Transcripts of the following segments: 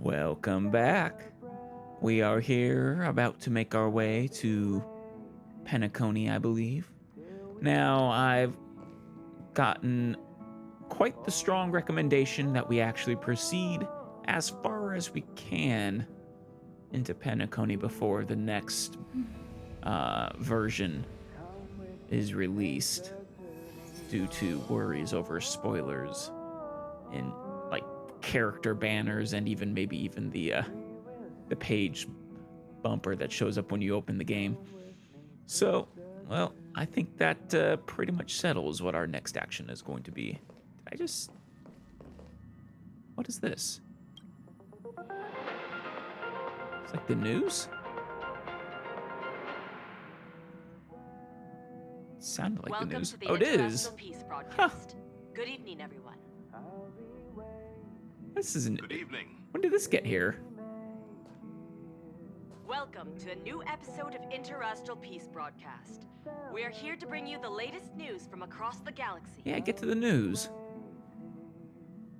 Welcome back. We are here about to make our way to Penacony, I believe. Now, I've gotten quite the strong recommendation that we actually proceed as far as we can into Penacony before the next version is released due to worries over spoilers and like character banners and maybe even the page bumper that shows up when you open the game. So, well, I think that pretty much settles what our next action is going to be. What is this? It's like the news? It sounded like the news. Oh, it is. Good evening, everyone. This isn't. Good evening. When did this get here? Welcome to a new episode of Interastral Peace Broadcast. We are here to bring you the latest news from across the galaxy. Yeah, get to the news.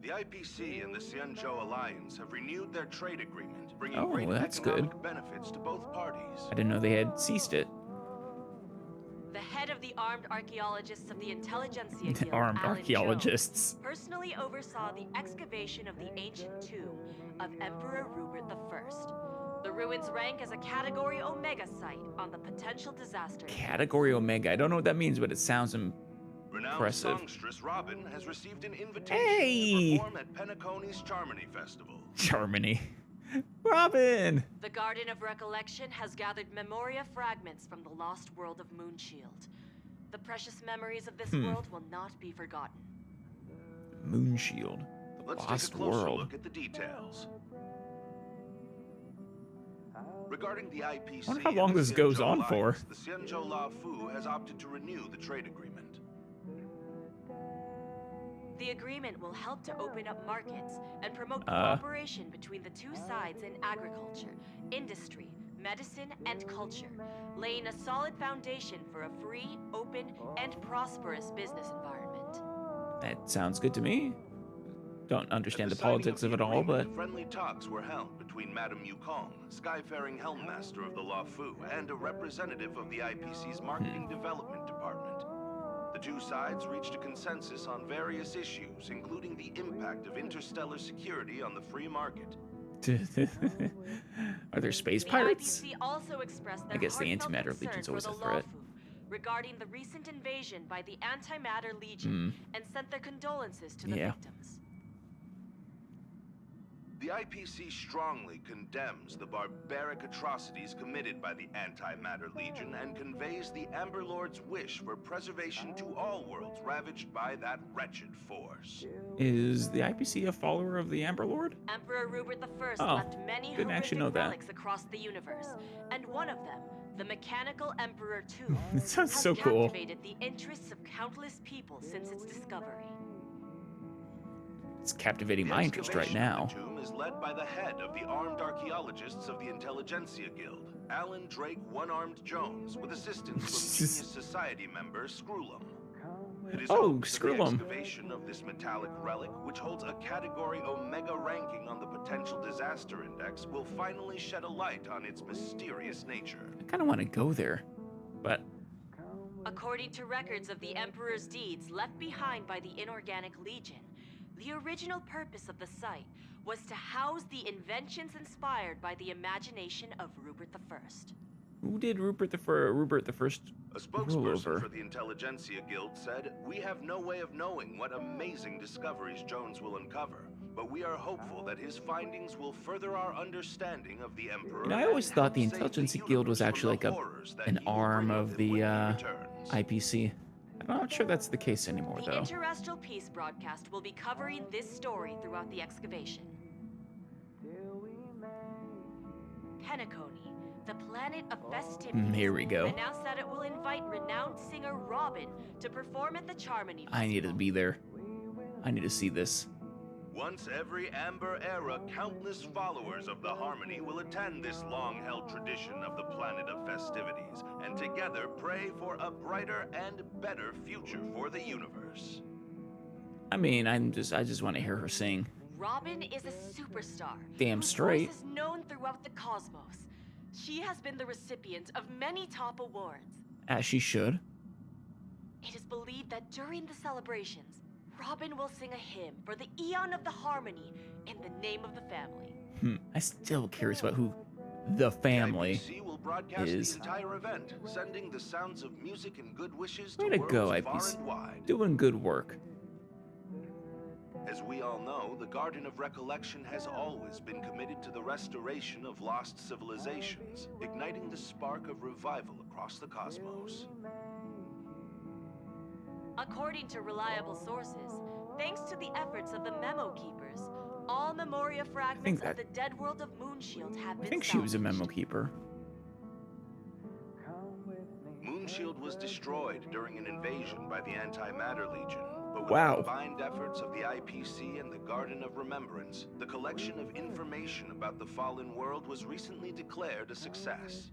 The IPC and the Xianzhou Alliance have renewed their trade agreement, bringing Oh, great that's economic good. benefits to both parties. I didn't know they had ceased it. The head of the armed archaeologists of the Intelligentsia The Guild, armed Alan archaeologists. Jones, personally oversaw the excavation of the ancient tomb of Emperor Rupert I. The ruins rank as a Category Omega site on the potential disaster. Category Omega. I don't know what that means, but it sounds Renowned impressive. songstress Robin has received an invitation Hey! to perform at Penacony's Charmony Festival. Germany. Robin! The Garden of Recollection has gathered memoria fragments from the lost world of Moonshield. The precious memories of this world will not be forgotten. Moonshield. The Let's lost take a closer world. look at the details. Regarding the IPC, I wonder how and long the this goes Xianzhou on for. Alliance, the Xianzhou La Fu has opted to renew the trade agreement. The agreement will help to open up markets and promote cooperation between the two sides in agriculture, industry, medicine, and culture, laying a solid foundation for a free, open, and prosperous business environment. That sounds good to me. Don't understand At the signing politics of the it all, but agreement, friendly talks were held between Madame Yukong, Skyfaring Helmmaster of the La Fu, and a representative of the IPC's Marketing Development Department. The two sides reached a consensus on various issues, including the impact of interstellar security on the free market. are there space The pirates? IPC also expressed their I guess the heartfelt antimatter concern legion's for always the a threat. Lawfu regarding the recent invasion by the Antimatter Legion and sent their condolences to the Yeah. victims. The IPC strongly condemns the barbaric atrocities committed by the Antimatter Legion and conveys the Amber Lord's wish for preservation to all worlds ravaged by that wretched force. Is the IPC a follower of the Amber Lord? Emperor Rupert I Oh, left many didn't actually horrific know that. relics across the universe, and one of them, the Mechanical Emperor II, It sounds has so cool. captivated the interests of countless people since its discovery. It's captivating The my interest right excavation now. of the tomb is led by the head of the armed archaeologists of the Intelligentsia Guild, Alan Drake One-Armed Jones, with assistance from Genius Society member Screwlum. It is Oh, hoped that the Screwlum. excavation of this metallic relic, which holds a Category Omega ranking on the Potential Disaster Index, will finally shed a light on its mysterious nature. I kind of want to go there, but According to records of the Emperor's deeds left behind by the Inorganic Legion, the original purpose of the site was to house the inventions inspired by the imagination of Rupert I. who did Rupert the First A rule spokesperson over? for the Intelligentsia Guild said, "We have no way of knowing what amazing discoveries Jones will uncover, but we are hopeful that his findings will further our understanding of the Emperor." And I always and thought the help save Intelligentsia Guild was universe actually from like the horrors that an he will arm bring of with the him when he returns. IPC. I'm not sure that's the case anymore, The though. Interastral Peace broadcast will be covering this story throughout the excavation. Penacony, the planet of festivities, Here we go. announced that it will invite renowned singer Robin to perform at the Charmony Festival. I need to be there. I need to see this. Once every Amber Era, countless followers of the Harmony will attend this long-held tradition of the planet of festivities, and together pray for a brighter and better future for the universe. I mean, I just want to hear her sing. Robin is a superstar. Damn whose straight. voice is known throughout the cosmos. She has been the recipient of many top awards. As she should. It is believed that during the celebrations, Robin will sing a hymn for the Eon of the Harmony in the name of the family. I'm still curious about who the family The IPC will broadcast is. the entire event, sending the sounds of music and good wishes Way to to go, worlds far IPC. and wide. Doing good work. As we all know, the Garden of Recollection has always been committed to the restoration of lost civilizations, igniting the spark of revival across the cosmos. According to reliable sources, thanks to the efforts of the Memo Keepers, all Memoria fragments of the dead world of Moonshield have been I think she was a salvaged. memo keeper. Moonshield was destroyed during an invasion by the Antimatter Legion, but with Wow. the combined efforts of the IPC and the Garden of Remembrance, the collection of information about the fallen world was recently declared a success.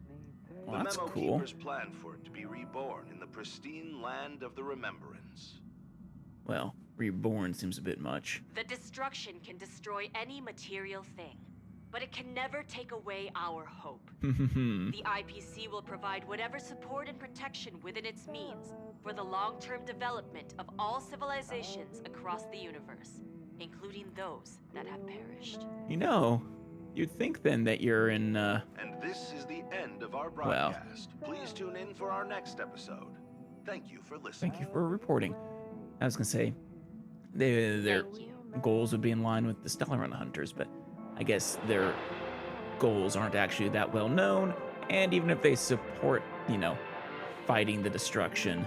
Well, the that's Memo cool. Keepers plan for it to be reborn in the pristine land of the Remembrance. Well, reborn seems a bit much. The destruction can destroy any material thing, but it can never take away our hope. The IPC will provide whatever support and protection within its means for the long-term development of all civilizations across the universe, including those that have perished. You know, you'd think then that you're in, And this is the end of our broadcast. Please tune in for our next episode. Thank you for listening. thank you for reporting. I was gonna say, their Thank you. goals would be in line with the Stellar Run Hunters, but I guess their goals aren't actually that well known, and even if they support, fighting the destruction,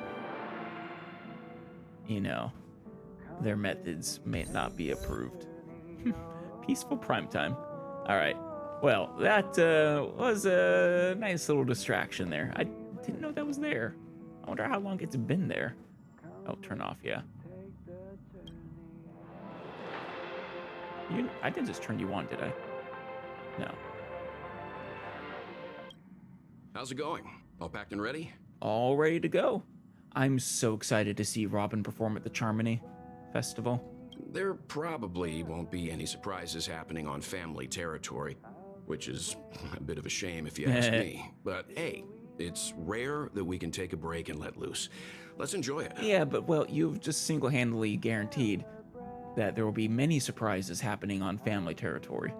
their methods may not be approved. Peaceful primetime. All right. Well, that was a nice little distraction there. I didn't know that was there. I wonder how long it's been there. Oh, turn off, yeah. I didn't just turn you on, did I? No. How's it going? All packed and ready? All ready to go. I'm so excited to see Robin perform at the Charmony Festival. There probably won't be any surprises happening on family territory, which is a bit of a shame if you ask me. But hey, it's rare that we can take a break and let loose. Let's enjoy it. Yeah, but well, you've just single-handedly guaranteed that there will be many surprises happening on family territory.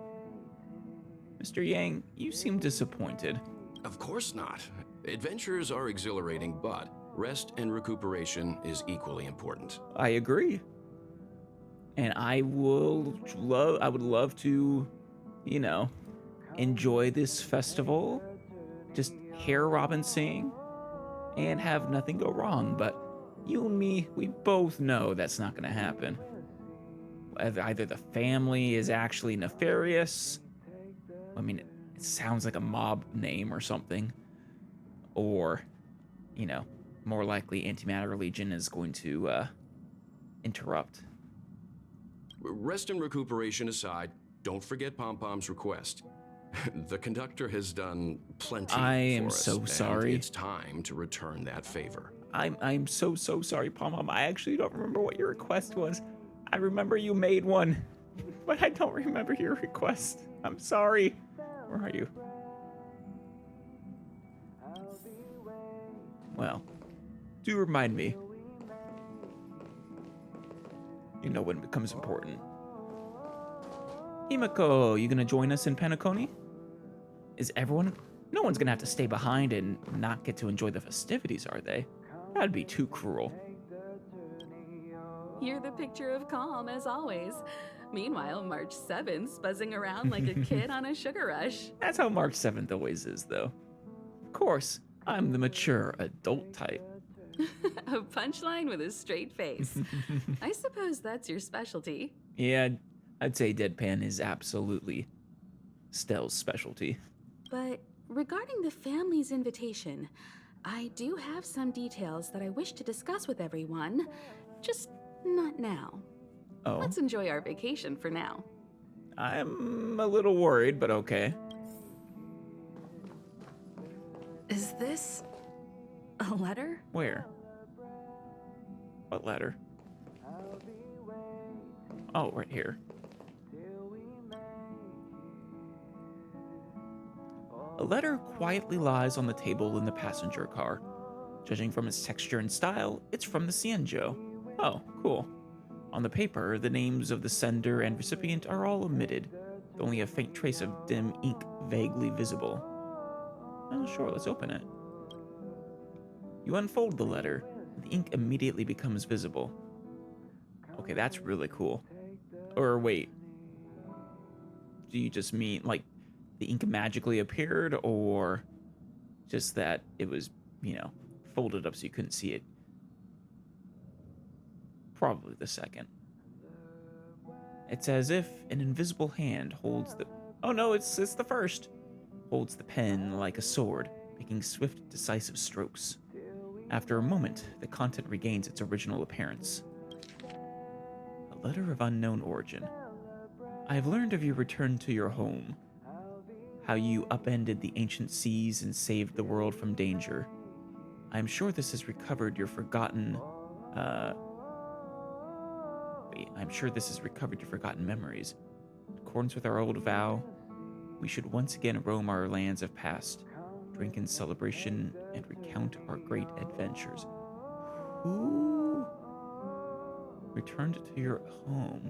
Mr. Yang, you seem disappointed. Of course not. Adventures are exhilarating, but rest and recuperation is equally important. I agree. And I would love to, enjoy this festival, just hear Robin sing, and have nothing go wrong. But you and me, we both know that's not going to happen. Either the family is actually nefarious. I mean, it sounds like a mob name or something. Or, more likely Antimatter Legion is going to interrupt. Rest and recuperation aside, don't forget Pom Pom's request. The conductor has done plenty I am for us, so and sorry. It's time to return that favor. I'm so sorry, Pom Pom. I actually don't remember what your request was. I remember you made one, but I don't remember your request. I'm sorry. Where are you? Well, do remind me. When it becomes important. Himeko, you gonna join us in Penacony? Is everyone... No one's gonna have to stay behind and not get to enjoy the festivities, are they? That'd be too cruel. You're the picture of calm, as always. Meanwhile, March 7th's buzzing around like a kid on a sugar rush. That's how March 7th always is, though. Of course, I'm the mature adult type. A punchline with a straight face. I suppose that's your specialty. Yeah, I'd say deadpan is absolutely Stell's specialty. But regarding the family's invitation, I do have some details that I wish to discuss with everyone. Just not now. Oh, Let's enjoy our vacation for now. I'm a little worried, but okay. Is this a letter? Where? What letter? Oh, right here. A letter quietly lies on the table in the passenger car. Judging from its texture and style, it's from the Xianzhou. Oh, cool. On the paper, the names of the sender and recipient are all omitted, with only a faint trace of dim ink vaguely visible. Oh, sure, let's open it. You unfold the letter, and the ink immediately becomes visible. Okay, that's really cool. Or wait, do you just mean, like, the ink magically appeared, or just that it was, folded up so you couldn't see it? Probably the second. It's as if an invisible hand holds the... Oh no, it's the first. Holds the pen like a sword, making swift, decisive strokes. After a moment, the content regains its original appearance. A letter of unknown origin. I have learned of your return to your home. How you upended the ancient seas and saved the world from danger. I am sure this has recovered your forgotten... I'm sure this has recovered your forgotten memories. In accordance with our old vow, we should once again roam our lands of past, drink in celebration, and recount our great adventures. Who returned to your home?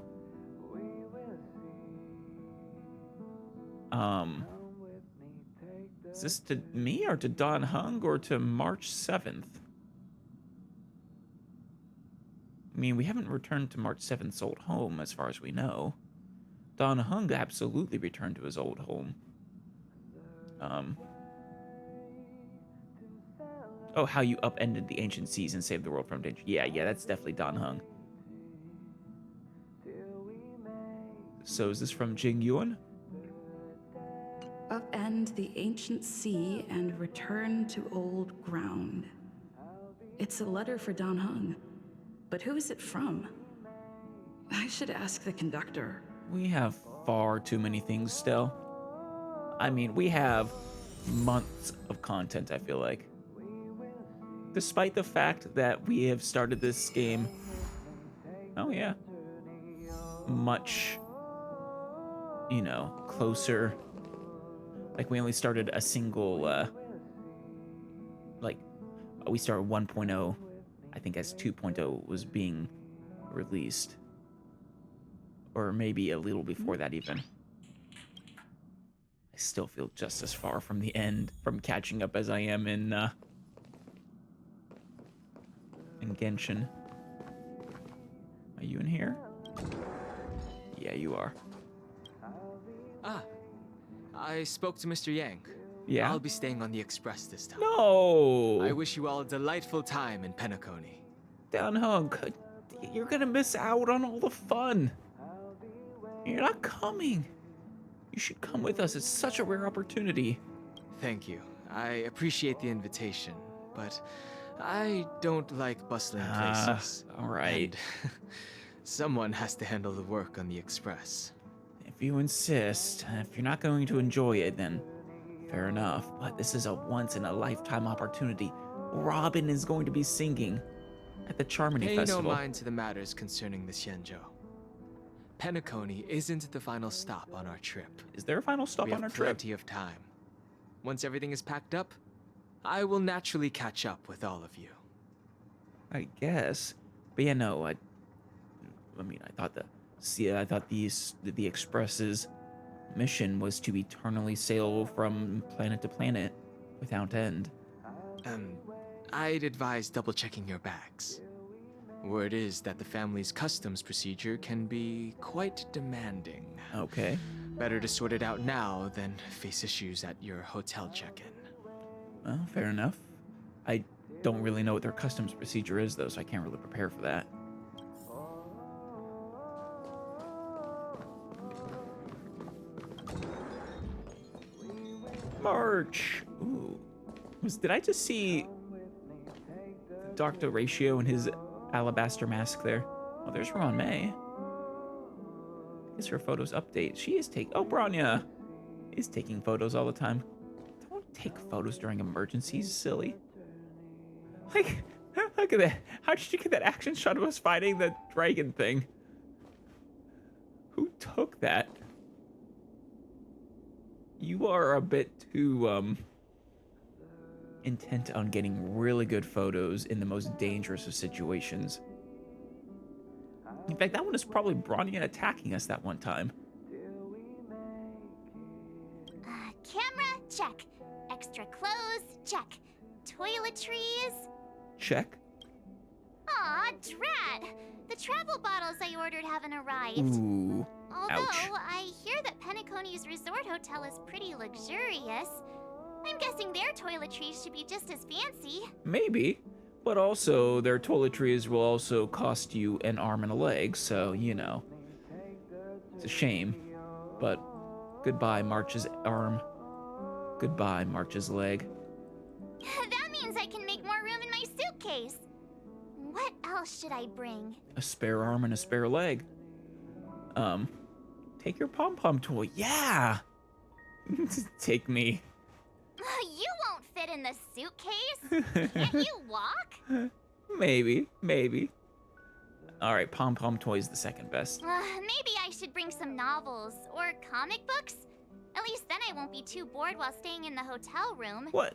Is this to me or to Don Hung or to March 7th? I mean, we haven't returned to March 7th's old home as far as we know. Don Hung absolutely returned to his old home. Oh, how you upended the ancient seas and saved the world from danger. Yeah, that's definitely Don Hung. So is this from Jing Yuan? Upend the ancient sea and return to old ground. It's a letter for Don Hung. But who is it from? I should ask the conductor. We have far too many things still. I mean, we have months of content, I feel like. Despite the fact that we have started this game, much, closer. Like, we only started a single, we started 1.0, I think, as 2.0 was being released. Or maybe a little before that, even. I still feel just as far from the end, from catching up as I am in Genshin. Are you in here? Yeah, you are. I spoke to Mr. Yang. Yeah? I'll be staying on the Express this time. No! I wish you all a delightful time in Penacony. Down Hunk, you're gonna miss out on all the fun. You're not coming. You should come with us. It's such a rare opportunity. Thank you. I appreciate the invitation, but I don't like bustling places. All right. And someone has to handle the work on the Express. If you insist, if you're not going to enjoy it, then fair enough. But this is a once-in-a-lifetime opportunity. Robin is going to be singing at the Charmony Pay Festival. no mind to the matters concerning the Xianzhou. Penacony isn't the final stop on our trip. Is there a final stop We on our have trip? plenty of time. Once everything is packed up, I will naturally catch up with all of you. I guess. But yeah, no, I thought the Express's mission was to eternally sail from planet to planet without end. I'd advise double-checking your bags. Word is that the family's customs procedure can be quite demanding. Okay. Better to sort it out now than face issues at your hotel check-in. Well, fair enough. I don't really know what their customs procedure is, though, so I can't really prepare for that. March! Ooh. Did I just see Dr. Ratio in his alabaster mask there? Oh, there's Ron May. I guess her photos update. She is oh, Branya is taking photos all the time. Don't take photos during emergencies, silly. Like, look at that. How did you get that action shot of us fighting the dragon thing? Who took that? You are a bit too intent on getting really good photos in the most dangerous of situations. In fact, that one is probably Bronyan attacking us that one time. Camera, check. Extra clothes, check. Toiletries. Check. Aw, drat! The travel bottles I ordered haven't arrived. Ooh. Although, Ouch. I hear that Penacony's resort hotel is pretty luxurious. I'm guessing their toiletries should be just as fancy. Maybe. But also, their toiletries will also cost you an arm and a leg, so, you know. It's a shame. But goodbye, March's arm. Goodbye, March's leg. That means I can make more room in my suitcase. What else should I bring? A spare arm and a spare leg. Take your pom-pom toy. Yeah! Take me. You won't fit in the suitcase. Can't you walk? Maybe. Alright, pom-pom toy's the second best. Maybe I should bring some novels or comic books. At least then I won't be too bored while staying in the hotel room. What?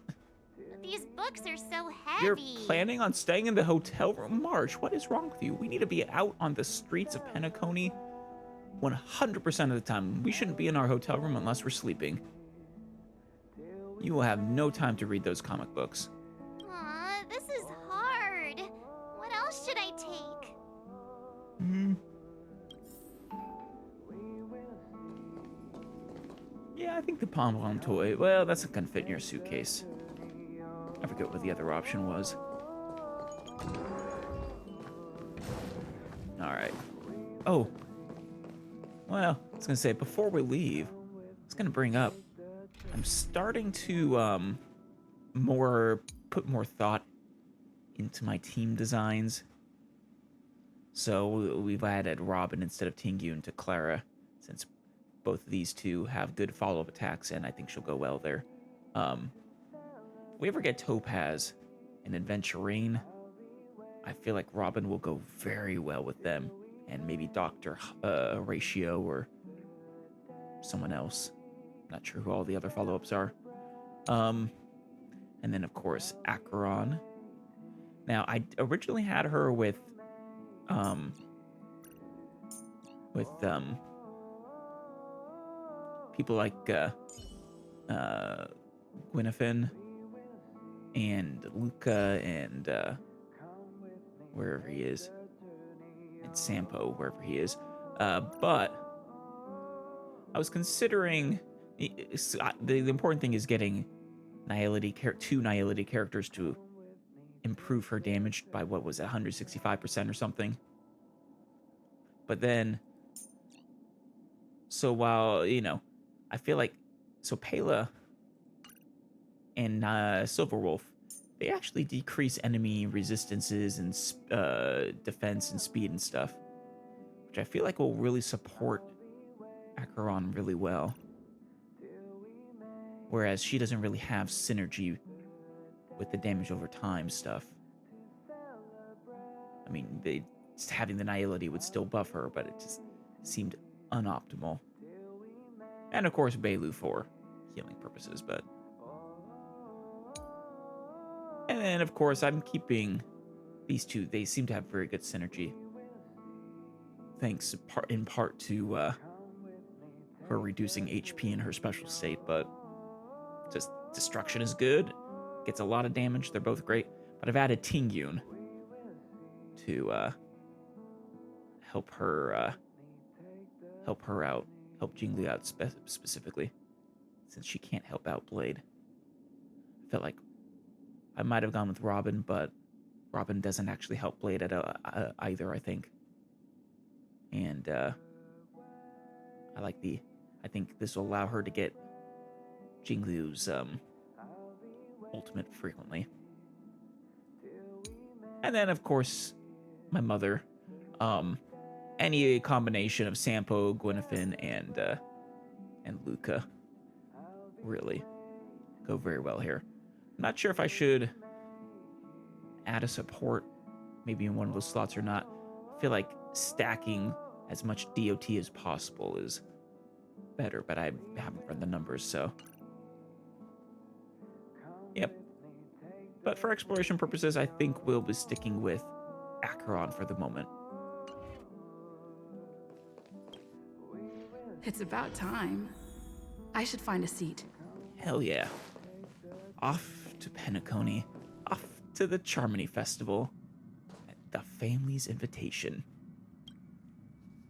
These books are so heavy. You're planning on staying in the hotel room? March, what is wrong with you? We need to be out on the streets of Penacony 100% of the time. We shouldn't be in our hotel room unless we're sleeping. You will have no time to read those comic books. Aw, this is hard. What else should I take? Yeah, I think the pom-pom toy, well, that's not gonna fit in your suitcase. I forget what the other option was. Alright. Oh. Well, I was gonna say, before we leave, I was gonna bring up, I'm starting to, put more thought into my team designs. So we've added Robin instead of Tingyun to Clara, since both of these two have good follow-up attacks, and I think she'll go well there. If we ever get Topaz and Adventurine, I feel like Robin will go very well with them, and maybe Dr. Ratio or someone else. Not sure who all the other follow-ups are. And then, of course, Acheron. Now, I originally had her with people like Gwynafin and Luca and wherever he is, and Sampo, wherever he is. But I was considering the important thing is getting two Nihility characters to improve her damage by, what was it, 165% or something. But then, so while, you know, I feel like, so Pela and Silverwolf, they actually decrease enemy resistances and defense and speed and stuff, which I feel like will really support Acheron really well. Whereas she doesn't really have synergy with the damage over time stuff. I mean, just having the Nihility would still buff her, but it just seemed unoptimal. And of course, Bailu for healing purposes, but... And then, of course, I'm keeping these two. They seem to have very good synergy. Thanks in part to her reducing HP in her special state, but just destruction is good. Gets a lot of damage. They're both great. But I've added Tingyun to help her out. Help Jingli out specifically, since she can't help out Blade. I felt like I might have gone with Robin, but Robin doesn't actually help Blade at either, I think. And I think this will allow her to get Jingliu's ultimate frequently. And then, of course, my mother. Any combination of Sampo, Gwynafin, and Luca really go very well here. I'm not sure if I should add a support maybe in one of those slots or not. I feel like stacking as much DOT as possible is better, but I haven't read the numbers, so. Yep. But for exploration purposes, I think we'll be sticking with Acheron for the moment. It's about time. I should find a seat. Hell yeah. Off to Penacony. Off to the Charmony Festival. At the family's invitation.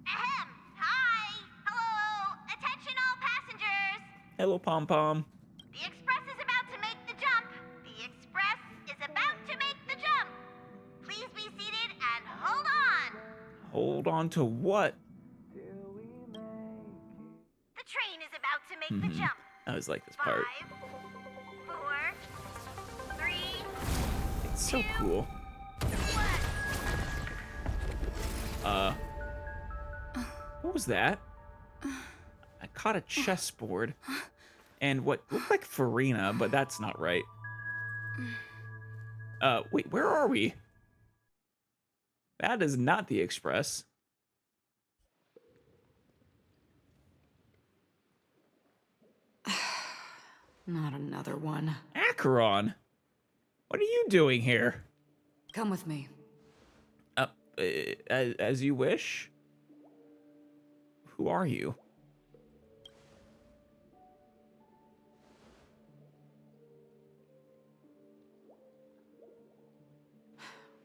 Ahem! Hi! Hello! Attention all passengers! Hello, Pom Pom. The express is about to make the jump! The express is about to make the jump! Please be seated and hold on! Hold on to what? The train is about to make the jump. I always like this part. 5, 4, 3, It's so cool. 1. What was that? I caught a chessboard and what looked like Farina, but that's not right. Wait, where are we? That is not the express. Not another one. Acheron, what are you doing here? Come with me. As you wish. Who are you?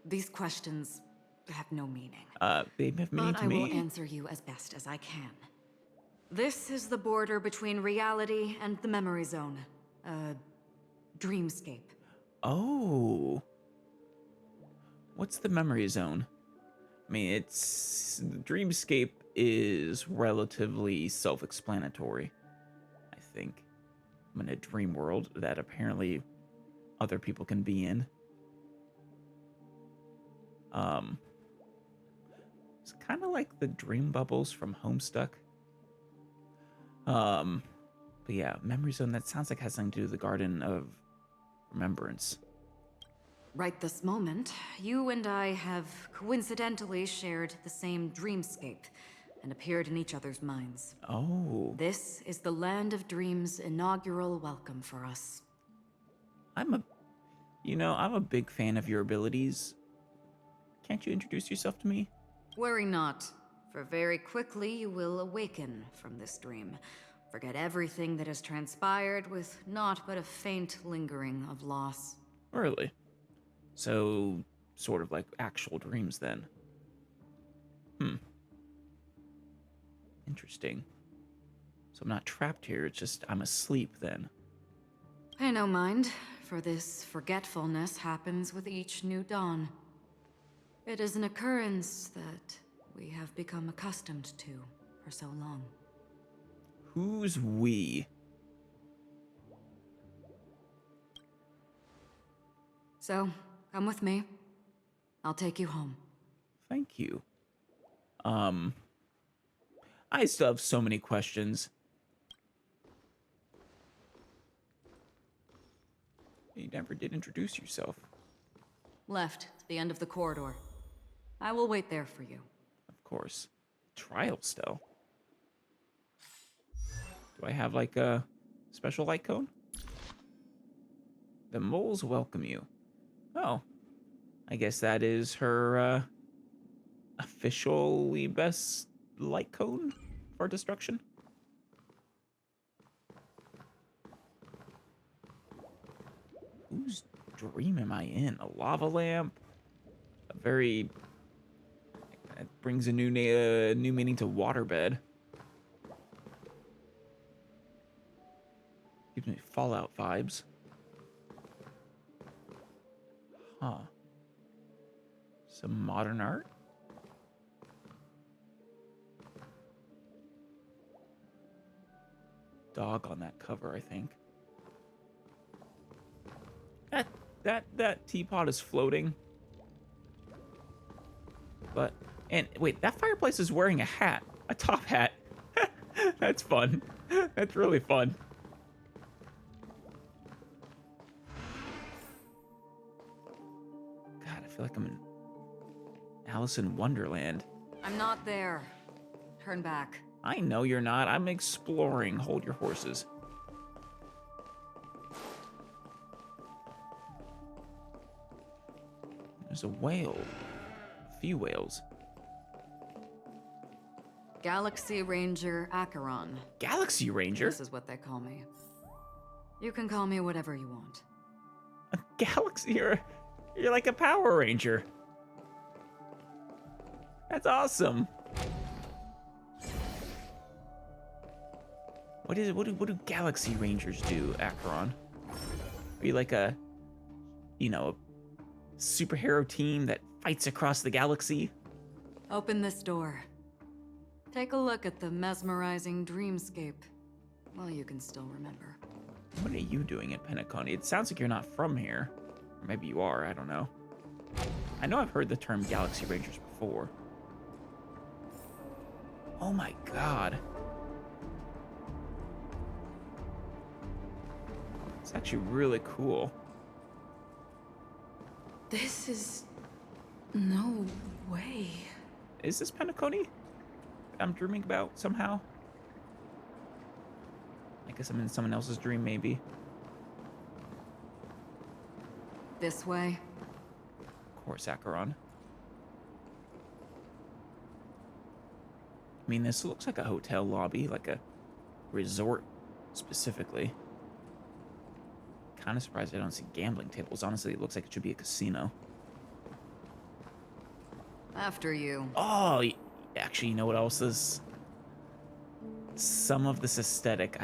These questions have no meaning. They have meaning But to I me. will answer you as best as I can. This is the border between reality and the memory zone. Dreamscape. Oh. What's the memory zone? I mean, it's Dreamscape is relatively self-explanatory. I think I'm in a dream world that apparently other people can be in. It's kind of like the dream bubbles from Homestuck. But yeah, memory zone, that sounds like it has something to do with the Garden of Remembrance. Right this moment, you and I have coincidentally shared the same dreamscape and appeared in each other's minds. Oh. This is the Land of Dreams' inaugural welcome for us. I'm a big fan of your abilities. Can't you introduce yourself to me? Worry not, for very quickly you will awaken from this dream. Forget everything that has transpired with naught but a faint lingering of loss. Really? So, sort of like actual dreams then. Interesting. So I'm not trapped here, it's just I'm asleep then. Pay no mind, for this forgetfulness happens with each new dawn. It is an occurrence that we have become accustomed to for so long. Who's we? So, come with me. I'll take you home. Thank you. I still have so many questions. You never did introduce yourself. Left, the end of the corridor. I will wait there for you. Of course. Trial still. Do I have like a special light cone? The moles welcome you. Oh. I guess that is her officially best light cone for destruction. Whose dream am I in? A lava lamp? A very... That brings a new meaning to waterbed. Gives me Fallout vibes. Huh. Some modern art? Dog on that cover, I think. That teapot is floating. But, and wait, that fireplace is wearing a hat. A top hat. That's fun. That's really fun. God, I feel like I'm in Alice in Wonderland. I'm not there. Turn back. I know you're not. I'm exploring. Hold your horses. There's a whale. A few whales. Galaxy Ranger Acheron. Galaxy Ranger? This is what they call me. You can call me whatever you want. A galaxy? You're like a Power Ranger. That's awesome. What do Galaxy Rangers do, Acheron? Are you like a superhero team that fights across the galaxy? Open this door. Take a look at the mesmerizing dreamscape. Well, you can still remember. What are you doing at Penacony? It sounds like you're not from here. Or maybe you are, I don't know. I know I've heard the term Galaxy Rangers before. Oh my god. It's actually really cool. This is... no way. Is this Penacony I'm dreaming about somehow? I guess I'm in someone else's dream, maybe. This way. Of course, Acheron. I mean, this looks like a hotel lobby, like a resort specifically. Kind of surprised I don't see gambling tables. Honestly, it looks like it should be a casino. After you. Oh, actually, you know what else is? Some of this aesthetic,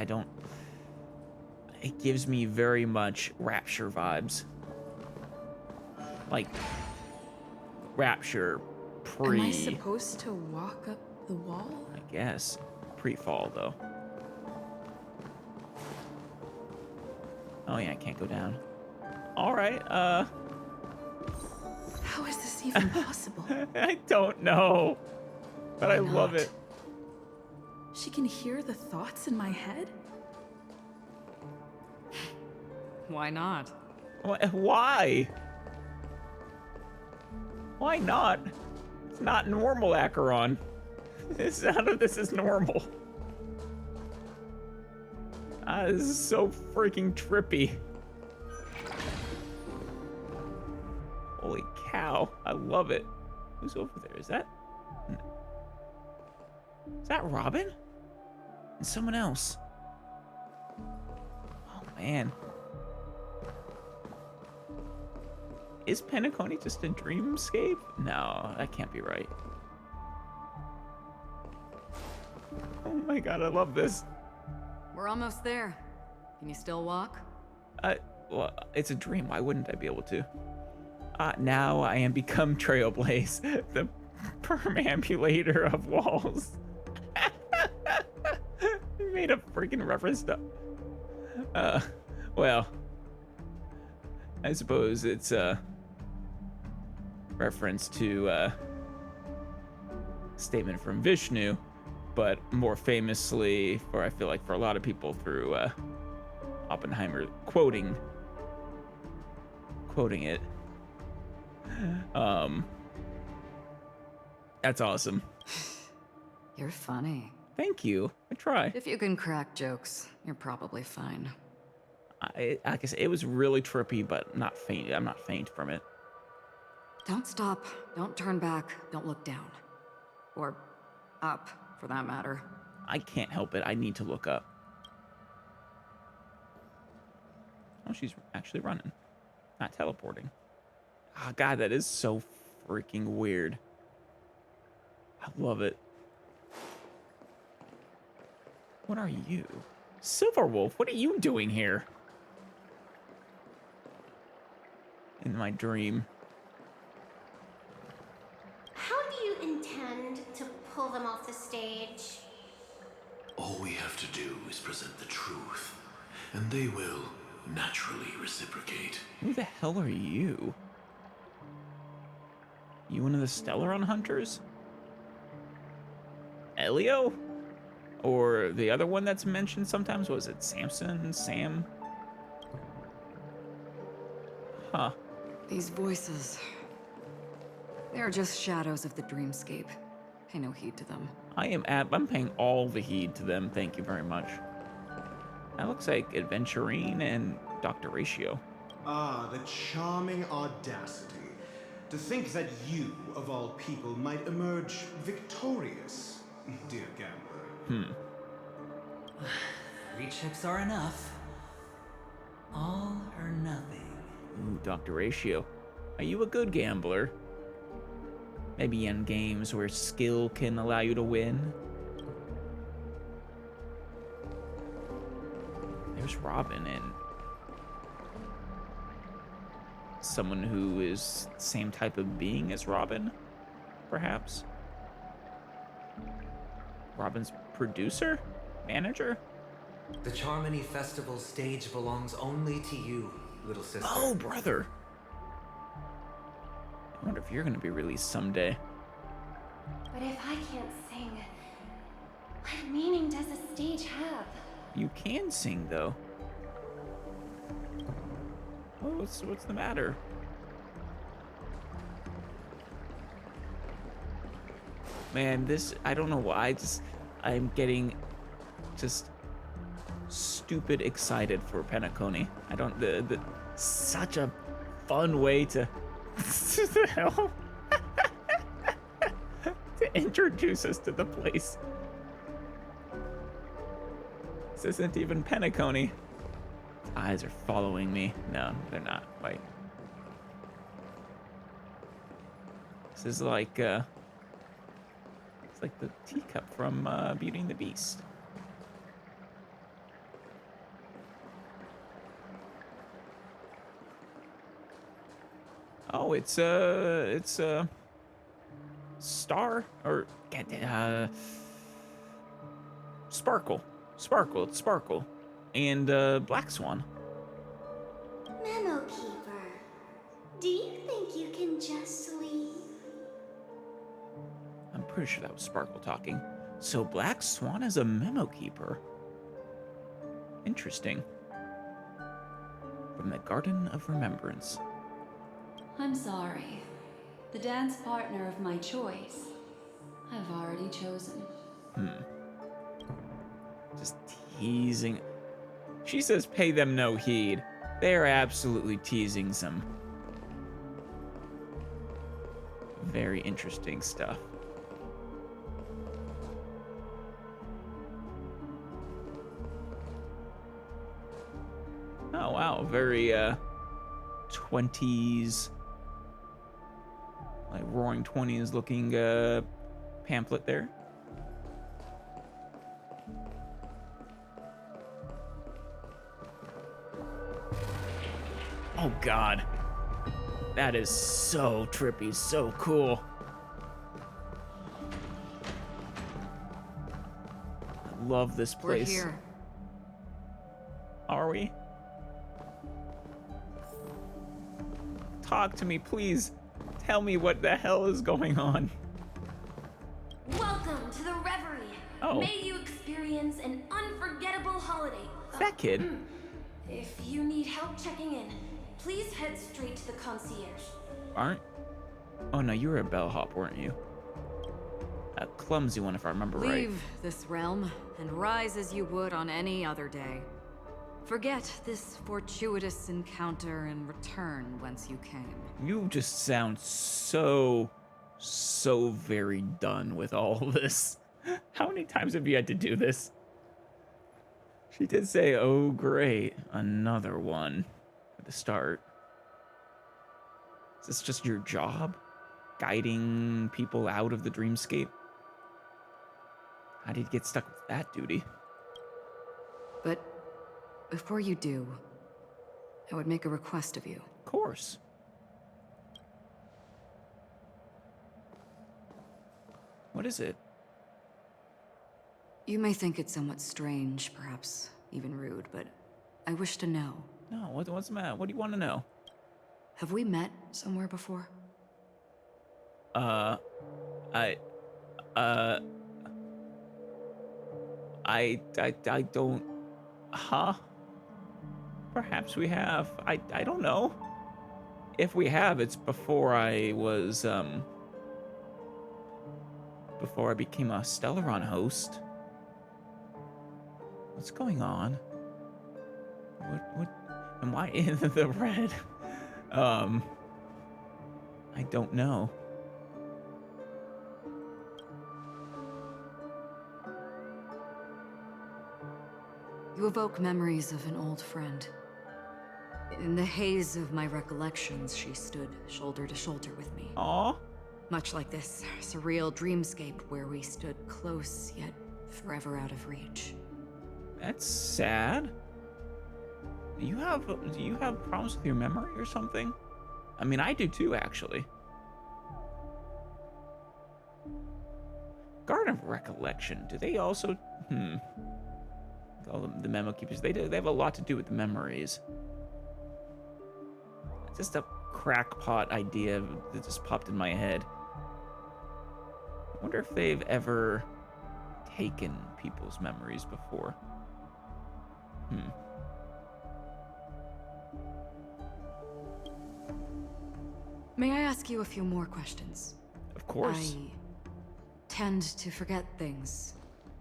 it gives me very much Rapture vibes. Like, Rapture pre... Am I supposed to walk up the wall? I guess. Pre-fall, though. Oh yeah, I can't go down. Alright, How is this even possible? I don't know. But I Why love not? it. She can hear the thoughts in my head? Why not? Why? Why not? It's not normal, Acheron. None of this is normal. This is so freaking trippy. Holy cow, I love it. Who's over there? Is that Robin? And someone else. Oh man. Is Penacony just a dreamscape? No, that can't be right. Oh my god, I love this. We're almost there. Can you still walk? Well, it's a dream. Why wouldn't I be able to? Now I am become Trailblaze, the perambulator of walls. You made a freaking reference to... well, I suppose it's a reference to a statement from Vishnu, but more famously, I feel like for a lot of people, through Oppenheimer quoting it. That's awesome. You're funny. Thank you. I try. If you can crack jokes, you're probably fine. I guess it was really trippy, but not faint. I'm not faint from it. Don't stop. Don't turn back. Don't look down. Or up, for that matter. I can't help it. I need to look up. Oh, she's actually running, not teleporting. Oh, God, that is so freaking weird. I love it. What are you? Silverwolf, what are you doing here? In my dream. How do you intend to pull them off the stage? All we have to do is present the truth, and they will naturally reciprocate. Who the hell are you? You one of the Stellaron hunters? Elio? Or the other one that's mentioned sometimes? Was it Samson? Sam? Huh. These voices. They're just shadows of the dreamscape. Pay no heed to them. I'm paying all the heed to them. Thank you very much. That looks like Adventurine and Dr. Ratio. Ah, the charming audacity. To think that you, of all people, might emerge victorious, dear gambler. 3 chips are enough. All or nothing. Ooh, Dr. Ratio. Are you a good gambler? Maybe in games where skill can allow you to win? There's Robin and someone who is the same type of being as Robin, perhaps? Robin's producer? Manager? The Charmony Festival stage belongs only to you, little sister. Oh, brother. I wonder if you're gonna be released someday. But if I can't sing, what meaning does the stage have? You can sing, though. Oh, what's the matter? Man, I don't know why, I'm getting just stupid excited for Penacony. I don't, such a fun way to, the hell? To introduce us to the place. This isn't even Penacony. Eyes are following me. No, they're not. Wait. This is like, it's like the teacup from Beauty and the Beast. Oh, it's Star or Sparkle. It's Sparkle. And Black Swan. Memo Keeper, do you think you can just leave? I'm pretty sure that was Sparkle talking. So Black Swan is a memo keeper. Interesting. From the Garden of Remembrance. I'm sorry. The dance partner of my choice, I've already chosen. Just teasing. She says pay them no heed. They're absolutely teasing some very interesting stuff. Oh wow, very 20s, like roaring 20s looking pamphlet there. Oh god. That is so trippy, so cool. I love this place. We're here. Are we? Talk to me, please. Tell me what the hell is going on. Welcome to the Reverie. Oh. May you experience an unforgettable holiday. Is that kid? If you need help checking in, please head straight to the concierge. Oh no, you were a bellhop, weren't you? A clumsy one, if I remember right. Leave this realm and rise as you would on any other day. Forget this fortuitous encounter and return whence you came. You just sound so very done with all this. How many times have you had to do this? She did say, oh great, another one at the start. Is this just your job? Guiding people out of the dreamscape? How did you get stuck with that duty? But before you do, I would make a request of you. Of course. What is it? You may think it somewhat strange, perhaps even rude, but I wish to know. No, what's the matter? What do you want to know? Have we met somewhere before? I don't... Huh? Perhaps we have. I don't know. If we have, it's before I was, before I became a Stellaron host. What's going on? What? And why in the red? I don't know. You evoke memories of an old friend. In the haze of my recollections, she stood shoulder to shoulder with me. Aww. Much like this surreal dreamscape where we stood close, yet forever out of reach. That's sad. Do you have problems with your memory or something? I mean, I do too, actually. Garden of Recollection. Do they also? All the memo keepers. They have a lot to do with the memories. Just a crackpot idea that just popped in my head. I wonder if they've ever taken people's memories before. May I ask you a few more questions? Of course. I tend to forget things,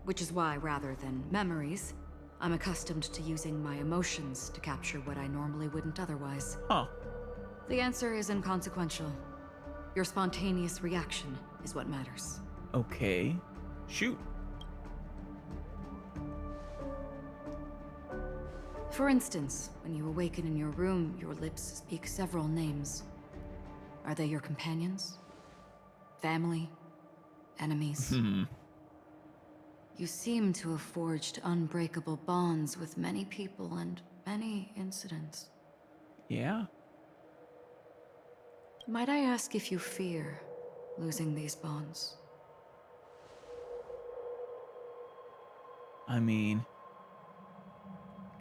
which is why, rather than memories, I'm accustomed to using my emotions to capture what I normally wouldn't otherwise. Huh. The answer is inconsequential. Your spontaneous reaction is what matters. Okay. Shoot. For instance, when you awaken in your room, your lips speak several names. Are they your companions? Family? Enemies? You seem to have forged unbreakable bonds with many people and many incidents. Yeah. Might I ask if you fear losing these bonds? I mean,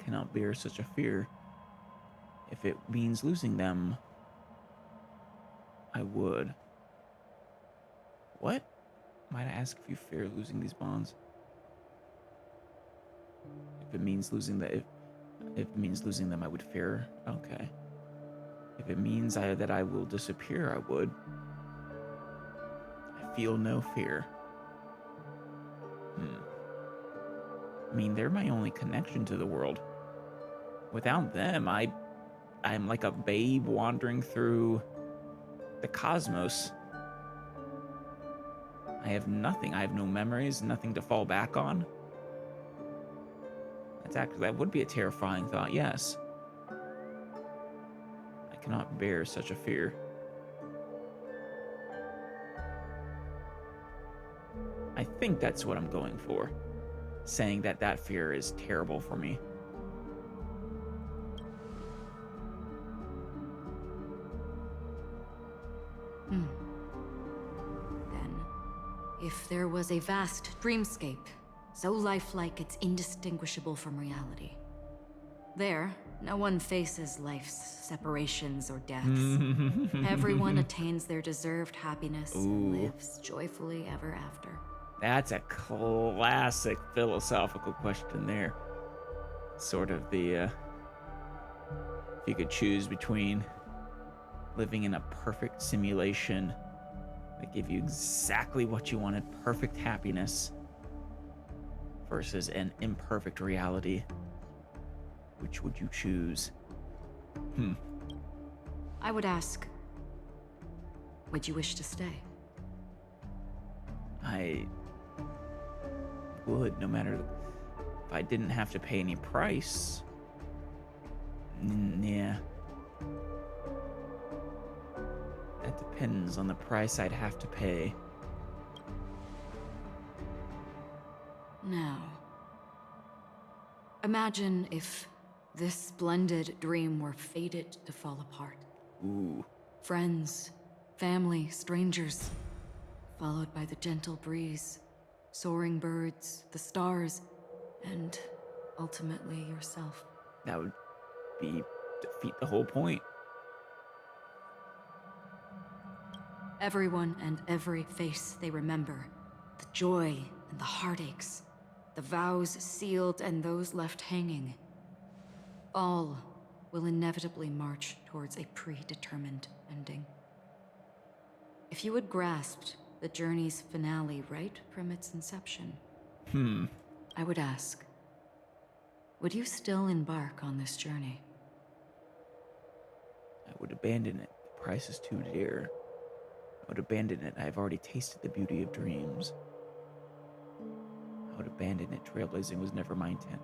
cannot bear such a fear. If it means losing them, I would. What? Might I ask if you fear losing these bonds? If it means losing if it means losing them, I would fear. Okay. If it means that I will disappear, I would. I feel no fear. I mean, they're my only connection to the world. Without them, I'm like a babe wandering through the cosmos. I have nothing. I have no memories, nothing to fall back on. That would be a terrifying thought, yes. I cannot bear such a fear. I think that's what I'm going for. Saying that fear is terrible for me. Then, if there was a vast dreamscape, so lifelike it's indistinguishable from reality, there, no one faces life's separations or deaths. Everyone attains their deserved happiness and lives joyfully ever after. That's a classic philosophical question there. Sort of the, if you could choose between living in a perfect simulation that give you exactly what you wanted, perfect happiness, versus an imperfect reality, which would you choose? I would ask, would you wish to stay? I would, no matter if I didn't have to pay any price. Yeah. That depends on the price I'd have to pay. Now, imagine if this splendid dream were fated to fall apart. Friends, family, strangers, followed by the gentle breeze, soaring birds, the stars, and ultimately yourself. That would defeat the whole point. Everyone and every face they remember, the joy and the heartaches, the vows sealed and those left hanging, all will inevitably march towards a predetermined ending. If you had grasped the journey's finale right from its inception. I would ask, would you still embark on this journey? I would abandon it. The price is too dear. I would abandon it. I've already tasted the beauty of dreams. I would abandon it. Trailblazing was never my intent.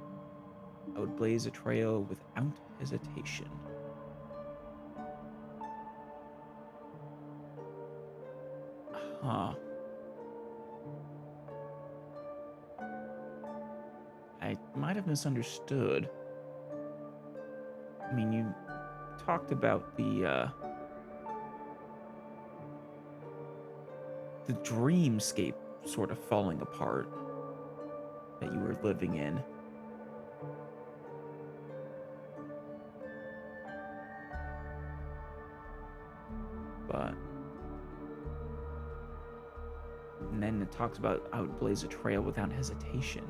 I would blaze a trail without hesitation. Huh. I might have misunderstood. I mean, you talked about the dreamscape sort of falling apart that you were living in. But and then it talks about I would blaze a trail without hesitation.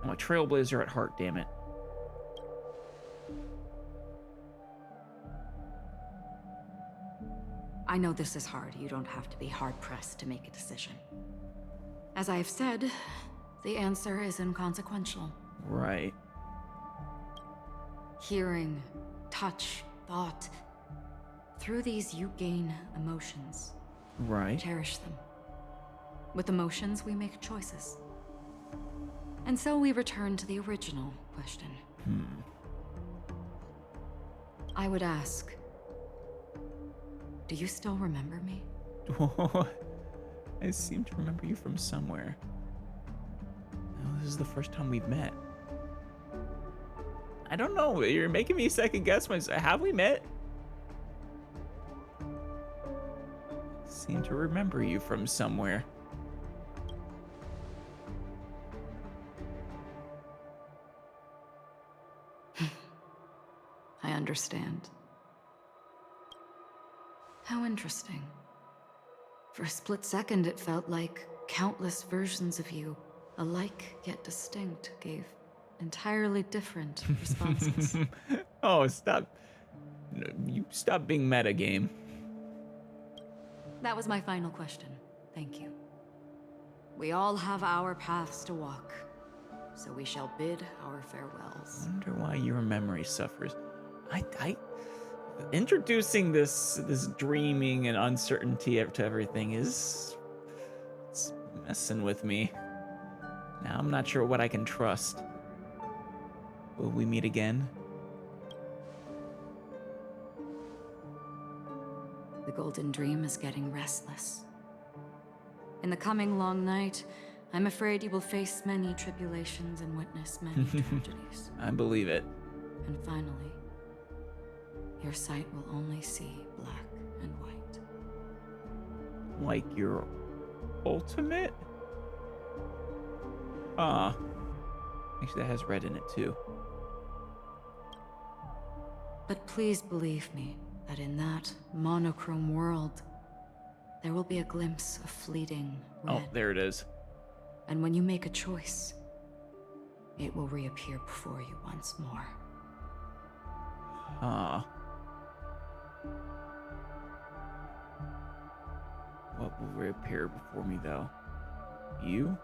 I'm a trailblazer at heart, damn it. I know this is hard. You don't have to be hard-pressed to make a decision. As I've said, the answer is inconsequential. Right. Hearing, touch, thought. Through these, you gain emotions. Right. Cherish them. With emotions, we make choices. And so we return to the original question. I would ask, do you still remember me? I seem to remember you from somewhere. Oh, this is the first time we've met. I don't know. You're making me second guess myself. Have we met? I seem to remember you from somewhere. I understand. How interesting. For a split second, it felt like countless versions of you, alike yet distinct, gave entirely different responses. Oh, stop. You stop being meta, game. That was my final question. Thank you. We all have our paths to walk, so we shall bid our farewells. I wonder why your memory suffers. Introducing this dreaming and uncertainty to everything it's messing with me. Now I'm not sure what I can trust. Will we meet again? The Golden Dream is getting restless. In the coming long night, I'm afraid you will face many tribulations and witness many tragedies. I believe it. And finally, your sight will only see black and white. Like your ultimate? Actually, that has red in it too. But please believe me that in that monochrome world, there will be a glimpse of fleeting red. Oh, there it is. And when you make a choice, it will reappear before you once more. What will reappear before me, though? You?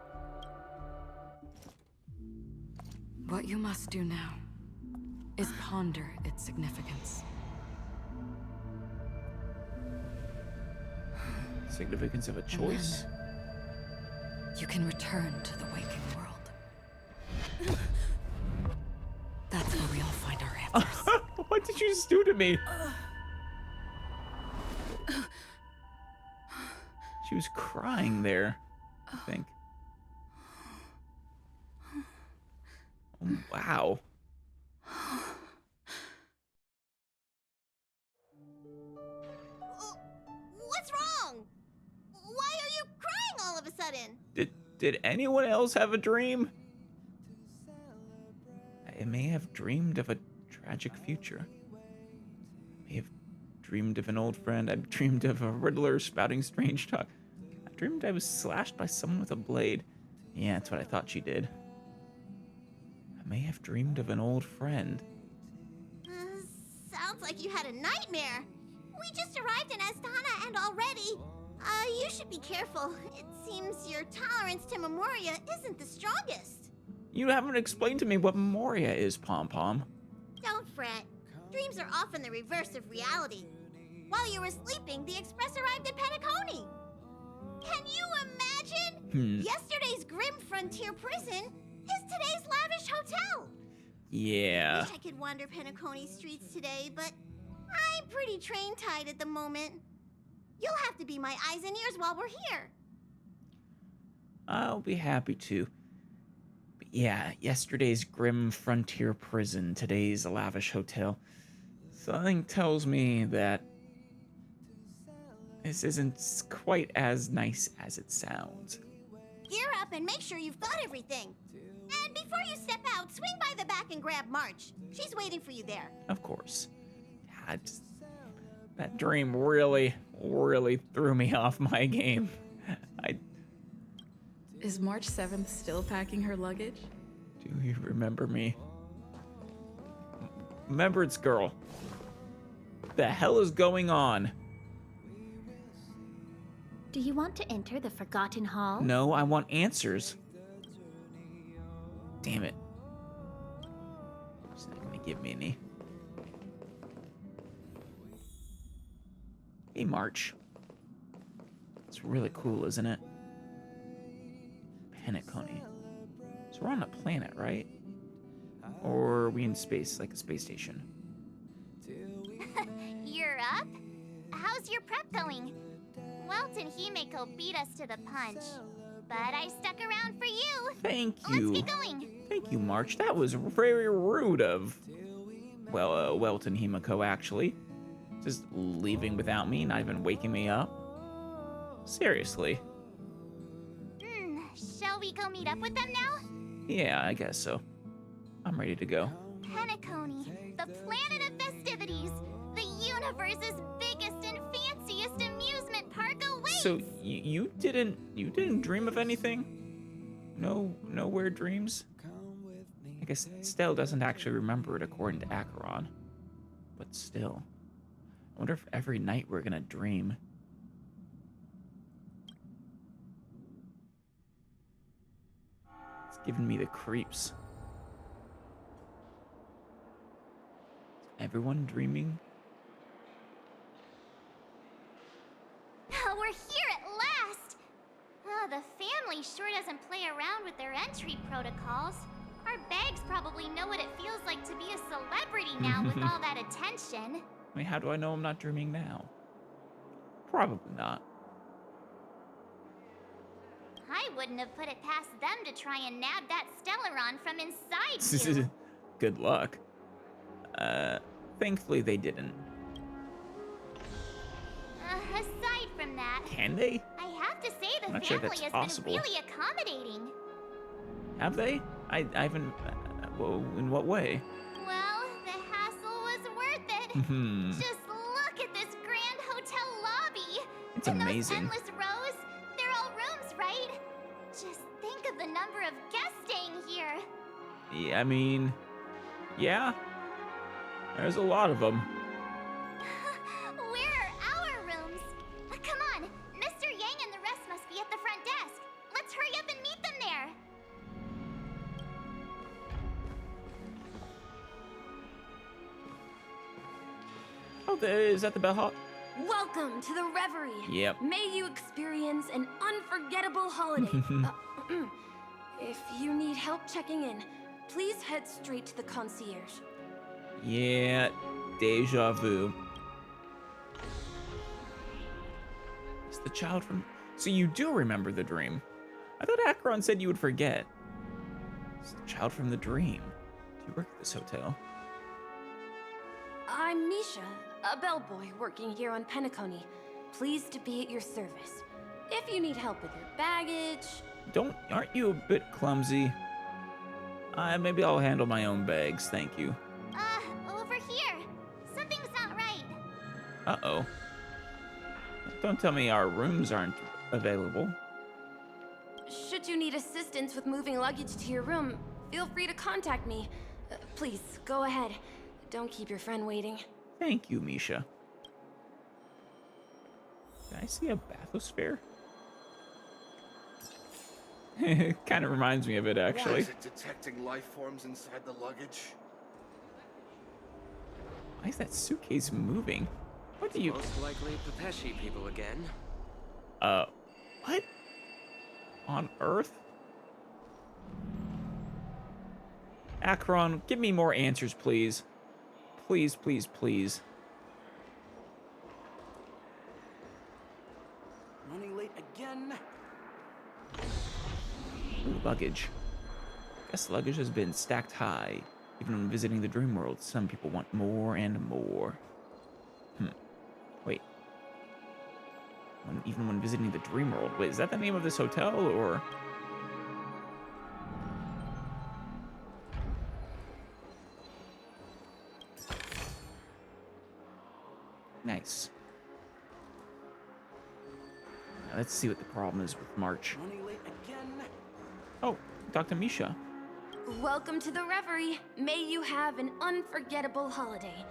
What you must do now is ponder its significance. Significance of a choice? You can return to the waking world. That's where we all find our answers. What did you just do to me? She was crying there, I think. Oh, wow. What's wrong? Why are you crying all of a sudden? Did anyone else have a dream? I may have dreamed of a tragic future. I may have dreamed of an old friend. I dreamed of a Riddler spouting strange talk. I dreamed I was slashed by someone with a blade. Yeah, that's what I thought she did. I may have dreamed of an old friend. Sounds like you had a nightmare. We just arrived in Astana and already... you should be careful. It seems your tolerance to Memoria isn't the strongest. You haven't explained to me what Memoria is, Pom Pom. Don't fret. Dreams are often the reverse of reality. While you were sleeping, the express arrived at Penacony. Can you imagine? Yesterday's grim frontier prison is today's lavish hotel. Yeah. Wish I could wander Penacony streets today, but I'm pretty train-tied at the moment. You'll have to be my eyes and ears while we're here. I'll be happy to. But yeah, yesterday's grim frontier prison, today's lavish hotel. Something tells me that this isn't quite as nice as it sounds. Gear up and make sure you've got everything. And before you step out, swing by the back and grab March. She's waiting for you there. Of course. That dream really threw me off my game. Is March 7th still packing her luggage? Do you remember me? Remembrance girl. The hell is going on? Do you want to enter the Forgotten Hall? No, I want answers. Damn it. She's not gonna give me any. Hey, March. It's really cool, isn't it? Penacony. So we're on a planet, right? Or are we in space, like a space station? You're up? How's your prep going? Welt and Himeko beat us to the punch, but I stuck around for you. Thank you. Let's get going. Thank you, March. That was very rude of, well, Welt and Himeko, actually. Just leaving without me, not even waking me up. Seriously. Shall we go meet up with them now? Yeah, I guess so. I'm ready to go. Penacony, the planet of festivities, the universe's biggest and fanciest amusement park awaits. So you didn't dream of anything? No weird dreams? I guess Stell doesn't actually remember it according to Acheron. But still. I wonder if every night we're gonna dream. It's giving me the creeps. Is everyone dreaming? We're here at last! The family sure doesn't play around with their entry protocols. Our bags probably know what it feels like to be a celebrity now with all that attention. I mean, how do I know I'm not dreaming now? Probably not. I wouldn't have put it past them to try and nab that Stellaron from inside you. Good luck. Thankfully they didn't. Aside from that... Can they? I have to say the I'm not sure family that's has possible. been really accommodating. Have they? I haven't... well, in what way? Well, the hassle was worth it. Just look at this grand hotel lobby. It's and amazing. Those endless rows, they're all rooms, right? Just think of the number of guests staying here. Yeah, I mean... Yeah. There's a lot of them. Where are our rooms? Come on, Mr. Yang and the rest must be at the front desk. Let's hurry up and meet them there. Oh, is that the bellhop? Welcome to the Reverie. Yep. May you experience an unforgettable holiday. If you need help checking in, please head straight to the concierge. Yeah, deja vu. It's the child from... So you do remember the dream. I thought Acheron said you would forget. It's the child from the dream. Do you work at this hotel? I'm Misha, a bellboy working here on Penacony. Pleased to be at your service. If you need help with your baggage... Aren't you a bit clumsy? Maybe I'll handle my own bags, thank you. Over here. Something's not right. Uh-oh. Don't tell me our rooms aren't available. Should you need assistance with moving luggage to your room, feel free to contact me. Please, go ahead. Don't keep your friend waiting. Thank you, Misha. Did I see a bathysphere? It kind of reminds me of it, actually. Why is it detecting life forms inside the luggage? Why is that suitcase moving? What do you... Most likely Pepeshi people again. What? On Earth? Acheron, give me more answers, please. Please, please, please. Running late again. Ooh, luggage. Guess luggage has been stacked high. Even when visiting the dream world, some people want more and more. Wait. Even when visiting the dream world. Wait, is that the name of this hotel, or... Nice. Now let's see what the problem is with March. Running late again. Oh, Dr. Misha. Welcome to the Reverie. May you have an unforgettable holiday.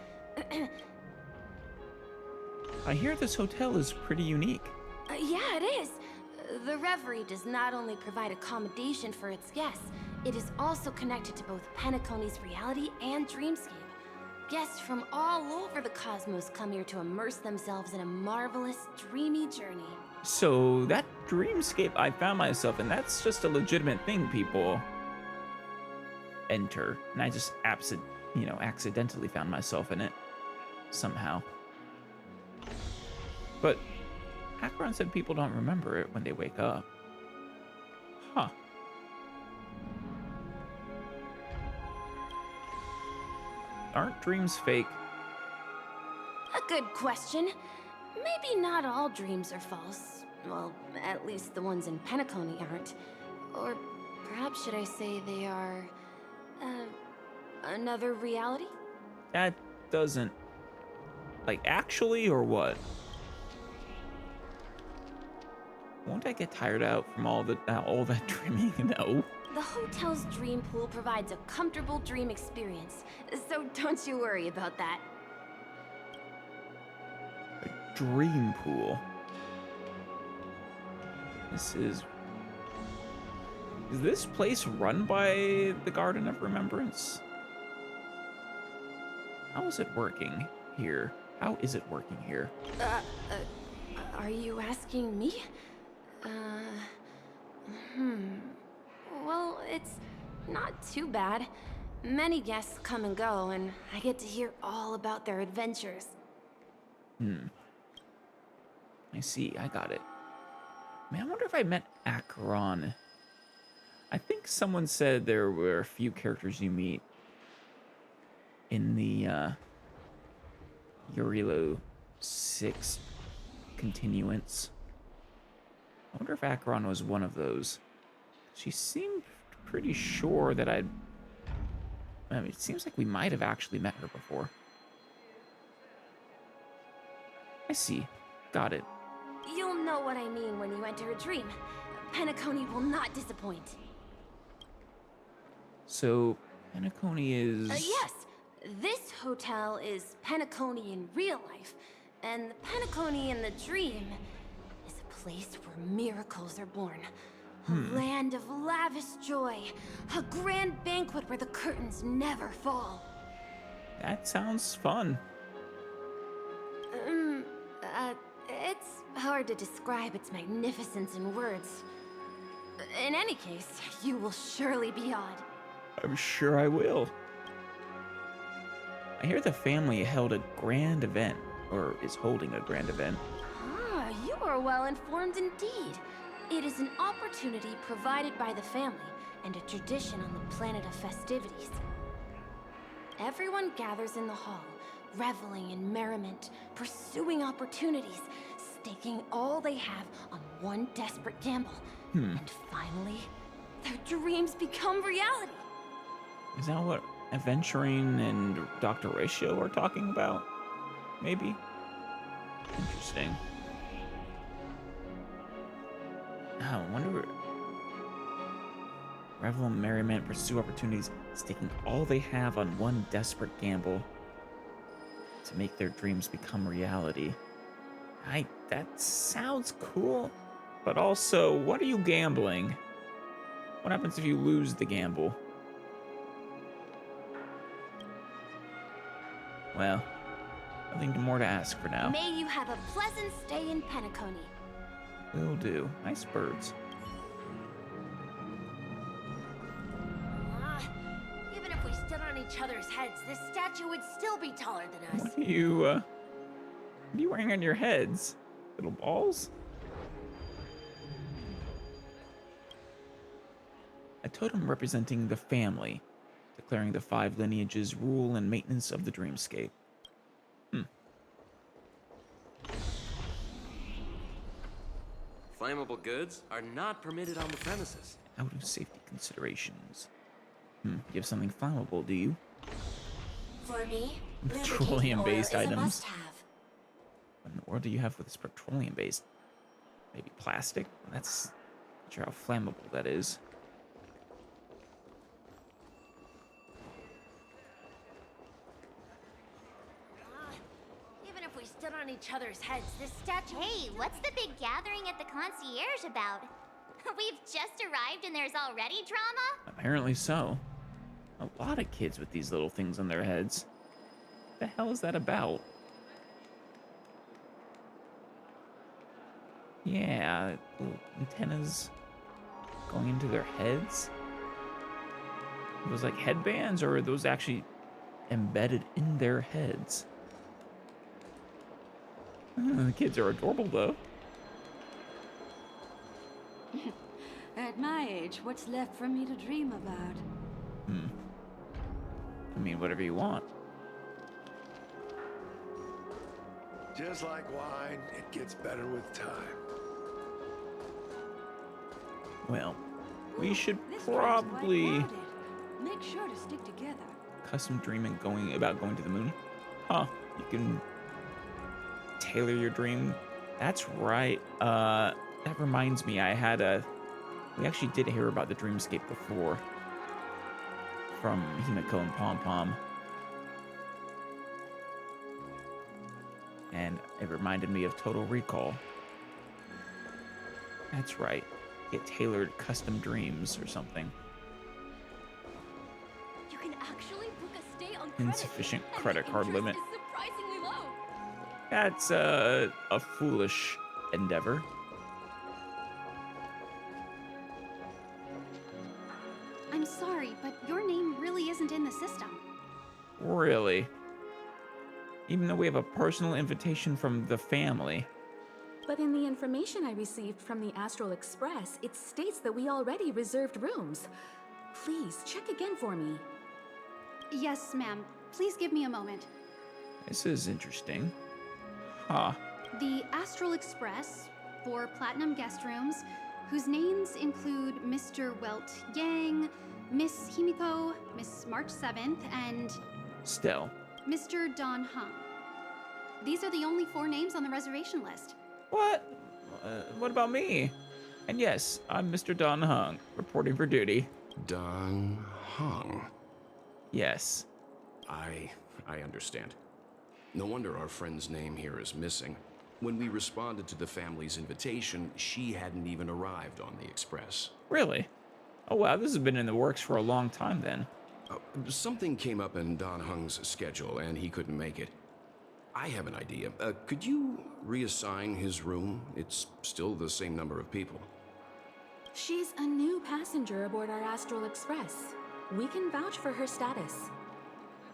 I hear this hotel is pretty unique. Yeah, it is. The Reverie does not only provide accommodation for its guests, it is also connected to both Penacony's reality and dreamscape. Guests from all over the cosmos come here to immerse themselves in a marvelous, dreamy journey. So that dreamscape I found myself in, that's just a legitimate thing people enter. And I just accidentally found myself in it somehow. But Acheron said people don't remember it when they wake up. Huh. Aren't dreams fake? A good question. Maybe not all dreams are false. Well, at least the ones in Penacony aren't. Or perhaps should I say they are... another reality? That doesn't... Like, actually, or what? Won't I get tired out from all that dreaming? No. The hotel's dream pool provides a comfortable dream experience, so don't you worry about that. A dream pool. Is this place run by the Garden of Remembrance? How is it working here? How is it working here? Are you asking me? Well, it's not too bad. Many guests come and go, and I get to hear all about their adventures. I see, I got it. Man, I wonder if I met Acheron. I think someone said there were a few characters you meet in the Yorilo 6 continuance. I wonder if Acheron was one of those. She seemed pretty sure that I mean, it seems like we might have actually met her before. I see. Got it. You'll know what I mean when you enter a dream. Penacony will not disappoint. So, Penacony is... Yes. This hotel is Penacony in real life. And the Penacony in the dream is a place where miracles are born. A land of lavish joy. A grand banquet where the curtains never fall. That sounds fun. It's hard to describe its magnificence in words. In any case, you will surely be awed. I'm sure I will. I hear the family held a grand event, or is holding a grand event. Ah, you are well informed indeed. It is an opportunity provided by the family and a tradition on the planet of festivities. Everyone gathers in the hall, reveling in merriment, pursuing opportunities, staking all they have on one desperate gamble. And finally, their dreams become reality. Is that what Adventuring and Dr. Ratio are talking about? Maybe? Interesting. I wonder... Revel in merriment, pursue opportunities, staking all they have on one desperate gamble to make their dreams become reality. That sounds cool, but also, what are you gambling? What happens if you lose the gamble? Well, nothing more to ask for now. May you have a pleasant stay in Penacony. Will do. Nice birds. Even if we stood on each other's heads, this statue would still be taller than us. What are you wearing on your heads? Little balls? A totem representing the family, declaring the 5 lineages' rule and maintenance of the dreamscape. Flammable goods are not permitted on the premises. Out of safety considerations. You have something flammable, do you? For me, Petroleum-based lubricating oil is a items. must-have. What in the world do you have with this petroleum-based? Maybe plastic? That's not sure how flammable that is. Even if we stood on each other's heads, this statue... Hey, what's the big gathering at the concierge about? We've just arrived and there's already drama? Apparently so. A lot of kids with these little things on their heads. What the hell is that about? Yeah, little antennas going into their heads. Are those like headbands, or are those actually embedded in their heads? The kids are adorable, though. At my age, what's left for me to dream about? I mean, whatever you want. Just like wine, it gets better with time. Well, we should This train's quite probably crowded. Make sure to stick together. custom dreaming about going to the moon. Huh? You can tailor your dream. That's right. That reminds me, we actually did hear about the dreamscape before from Himeko and Pom Pom. And it reminded me of Total Recall. That's right. Get tailored custom dreams or something. You can actually book a stay on credit. Insufficient And credit the card interest limit. is surprisingly low. That's a foolish endeavor. I'm sorry, but your name really isn't in the system. Really? Even though we have a personal invitation from the family. But in the information I received from the Astral Express, it states that we already reserved rooms. Please, check again for me. Yes, ma'am. Please give me a moment. This is interesting. Huh. The Astral Express, for Platinum guest rooms, whose names include Mr. Welt Yang, Miss Himeko, Miss March 7th, and Still. Mr. Don Hung. These are the only 4 names on the reservation list. What? What about me? And yes, I'm Mr. Don Hung, reporting for duty. Don Hung? Yes. I understand. No wonder our friend's name here is missing. When we responded to the family's invitation, she hadn't even arrived on the express. Really? Oh wow, this has been in the works for a long time then. Something came up in Don Hung's schedule and he couldn't make it. I have an idea. Could you reassign his room? It's still the same number of people. She's a new passenger aboard our Astral Express. We can vouch for her status.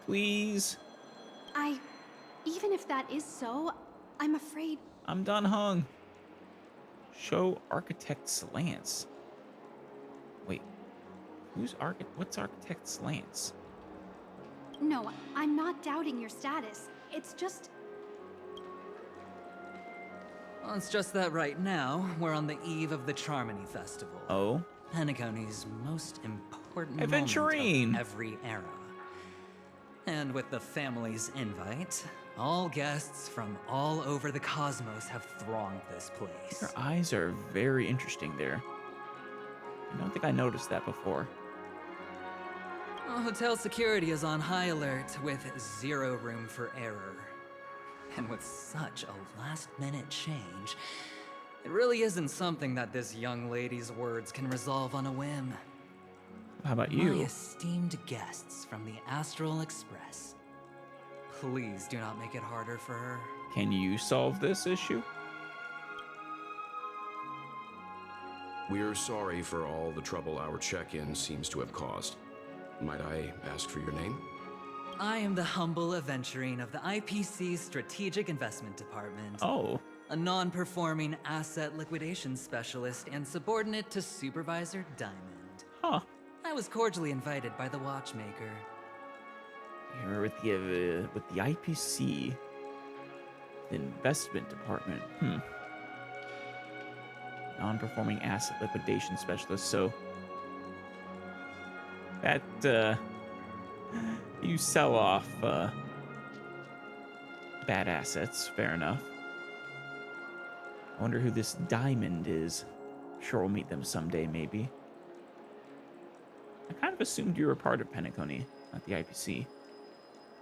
Please? Even if that is so, I'm afraid... I'm Don Hung. Show Architect's Lance. Wait, what's Architect's Lance? No, I'm not doubting your status. It's just... Well, it's just that right now, we're on the eve of the Charmony Festival. Oh? Penacony's most important Adventurine! moment of every era. And with the family's invite, all guests from all over the cosmos have thronged this place. Your eyes are very interesting there. I don't think I noticed that before. Hotel security is on high alert with zero room for error. And with such a last-minute change, it really isn't something that this young lady's words can resolve on a whim. How about you? My esteemed guests from the Astral Express, please do not make it harder for her. Can you solve this issue? We're sorry for all the trouble our check-in seems to have caused. Might I ask for your name? I am the humble aventurine of the IPC's Strategic Investment Department. Oh. A non-performing asset liquidation specialist and subordinate to Supervisor Diamond. Huh. I was cordially invited by the watchmaker. You're with the IPC Investment Department. Non-performing asset liquidation specialist. So that you sell off bad assets. Fair enough. I wonder who this Diamond is. Sure, we'll meet them someday, maybe. I kind of assumed you were part of Penacony, not the IPC.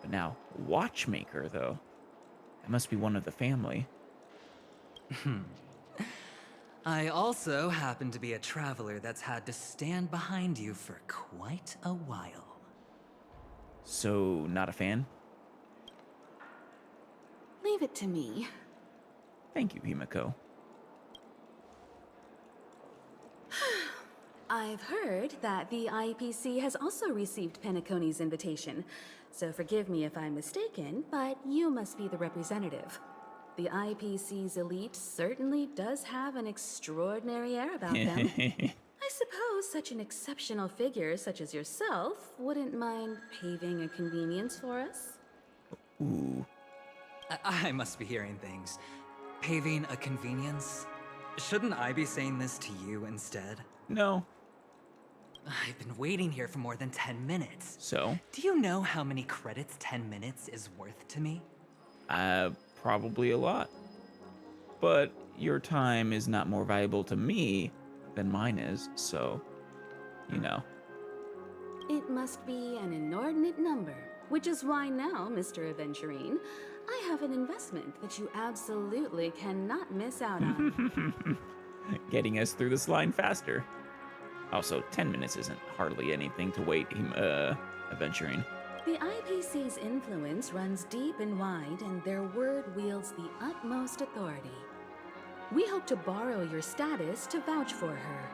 But now, Watchmaker, though. That must be one of the family. I also happen to be a traveler that's had to stand behind you for quite a while. So, not a fan? Leave it to me. Thank you, Himeko. I've heard that the IPC has also received Penacony's invitation, so forgive me if I'm mistaken, but you must be the representative. The IPC's elite certainly does have an extraordinary air about them. I suppose such an exceptional figure such as yourself wouldn't mind paving a convenience for us? Ooh. I must be hearing things. Paving a convenience? Shouldn't I be saying this to you instead? No. I've been waiting here for more than 10 minutes. So? Do you know how many credits 10 minutes is worth to me? Probably a lot. But your time is not more valuable to me than mine is, so, you know. It must be an inordinate number, which is why now, Mr. Aventurine, I have an investment that you absolutely cannot miss out on. Getting us through this line faster. Also, 10 minutes isn't hardly anything to wait, Aventurine. The IPC's influence runs deep and wide, and their word wields the utmost authority. We hope to borrow your status to vouch for her.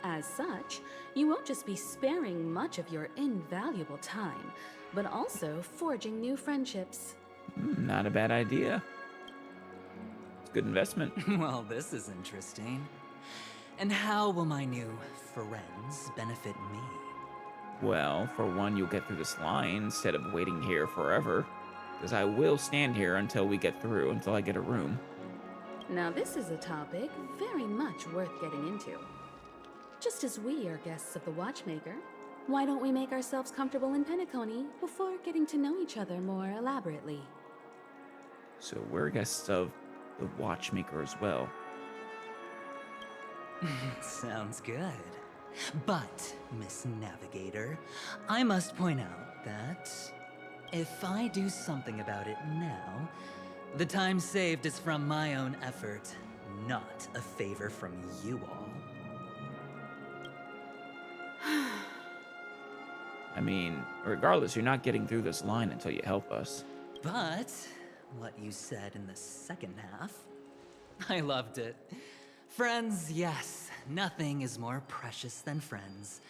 As such, you won't just be sparing much of your invaluable time, but also forging new friendships. Not a bad idea. It's a good investment. Well, this is interesting. And how will my new friends benefit me? Well, for one, you'll get through this line instead of waiting here forever. Because I will stand here until we get through, until I get a room. Now this is a topic very much worth getting into. Just as we are guests of the Watchmaker, why don't we make ourselves comfortable in Penacony before getting to know each other more elaborately? So we're guests of the Watchmaker as well. Sounds good. But, Miss Navigator, I must point out that if I do something about it now, the time saved is from my own effort, not a favor from you all. I mean, regardless, you're not getting through this line until you help us. But, what you said in the second half, I loved it. Friends, yes, nothing is more precious than friends.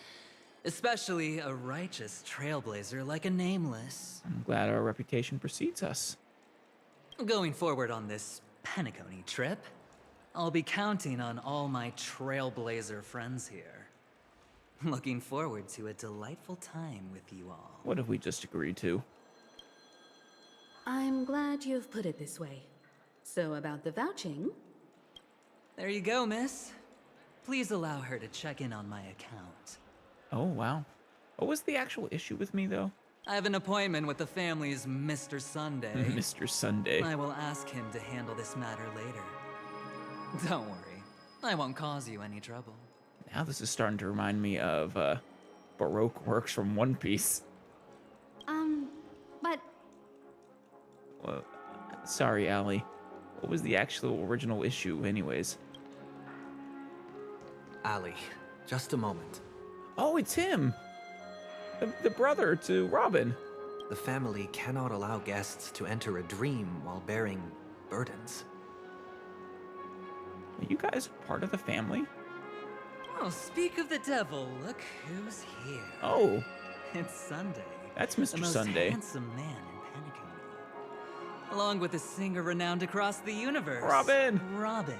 Especially a righteous trailblazer like a Nameless. I'm glad our reputation precedes us. Going forward on this Penacony trip, I'll be counting on all my trailblazer friends here. Looking forward to a delightful time with you all. What have we just agreed to? I'm glad you've put it this way. So about the vouching... There you go, miss. Please allow her to check in on my account. Oh, wow. What was the actual issue with me, though? I have an appointment with the family's Mr. Sunday. Mr. Sunday. I will ask him to handle this matter later. Don't worry. I won't cause you any trouble. Now this is starting to remind me of Baroque works from One Piece. But Well, sorry, Allie. What was the actual original issue, anyways? Ali, just a moment. Oh, it's him! The brother to Robin. The family cannot allow guests to enter a dream while bearing burdens. Are you guys part of the family? Oh, speak of the devil, look who's here. Oh. It's Sunday. That's Mr. The most Sunday. handsome man in Penacony. Along with a singer renowned across the universe. Robin! Robin.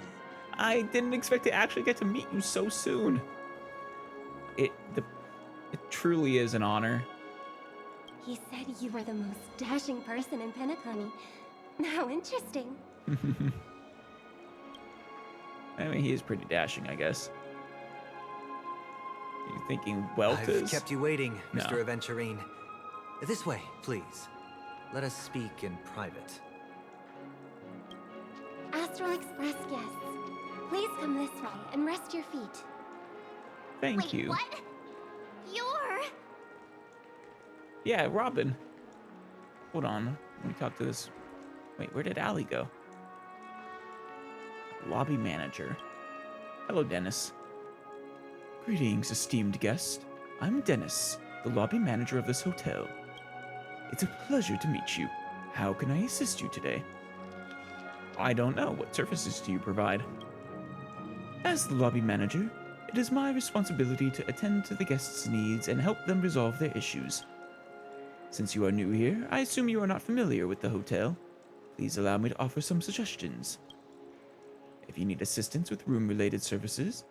I didn't expect to actually get to meet you so soon. It truly is an honor. He said you were the most dashing person in Penacony. How interesting. I mean, he is pretty dashing, I guess. You thinking I've Weltas? kept you waiting, No. Mr. Aventurine. This way, please. Let us speak in private. Astral Express guests, please come this way and rest your feet. Thank Wait, you. what? You're... Yeah, Robin. Hold on. Let me talk to this. Wait, where did Allie go? Lobby manager. Hello, Dennis. Greetings, esteemed guest. I'm Dennis, the lobby manager of this hotel. It's a pleasure to meet you. How can I assist you today? I don't know. What services do you provide? As the lobby manager, it is my responsibility to attend to the guests' needs and help them resolve their issues. Since you are new here, I assume you are not familiar with the hotel. Please allow me to offer some suggestions. If you need assistance with room-related services,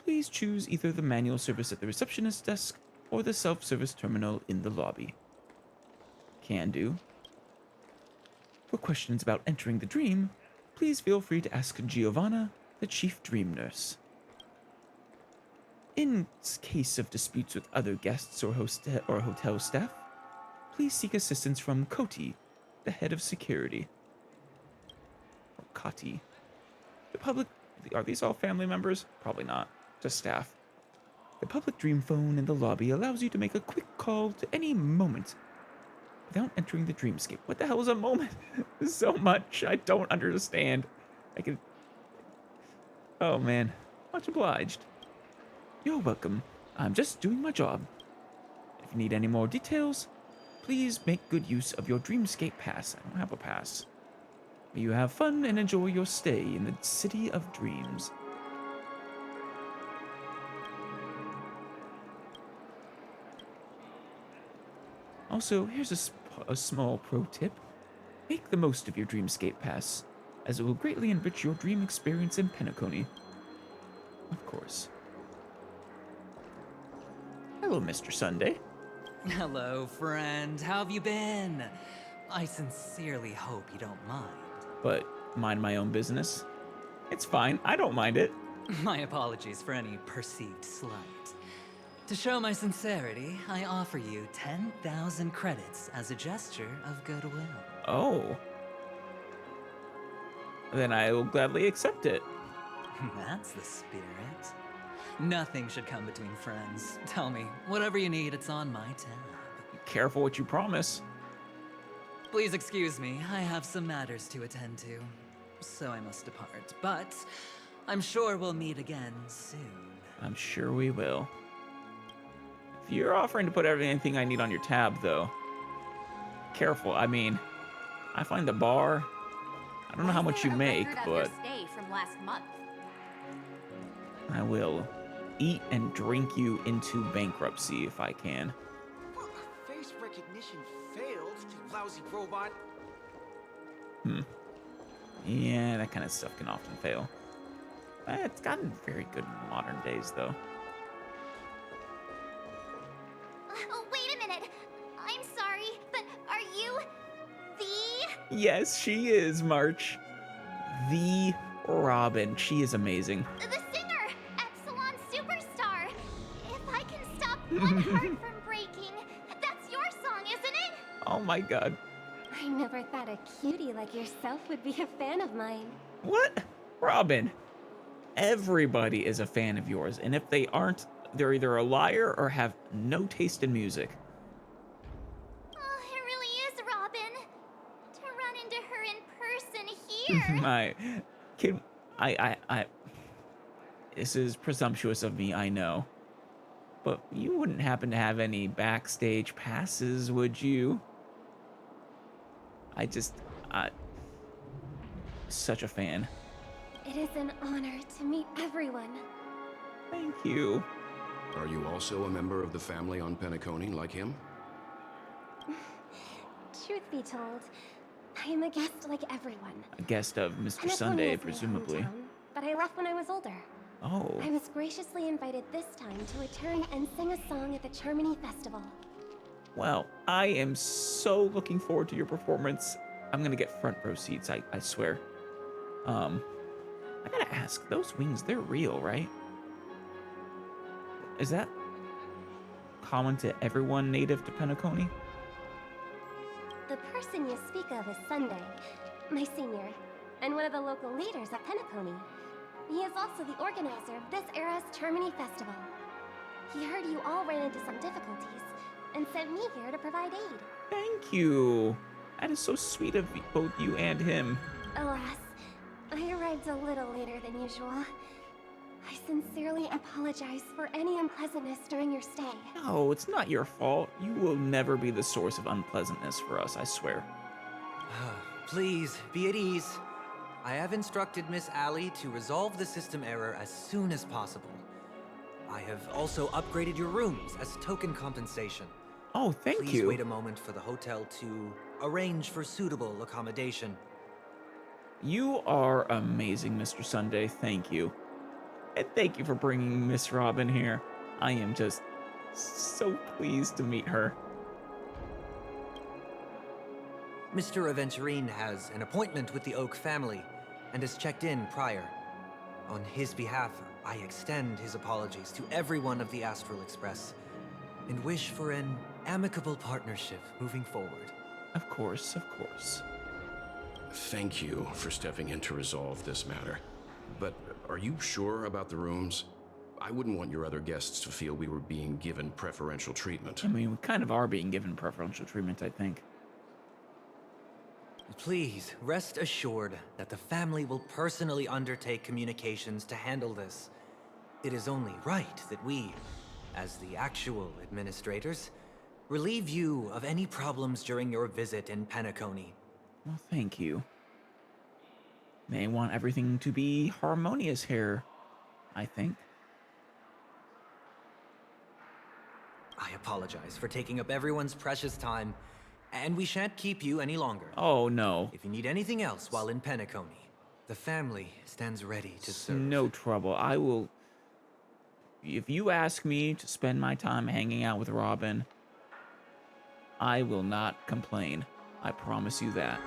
please choose either the manual service at the receptionist desk or the self-service terminal in the lobby. Can do. For questions about entering the dream, please feel free to ask Giovanna, the chief dream nurse. In case of disputes with other guests or hotel staff, please seek assistance from Koti, the head of security. Or Kati. The public... Are these all family members? Probably not. Just staff. The public dream phone in the lobby allows you to make a quick call to any moment without entering the dreamscape. What the hell is a moment? So much I don't understand. I can... Oh, man. Much obliged. You're welcome. I'm just doing my job. If you need any more details, please make good use of your Dreamscape pass. I don't have a pass. May you have fun and enjoy your stay in the City of Dreams. Also, here's a small pro tip. Make the most of your Dreamscape pass, as it will greatly enrich your dream experience in Penacony. Of course. Hello, Mr. Sunday. Hello, friend. How have you been? I sincerely hope you don't mind. But mind my own business. It's fine. I don't mind it. My apologies for any perceived slight. To show my sincerity, I offer you 10,000 credits as a gesture of goodwill. Oh. Then I will gladly accept it. That's the spirit. Nothing should come between friends. Tell me, whatever you need, it's on my tab. Careful what you promise. Please excuse me, I have some matters to attend to, so I must depart. But I'm sure we'll meet again soon. I'm sure we will. If you're offering to put anything I need on your tab, though, careful. I mean, I find the bar. I don't know how much you make, but Stay from last month. I will eat and drink you into bankruptcy if I can. Face recognition failed, you lousy robot. Yeah, that kind of stuff can often fail. It's gotten very good in modern days, though. Oh, wait a minute. I'm sorry, but are you the... Yes, she is, March. The Robin. She is amazing. The singer, Epsilon Superstar. If I can stop one heart from breaking, that's your song, isn't it? Oh my god. I never thought a cutie like yourself would be a fan of mine. What? Robin. Everybody is a fan of yours, and if they aren't, they're either a liar or have no taste in music. Oh, it really is Robin. To run into her in person here. My kid, I. This is presumptuous of me, I know. But you wouldn't happen to have any backstage passes, would you? Such a fan. It is an honor to meet everyone. Thank you. Are you also a member of the family on Penacony like him? Truth be told, I am a guest like everyone. A guest of Mr. Penacony Sunday, is my presumably. hometown, but I left when I was older. Oh. I was graciously invited this time to return and sing a song at the Charmony Festival. Well, I am so looking forward to your performance. I'm gonna get front row seats, I swear. I gotta ask, those wings, they're real, right? Is that common to everyone native to Penacony? The person you speak of is Sunday, my senior, and one of the local leaders at Penacony. He is also the organizer of this era's Charmony Festival. He heard you all ran into some difficulties and sent me here to provide aid. Thank you. That is so sweet of both you and him. Alas, I arrived a little later than usual. I sincerely apologize for any unpleasantness during your stay. No, it's not your fault. You will never be the source of unpleasantness for us, I swear. Please, be at ease. I have instructed Miss Allie to resolve the system error as soon as possible. I have also upgraded your rooms as token compensation. Oh, thank you. Please wait a moment for the hotel to arrange for suitable accommodation. You are amazing, Mr. Sunday. Thank you. And thank you for bringing Miss Robin here. I am just so pleased to meet her. Mr. Aventurine has an appointment with the Oak family and has checked in prior. On his behalf, I extend his apologies to everyone of the Astral Express and wish for an amicable partnership moving forward. Of course, of course. Thank you for stepping in to resolve this matter. But are you sure about the rooms? I wouldn't want your other guests to feel we were being given preferential treatment. I mean, we kind of are being given preferential treatment, I think. Please, rest assured that the family will personally undertake communications to handle this. It is only right that we, as the actual administrators, relieve you of any problems during your visit in Penacony. Well, thank you. May want everything to be harmonious here, I think. I apologize for taking up everyone's precious time, and we shan't keep you any longer. Oh, no. If you need anything else while in Penacony, the family stands ready to serve. No trouble. I will... If you ask me to spend my time hanging out with Robin, I will not complain. I promise you that.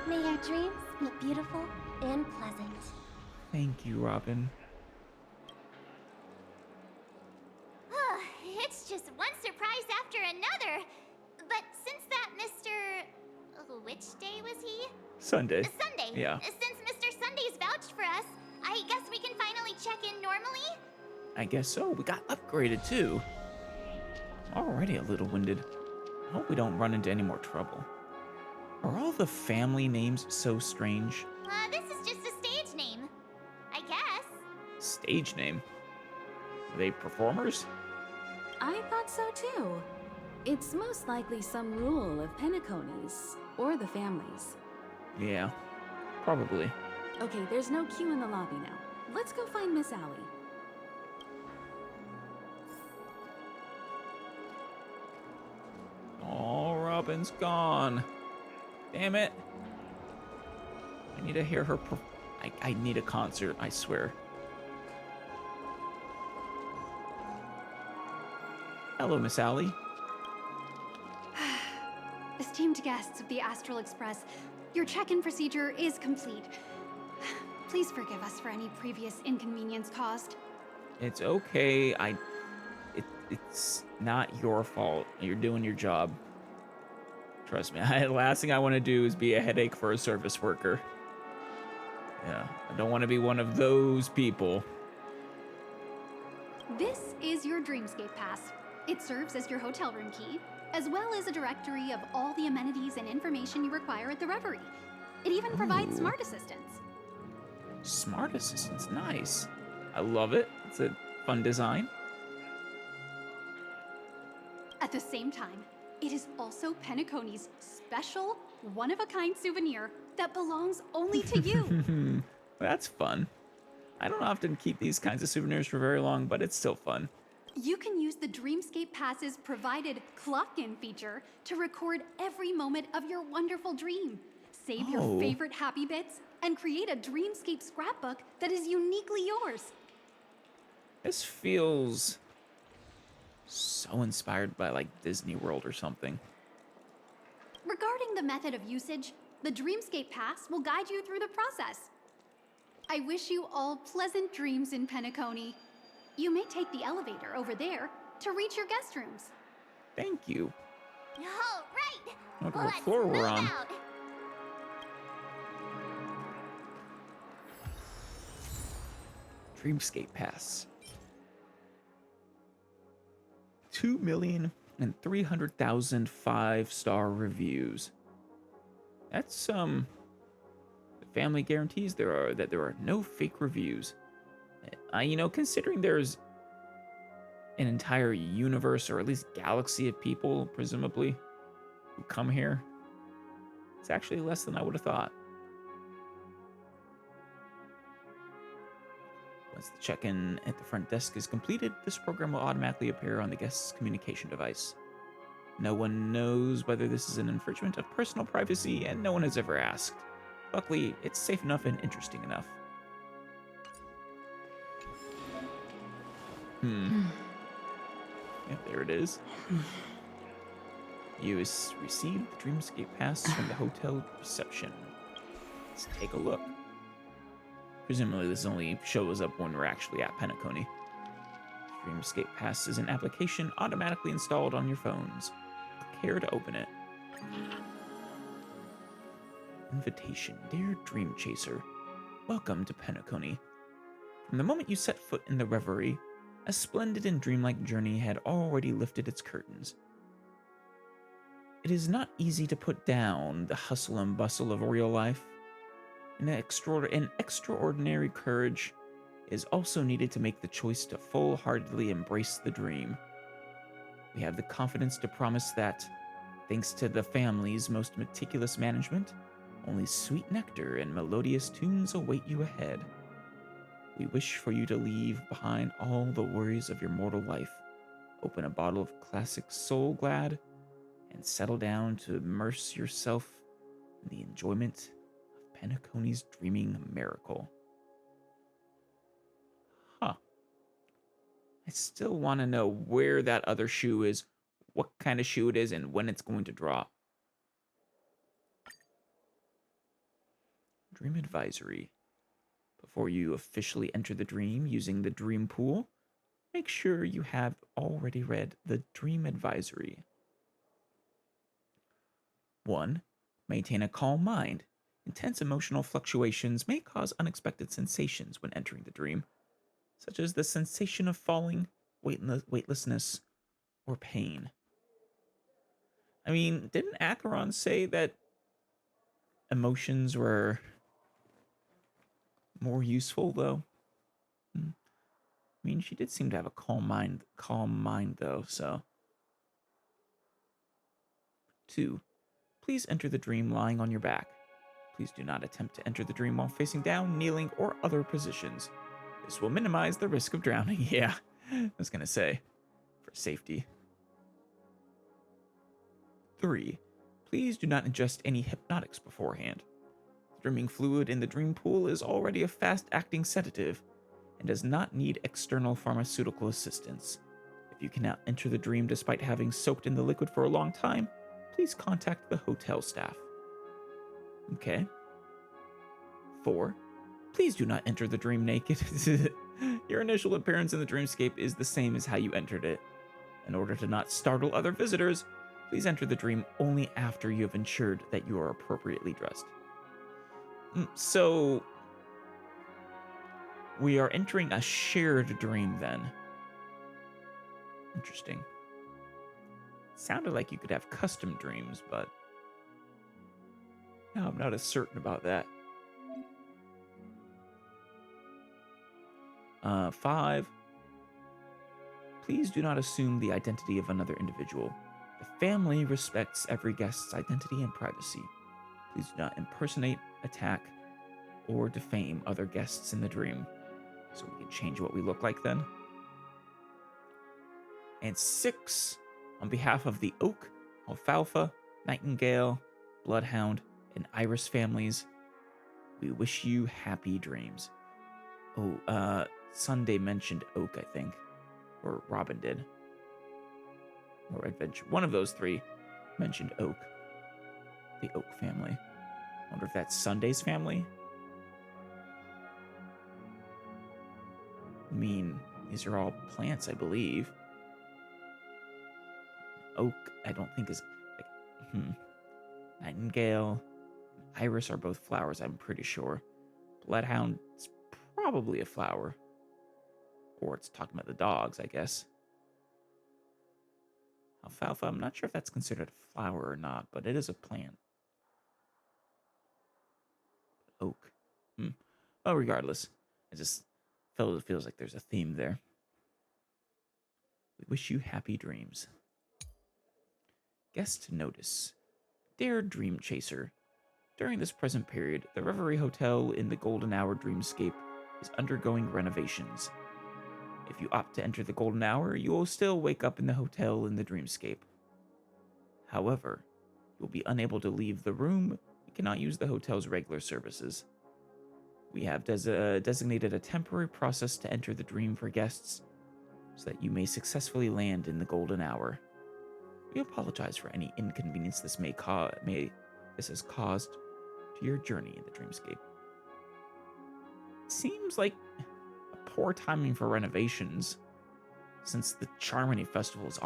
May your dreams be beautiful and pleasant. Thank you, Robin. It's just one surprise after another. But since that Mr... Which day was he? Sunday. Sunday. Yeah. Since Mr. Sunday's vouched for us, I guess we can finally check in normally? I guess so. We got upgraded, too. Already a little winded. I hope we don't run into any more trouble. Are all the family names so strange? This is just a stage name. I guess. Stage name? Are they performers? I thought so too. It's most likely some rule of Penacony's, or the family's. Yeah, probably. Okay, there's no queue in the lobby now. Let's go find Miss Allie. Oh, Robin's gone. Damn it. I need to hear her I need a concert, I swear. Hello, Miss Allie. Esteemed guests of the Astral Express, your check-in procedure is complete. Please forgive us for any previous inconvenience caused. It's okay. It's not your fault. You're doing your job. Trust me. The last thing I want to do is be a headache for a service worker. Yeah, I don't want to be one of those people. This is your Dreamscape Pass. It serves as your hotel room key, as well as a directory of all the amenities and information you require at the Reverie. It even provides smart assistants. Smart assistants, nice. I love it. It's a fun design. At the same time, it is also Penacony's special, one-of-a-kind souvenir that belongs only to you. That's fun. I don't often keep these kinds of souvenirs for very long, but it's still fun. You can use the Dreamscape Pass's provided clock-in feature to record every moment of your wonderful dream. Save your favorite happy bits and create a Dreamscape scrapbook that is uniquely yours. This feels so inspired by like Disney World or something. Regarding the method of usage, the Dreamscape Pass will guide you through the process. I wish you all pleasant dreams in Penacony. You may take the elevator over there to reach your guest rooms. Thank you. All right. Look at the floor we're on. Out. Dreamscape Pass. 2,300,000 5-star reviews. That's the family guarantees there are no fake reviews. Considering there's an entire universe or at least galaxy of people, presumably, who come here, it's actually less than I would have thought. Once the check-in at the front desk is completed, this program will automatically appear on the guest's communication device. No one knows whether this is an infringement of personal privacy, and no one has ever asked. Luckily, it's safe enough and interesting enough. Yeah, there it is. You received the Dreamscape Pass from the hotel reception. Let's take a look. Presumably this only shows up when we're actually at Penacony. Dreamscape Pass is an application automatically installed on your phones. Click here to open it. Invitation, dear Dream Chaser. Welcome to Penacony. From the moment you set foot in the Reverie, a splendid and dreamlike journey had already lifted its curtains. It is not easy to put down the hustle and bustle of real life. An extraordinary courage is also needed to make the choice to full-heartedly embrace the dream. We have the confidence to promise that, thanks to the family's most meticulous management, only sweet nectar and melodious tunes await you ahead. We wish for you to leave behind all the worries of your mortal life, open a bottle of classic Soul Glad, and settle down to immerse yourself in the enjoyment of Penacony's dreaming miracle. Huh. I still want to know where that other shoe is, what kind of shoe it is, and when it's going to drop. Dream Advisory. Before you officially enter the dream using the dream pool, make sure you have already read the Dream Advisory. 1. Maintain a calm mind. Intense emotional fluctuations may cause unexpected sensations when entering the dream, such as the sensation of falling, weightlessness, or pain. I mean, didn't Acheron say that emotions were more useful, though? I mean, she did seem to have a calm mind, though, so. 2. Please enter the dream lying on your back. Please do not attempt to enter the dream while facing down, kneeling, or other positions. This will minimize the risk of drowning. Yeah, I was gonna say, for safety. 3. Please do not ingest any hypnotics beforehand. The dreaming fluid in the dream pool is already a fast-acting sedative and does not need external pharmaceutical assistance. If you cannot enter the dream despite having soaked in the liquid for a long time, please contact the hotel staff. Okay. 4. Please do not enter the dream naked. Your initial appearance in the dreamscape is the same as how you entered it. In order to not startle other visitors, please enter the dream only after you have ensured that you are appropriately dressed. So, we are entering a shared dream then. Interesting. Sounded like you could have custom dreams, but no, I'm not as certain about that. 5. Please do not assume the identity of another individual. The family respects every guest's identity and privacy. Please do not impersonate, attack, or defame other guests in the dream. So we can change what we look like then. And 6, on behalf of the Oak, Alfalfa, Nightingale, Bloodhound, and Iris families, we wish you happy dreams. Oh, Sunday mentioned Oak, I think. Or Robin did. Or Adventure. One of those 3 mentioned Oak. The Oak family. Wonder if that's Sunday's family? I mean, these are all plants, I believe. Oak, I don't think is... Nightingale, Iris are both flowers, I'm pretty sure. Bloodhound is probably a flower. Or it's talking about the dogs, I guess. Alfalfa, I'm not sure if that's considered a flower or not, but it is a plant. Oak. Oh, regardless. I just felt it feels like there's a theme there. We wish you happy dreams. Guest notice. Dear Dream Chaser, during this present period, the Reverie Hotel in the Golden Hour Dreamscape is undergoing renovations. If you opt to enter the Golden Hour, you will still wake up in the hotel in the Dreamscape. However, you will be unable to leave the room and cannot use the hotel's regular services. We have designated a temporary process to enter the dream for guests so that you may successfully land in the Golden Hour. We apologize for any inconvenience this has caused to your journey in the Dreamscape. Seems like a poor timing for renovations, since the Charmony Festival is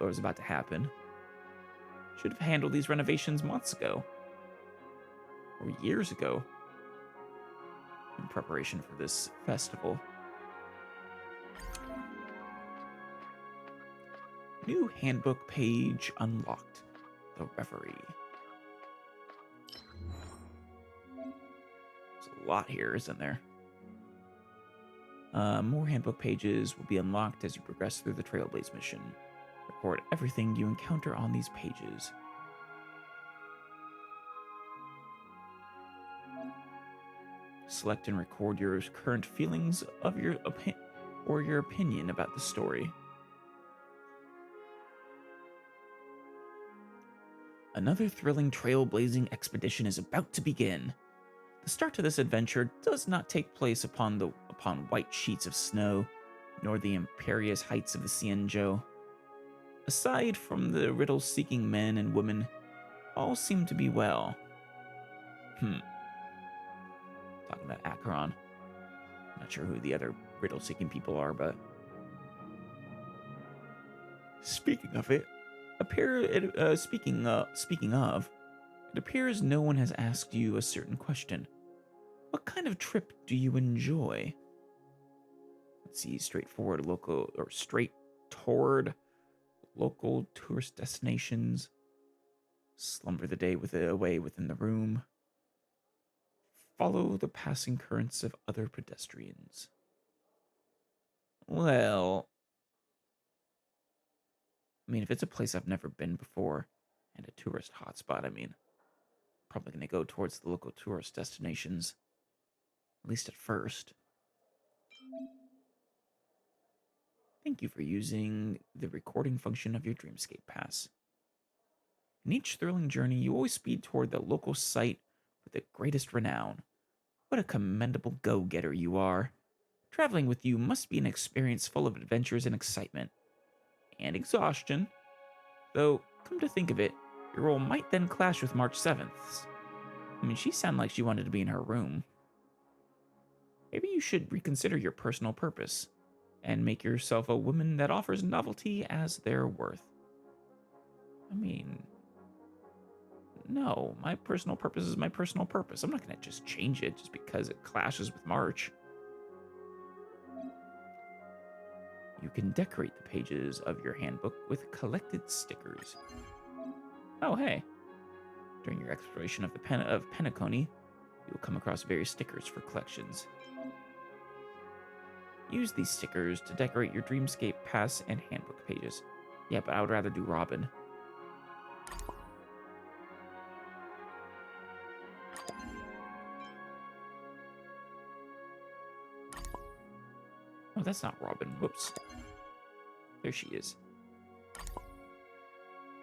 is about to happen. Should have handled these renovations months ago, or years ago, in preparation for this festival. New handbook page unlocked. The Reverie. There's a lot here, isn't there? More handbook pages will be unlocked as you progress through the Trailblaze mission. Record everything you encounter on these pages. Select and record your current feelings of your opinion about the story. Another thrilling trailblazing expedition is about to begin. The start to this adventure does not take place upon white sheets of snow, nor the imperious heights of the Cienjo. Aside from the riddle-seeking men and women, all seem to be well. Talking about Acheron. Not sure who the other riddle-seeking people are, but... Speaking of it, speaking of, it appears no one has asked you a certain question. What kind of trip do you enjoy? Let's see, straightforward local tourist destinations. Slumber the day away within the room. Follow the passing currents of other pedestrians. Well, I mean, if it's a place I've never been before and a tourist hotspot, I mean, probably going to go towards the local tourist destinations, at least at first. Thank you for using the recording function of your Dreamscape Pass. In each thrilling journey, you always speed toward the local site with the greatest renown. What a commendable go-getter you are. Traveling with you must be an experience full of adventures and excitement. And exhaustion. Though, come to think of it, your role might then clash with March 7th's. I mean, she sounded like she wanted to be in her room. Maybe you should reconsider your personal purpose and make yourself a woman that offers novelty as their worth. I mean, no, my personal purpose is my personal purpose. I'm not going to just change it just because it clashes with March. You can decorate the pages of your handbook with collected stickers. Oh, hey. During your exploration of the Penacony, you will come across various stickers for collections. Use these stickers to decorate your Dreamscape Pass and handbook pages. Yeah, but I would rather do Robin. Oh, that's not Robin. Whoops. There she is.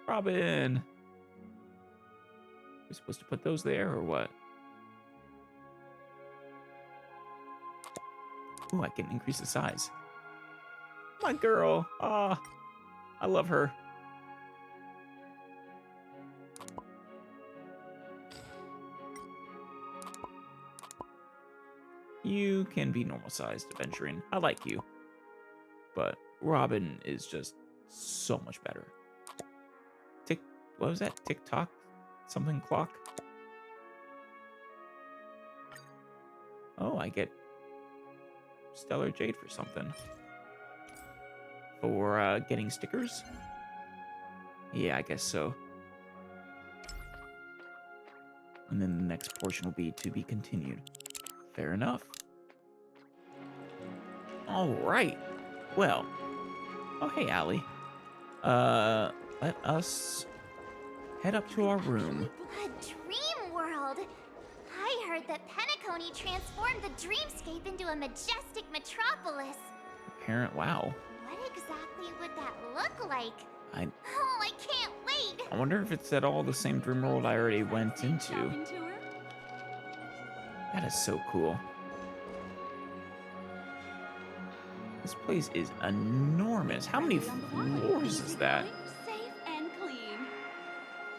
Robin! We supposed to put those there or what? Ooh, I can increase the size. My girl. Ah, I love her. You can be normal sized, adventuring. I like you. But Robin is just so much better. What was that? TikTok? Something clock? Oh, I get Stellar Jade for something. For getting stickers? Yeah, I guess so. And then the next portion will be to be continued. Fair enough. All right. Well. Oh, hey, Allie. Let us head up to our room. A dream world! I heard that Penacony transformed the dreamscape into a majestic metropolis. Wow. What exactly would that look like? I Oh, I can't wait! wonder if it's at all the same dream world I already went into. That is so cool. This place is enormous. How many floors is that? Safe and clean.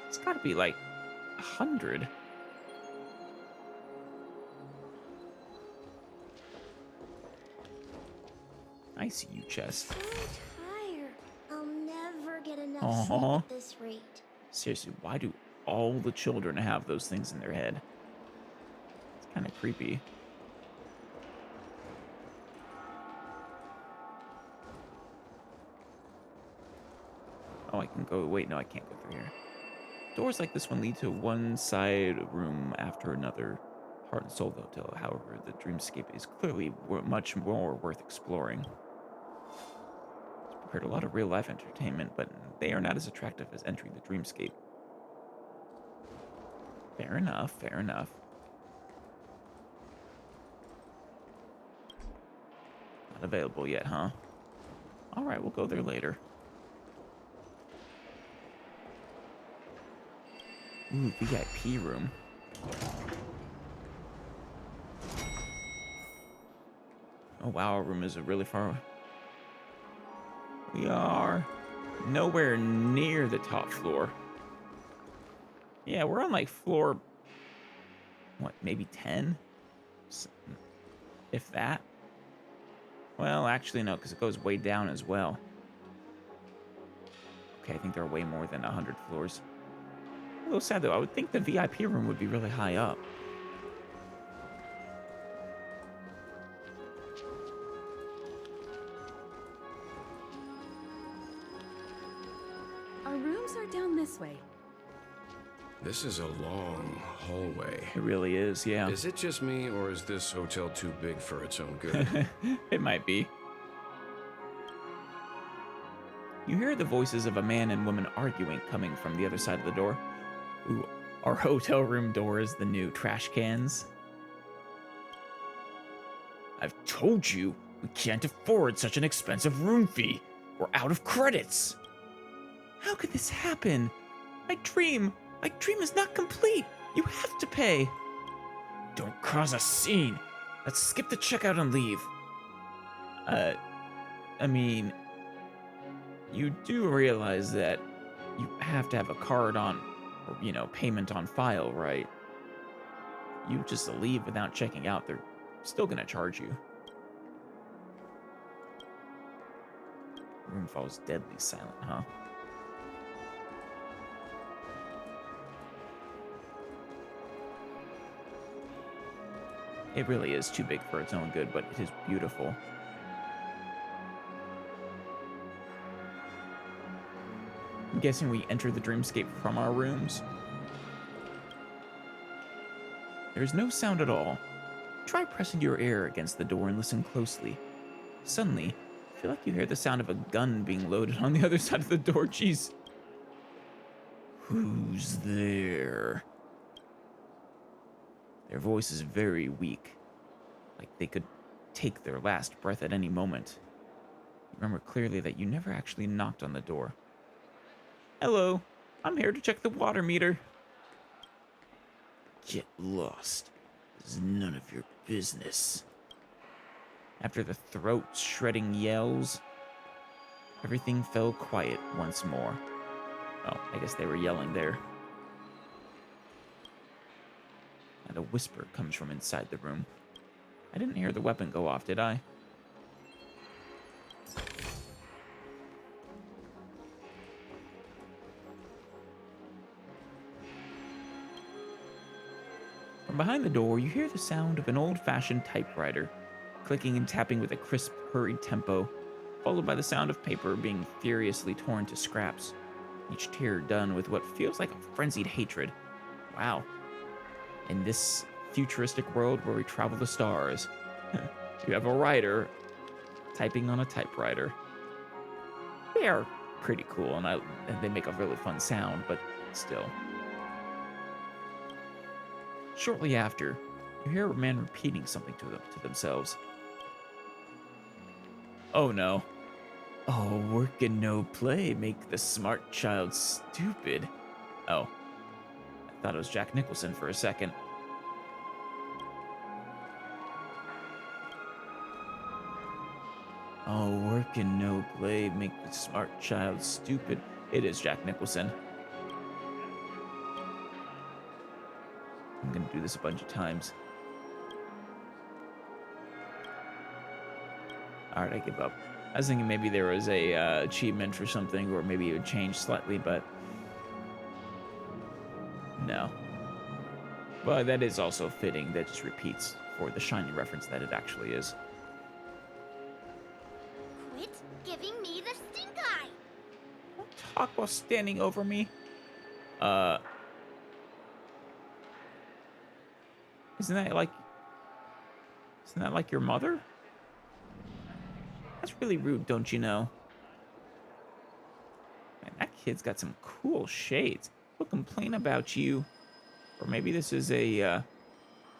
It's got to be like 100. I see you, chest. So tired. I'll never get enough Aw. sleep at this rate. Seriously, why do all the children have those things in their head? It's kind of creepy. Oh, I can go. Wait, no, I can't go through here. Doors like this one lead to one side room after another. Heart and Soul Hotel, however, the dreamscape is clearly much more worth exploring. It's prepared a lot of real-life entertainment, but they are not as attractive as entering the dreamscape. Fair enough, fair enough. Not available yet, huh? Alright, we'll go there later. Ooh, VIP room. Oh wow, our room is really far away. We are nowhere near the top floor. Yeah, we're on like floor, what, maybe 10? If that. Well, actually no, because it goes way down as well. Okay, I think there are way more than 100 floors. A little sad though, I would think the VIP room would be really high up. Our rooms are down this way. This is a long hallway. It really is, yeah. Is it just me, or is this hotel too big for its own good? It might be. You hear the voices of a man and woman arguing coming from the other side of the door. Ooh, our hotel room door is the new trash cans. I've told you, we can't afford such an expensive room fee. We're out of credits. How could this happen? My dream is not complete. You have to pay. Don't cause a scene. Let's skip the checkout and leave. I mean, you do realize that you have to have a card on, or, you know, payment on file, right? You just leave without checking out, they're still gonna charge you. Room falls deadly silent, huh? It really is too big for its own good, but it is beautiful. I'm guessing we enter the dreamscape from our rooms. There's no sound at all. Try pressing your ear against the door and listen closely. Suddenly, you feel like you hear the sound of a gun being loaded on the other side of the door. Jeez. Who's there? Their voice is very weak, like they could take their last breath at any moment. You remember clearly that you never actually knocked on the door. Hello, I'm here to check the water meter. Get lost. This is none of your business. After the throat-shredding yells, everything fell quiet once more. Oh, I guess they were yelling there. And a whisper comes from inside the room. I didn't hear the weapon go off, did I? From behind the door, you hear the sound of an old-fashioned typewriter, clicking and tapping with a crisp, hurried tempo, followed by the sound of paper being furiously torn to scraps, each tear done with what feels like a frenzied hatred. Wow. In this futuristic world where we travel the stars, you have a writer typing on a typewriter. They are pretty cool, and they make a really fun sound, but still. Shortly after, you hear a man repeating something to themselves. Oh no. Oh, work and no play make the smart child stupid. Oh. I thought it was Jack Nicholson for a second. Oh, work and no play make the smart child stupid. It is Jack Nicholson. I'm gonna do this a bunch of times. Alright, I give up. I was thinking maybe there was a achievement or something, or maybe it would change slightly, but no. But that is also fitting. That just repeats for the shiny reference that it actually is. Quit giving me the stink eye! Don't talk while standing over me. Isn't that like your mother? That's really rude, don't you know? Man, that kid's got some cool shades. He'll complain about you. Or maybe this is a,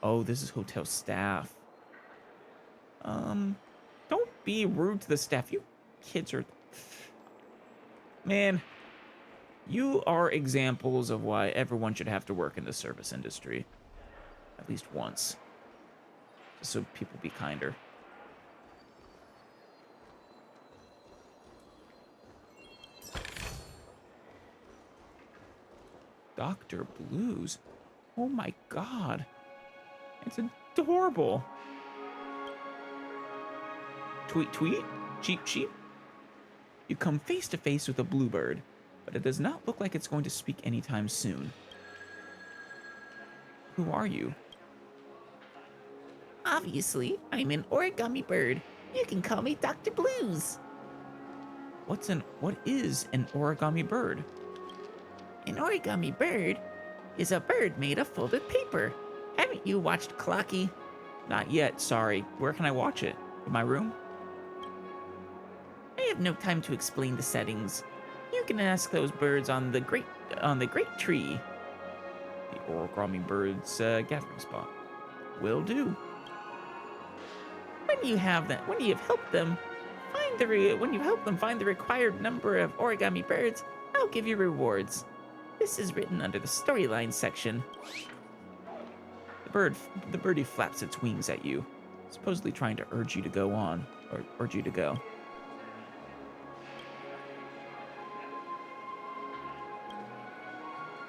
oh, this is hotel staff. Don't be rude to the staff. You kids are... Man, you are examples of why everyone should have to work in the service industry. At least once. Just so people be kinder. Dr. Blues. Oh my god. It's adorable. Tweet, tweet. Cheep, cheep. You come face to face with a bluebird, but it does not look like it's going to speak anytime soon. Who are you? Obviously, I'm an origami bird. You can call me Dr. Blues. What is an origami bird? An origami bird is a bird made of folded paper. Haven't you watched Clocky? Not yet, sorry. Where can I watch it? In my room? I have no time to explain the settings. You can ask those birds on the great tree. The origami bird's gathering spot. Will do. When you have helped them find the required number of origami birds, I'll give you rewards. This is written under the storyline section. The birdie flaps its wings at you, supposedly trying to urge you to go on, or urge you to go.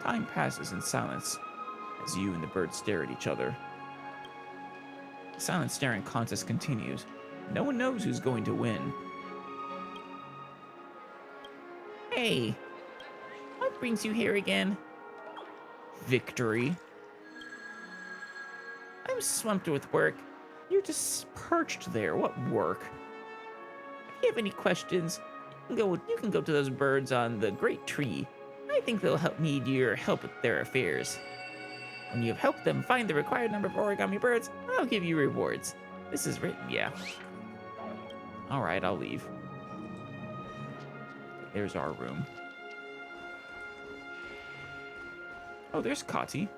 Time passes in silence as you and the bird stare at each other. The silent staring contest continues. No one knows who's going to win. Hey, what brings you here again? Victory. I'm swamped with work. You're just perched there. What work? If you have any questions, You can go to those birds on the great tree. I think they'll need your help with their affairs. When you've helped them find the required number of origami birds, I'll give you rewards. This is written, yeah. All right, I'll leave. There's our room. Oh, there's Kati.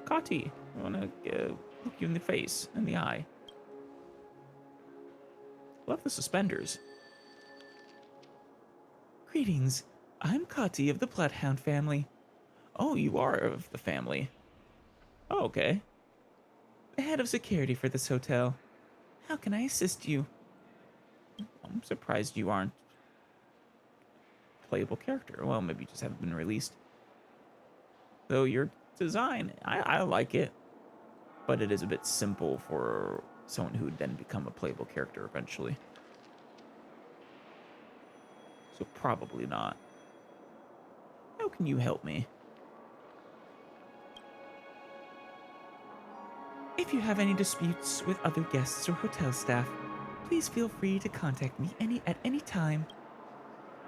Kati, I want to look you in the face, in the eye. Love the suspenders. Greetings. I'm Kati of the Bloodhound family. Oh, you are of the family. Oh, okay. The head of security for this hotel. How can I assist you? I'm surprised you aren't a playable character. Well, maybe you just haven't been released. Though your design, I like it. But it is a bit simple for someone who would then become a playable character eventually. So probably not. How can you help me? If you have any disputes with other guests or hotel staff, please feel free to contact me at any time.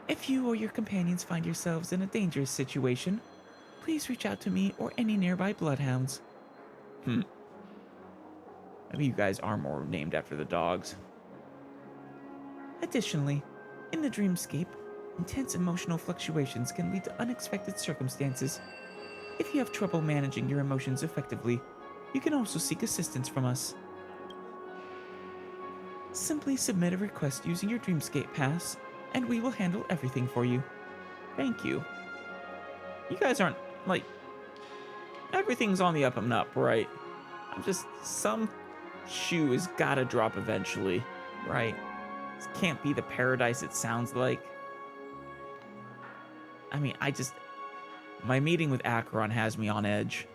If you or your companions find yourselves in a dangerous situation, please reach out to me or any nearby bloodhounds. Maybe you guys are more named after the dogs. Additionally, in the dreamscape, intense emotional fluctuations can lead to unexpected circumstances. If you have trouble managing your emotions effectively, you can also seek assistance from us. Simply submit a request using your Dreamscape Pass, and we will handle everything for you. Thank you. You guys aren't, like, everything's on the up and up, right? Some shoe has gotta drop eventually, right? This can't be the paradise it sounds like. I mean, my meeting with Acheron has me on edge.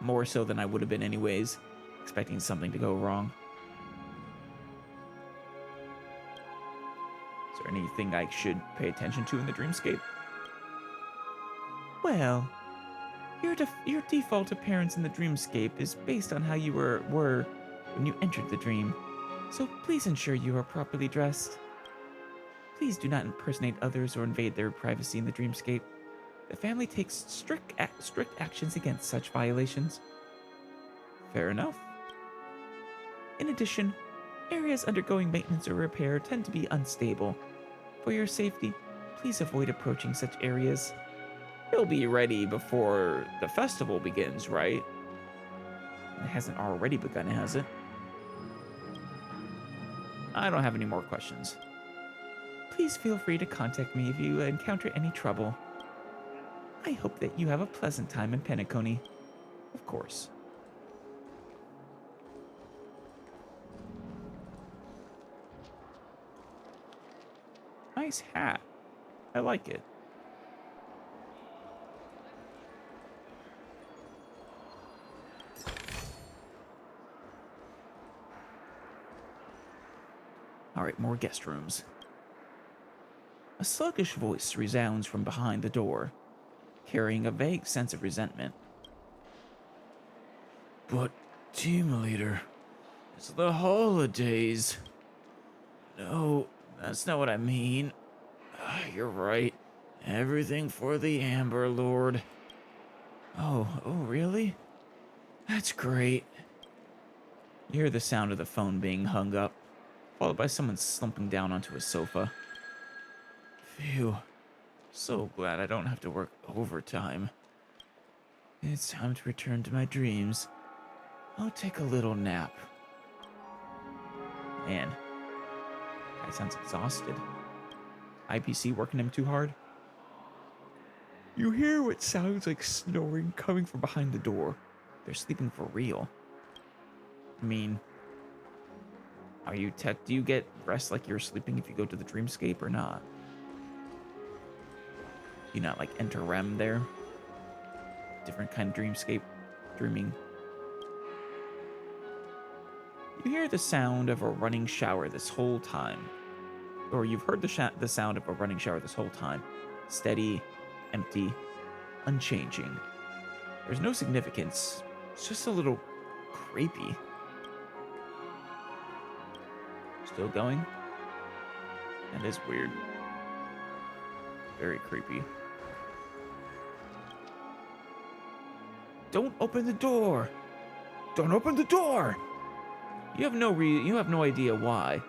More so than I would have been anyways, expecting something to go wrong. Is there anything I should pay attention to in the dreamscape? Well, your default appearance in the dreamscape is based on how you were when you entered the dream, so please ensure you are properly dressed. Please do not impersonate others or invade their privacy in the dreamscape. The family takes strict actions against such violations. Fair enough. In addition, areas undergoing maintenance or repair tend to be unstable. For your safety, please avoid approaching such areas. It'll be ready before the festival begins, right? It hasn't already begun, has it? I don't have any more questions. Please feel free to contact me if you encounter any trouble. I hope that you have a pleasant time in Penacony. Of course. Nice hat. I like it. Alright, more guest rooms. A sluggish voice resounds from behind the door, carrying a vague sense of resentment. But, team leader, it's the holidays. No, that's not what I mean. You're right. Everything for the Amber Lord. Oh, really? That's great. You hear the sound of the phone being hung up, followed by someone slumping down onto a sofa. Phew. So glad I don't have to work overtime. It's time to return to my dreams. I'll take a little nap. Man, guy sounds exhausted. IPC working him too hard? You hear what sounds like snoring coming from behind the door. They're sleeping for real. I mean, do you get rest like you're sleeping if you go to the dreamscape or not? You not like enter REM there? Different kind of dreamscape dreaming. You hear the sound of a running shower this whole time. Or you've heard the sound of a running shower this whole time. Steady, empty, unchanging. There's no significance. It's just a little creepy. Still going? That is weird. Very creepy. Don't open the door! Don't open the door! You have no idea why.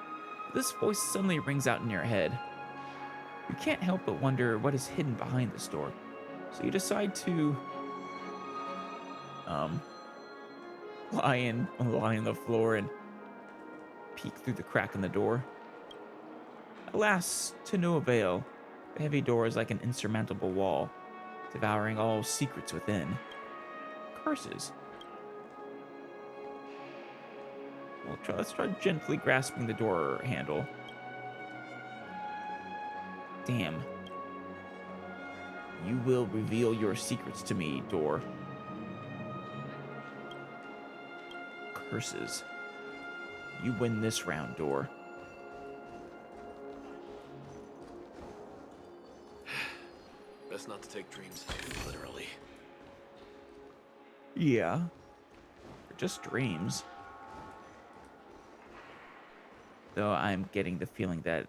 This voice suddenly rings out in your head. You can't help but wonder what is hidden behind this door. So you decide to lie on the floor and peek through the crack in the door. Alas, to no avail. The heavy door is like an insurmountable wall, devouring all secrets within. Curses. Let's try gently grasping the door handle. Damn. You will reveal your secrets to me, door. Curses. You win this round, door. Best not to take dreams too literally. Yeah. They're just dreams. Though I'm getting the feeling that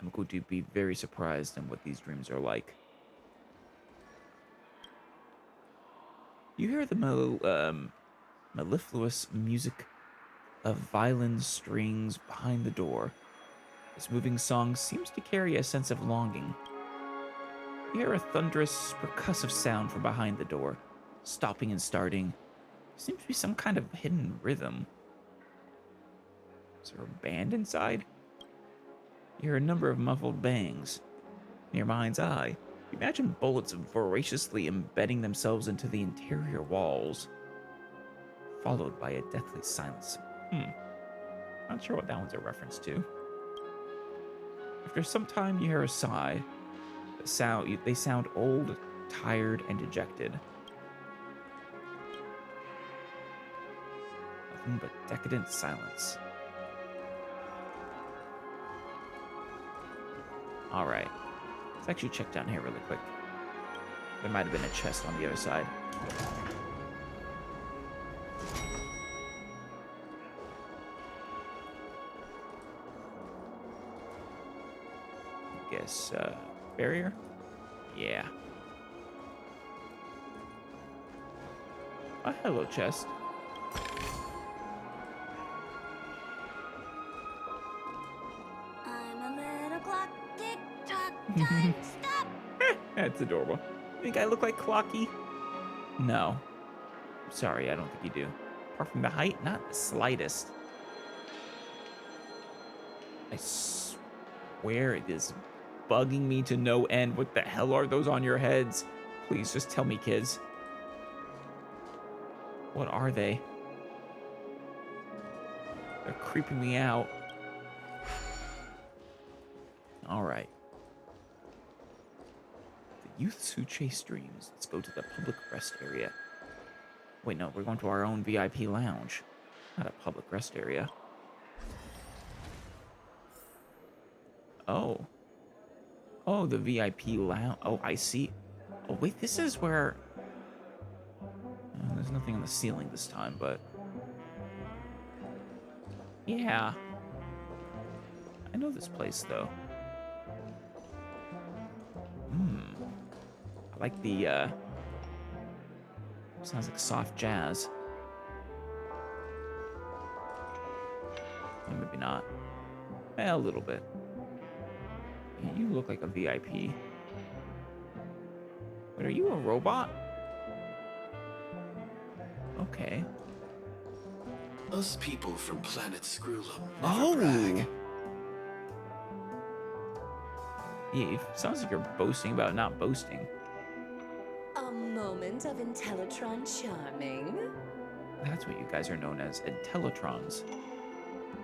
I'm going to be very surprised in what these dreams are like. You hear the mellifluous music of violin strings behind the door. This moving song seems to carry a sense of longing. You hear a thunderous, percussive sound from behind the door, stopping and starting. Seems to be some kind of hidden rhythm. Is there a band inside? You hear a number of muffled bangs. In your mind's eye, you imagine bullets voraciously embedding themselves into the interior walls, followed by a deathly silence. Not sure what that one's a reference to. After some time, you hear a sigh. They sound old, tired, and dejected. Nothing but decadent silence. Alright. Let's actually check down here really quick. There might have been a chest on the other side. Guess, barrier? Yeah. Oh, hello, chest. I'm a little clock, tick-tock, time, stop! That's adorable. Think I look like Clocky? No. Sorry, I don't think you do. Apart from the height, not the slightest. I swear it is bugging me to no end. What the hell are those on your heads? Please, just tell me, kids. What are they? They're creeping me out. Alright. The youths who chase dreams. Let's go to the public rest area. Wait, no, we're going to our own VIP lounge. Not a public rest area. Oh. Oh, the VIP lounge. Oh, I see. Oh, wait, this is where... there's nothing on the ceiling this time, but... Yeah. I know this place, though. I like the, sounds like soft jazz. Maybe not. A little bit. Yeah, you look like a VIP. Wait, are you a robot? Okay. Us people from planet Screwlum Oh! never brag. Yeah, it sounds like you're boasting about not boasting. A moment of Intellitron charming. That's what you guys are known as, Intellitrons.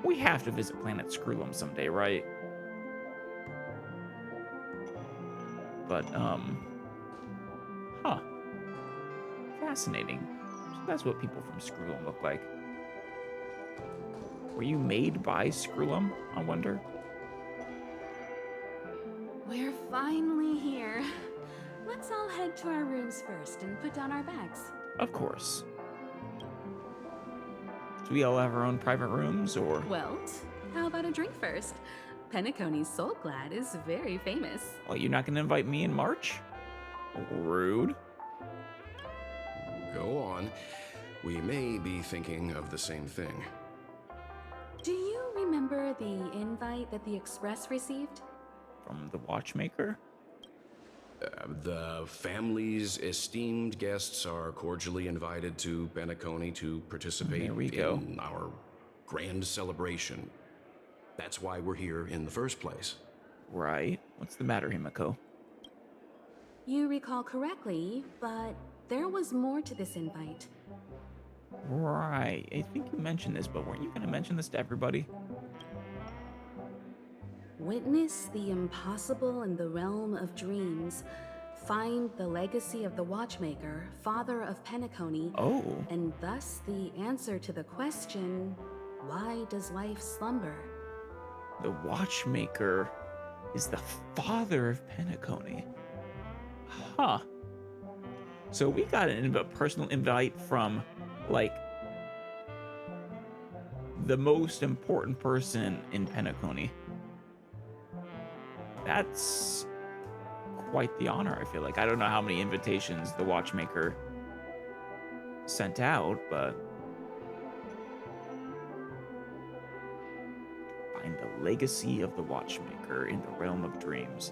We have to visit planet Screwlum someday, right? But, huh. Fascinating. So that's what people from Screwlum look like. Were you made by Screwlum, I wonder? We're finally here. Let's all head to our rooms first and put down our bags. Of course. Do we all have our own private rooms, or? Well, How about a drink first? Penacony's Soul Glad is very famous. Well, you're not gonna invite me in March? Rude. Go on. We may be thinking of the same thing. Do you remember the invite that the Express received? From the watchmaker? The family's esteemed guests are cordially invited to Penacony to participate in our grand celebration. That's why we're here in the first place. Right. What's the matter, Himeko? You recall correctly, but there was more to this invite. Right. I think you mentioned this, but weren't you going to mention this to everybody? Witness the impossible in the realm of dreams. Find the legacy of the Watchmaker, father of Penacony. Oh. And thus the answer to the question, why does life slumber? The Watchmaker is the father of Penacony. Huh. So we got a personal invite from, like, the most important person in Penacony. That's quite the honor, I feel like. I don't know how many invitations the Watchmaker sent out, but find the legacy of the Watchmaker in the realm of dreams.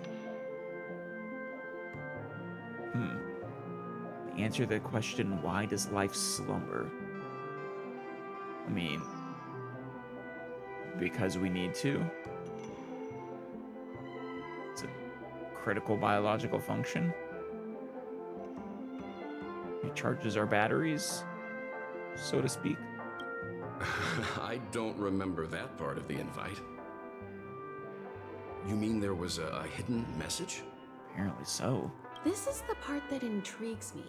The answer to the question, why does life slumber? I mean, because we need to. It's a critical biological function. It charges our batteries, so to speak. I don't remember that part of the invite. You mean there was a hidden message? Apparently so. This is the part that intrigues me.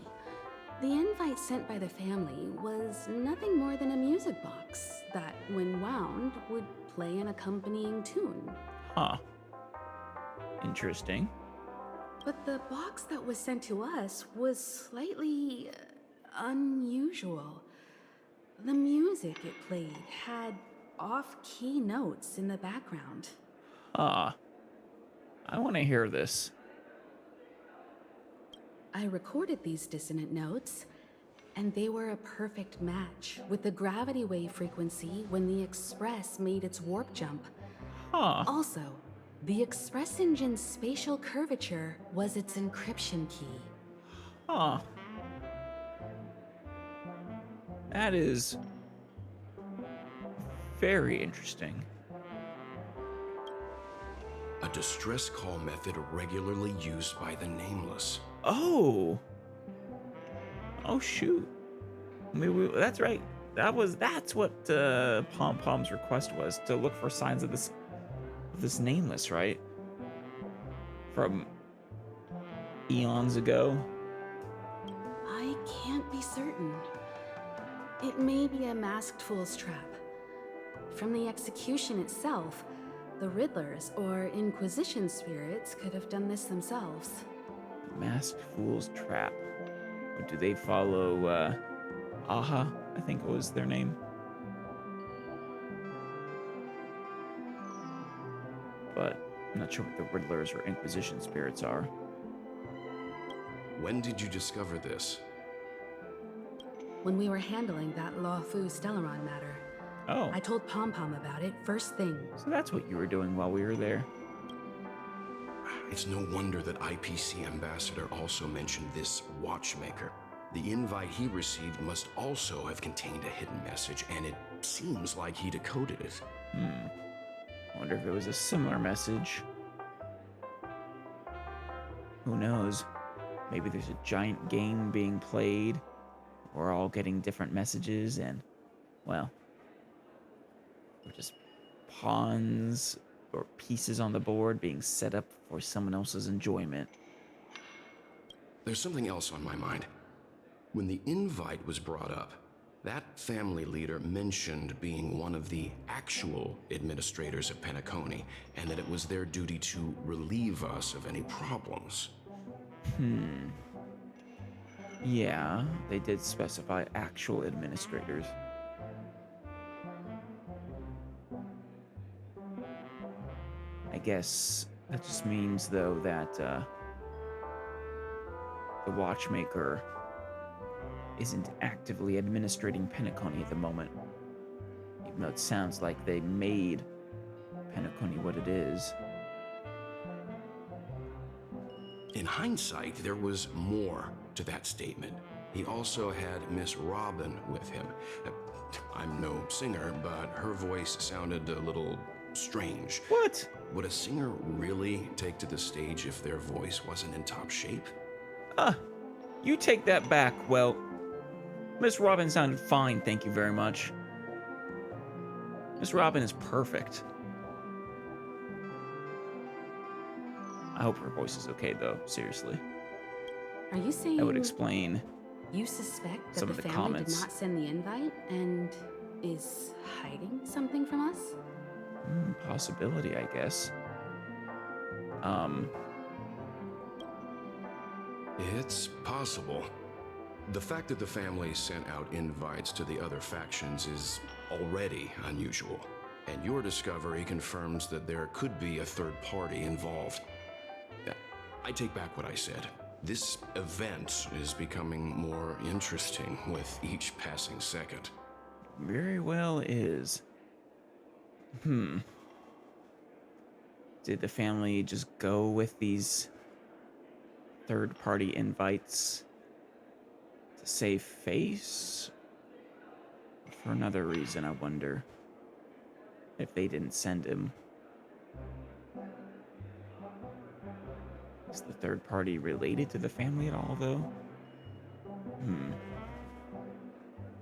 The invite sent by the family was nothing more than a music box that, when wound, would play an accompanying tune. Huh. Interesting. But the box that was sent to us was slightly unusual. The music it played had off-key notes in the background. I want to hear this. I recorded these dissonant notes, and they were a perfect match with the gravity wave frequency when the Express made its warp jump. Also, the Express engine's spatial curvature was its encryption key. That is very interesting. A distress call method regularly used by the Nameless. Oh shoot. I mean, that's right. That's what Pom Pom's request was, to look for signs of this Nameless, right? From eons ago. I can't be certain. It may be a masked fool's trap. From the execution itself, the Riddlers or Inquisition spirits could have done this themselves. Masked Fool's Trap. Do they follow, Aha, I think it was their name? But I'm not sure what the Riddlers or Inquisition spirits are. When did you discover this? When we were handling that Lawfu Stellaron matter. Oh. I told Pom Pom about it first thing. So that's what you were doing while we were there. It's no wonder that IPC Ambassador also mentioned this Watchmaker. The invite he received must also have contained a hidden message, and it seems like he decoded it. I wonder if it was a similar message. Who knows? Maybe there's a giant game being played. We're all getting different messages, and, well, we're just pawns or pieces on the board being set up for someone else's enjoyment. There's something else on my mind. When the invite was brought up, that family leader mentioned being one of the actual administrators of Penacony, and that it was their duty to relieve us of any problems. Yeah, they did specify actual administrators. I guess that just means, though, that the watchmaker isn't actively administrating Penacony at the moment. Even though it sounds like they made Penacony what it is. In hindsight, there was more to that statement. He also had Miss Robin with him. I'm no singer, but her voice sounded a little strange. What? Would a singer really take to the stage if their voice wasn't in top shape? You take that back. Well, Miss Robin sounded fine, thank you very much. Miss Robin is perfect. I hope her voice is okay, though, seriously. Are you saying That would explain you suspect that some the of the family comments. did not send the invite and is hiding something from us? Possibility, I guess. It's possible. The fact that the family sent out invites to the other factions is already unusual, and your discovery confirms that there could be a third party involved. I take back what I said. This event is becoming more interesting with each passing second. Very well is. Did the family just go with these third-party invites to save face? For another reason, I wonder if they didn't send him. Is the third party related to the family at all, though?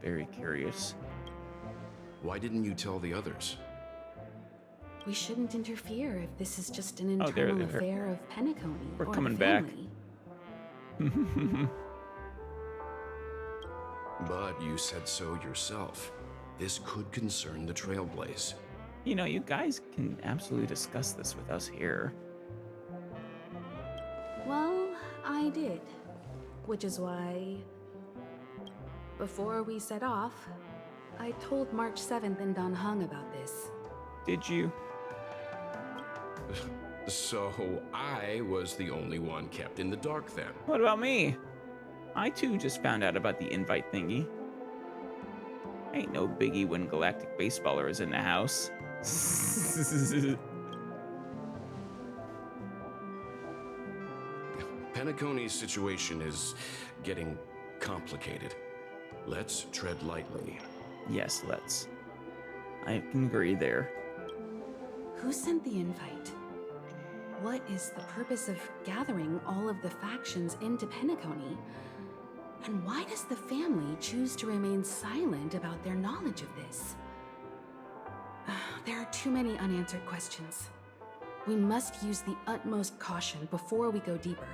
Very curious. Why didn't you tell the others? We shouldn't interfere if this is just an Oh, internal they're- affair of Penacony. We're or coming the back. family. But you said so yourself. This could concern the Trailblaze. You know, you guys can absolutely discuss this with us here. Well, I did. Which is why, before we set off, I told March 7th and Don Hung about this. Did you? So I was the only one kept in the dark then. What about me? I too just found out about the invite thingy. Ain't no biggie when Galactic Baseballer is in the house. Penacony's situation is getting complicated. Let's tread lightly. Yes, let's. I can agree there. Who sent the invite? What is the purpose of gathering all of the factions into Penacony? And why does the family choose to remain silent about their knowledge of this? There are too many unanswered questions. We must use the utmost caution before we go deeper.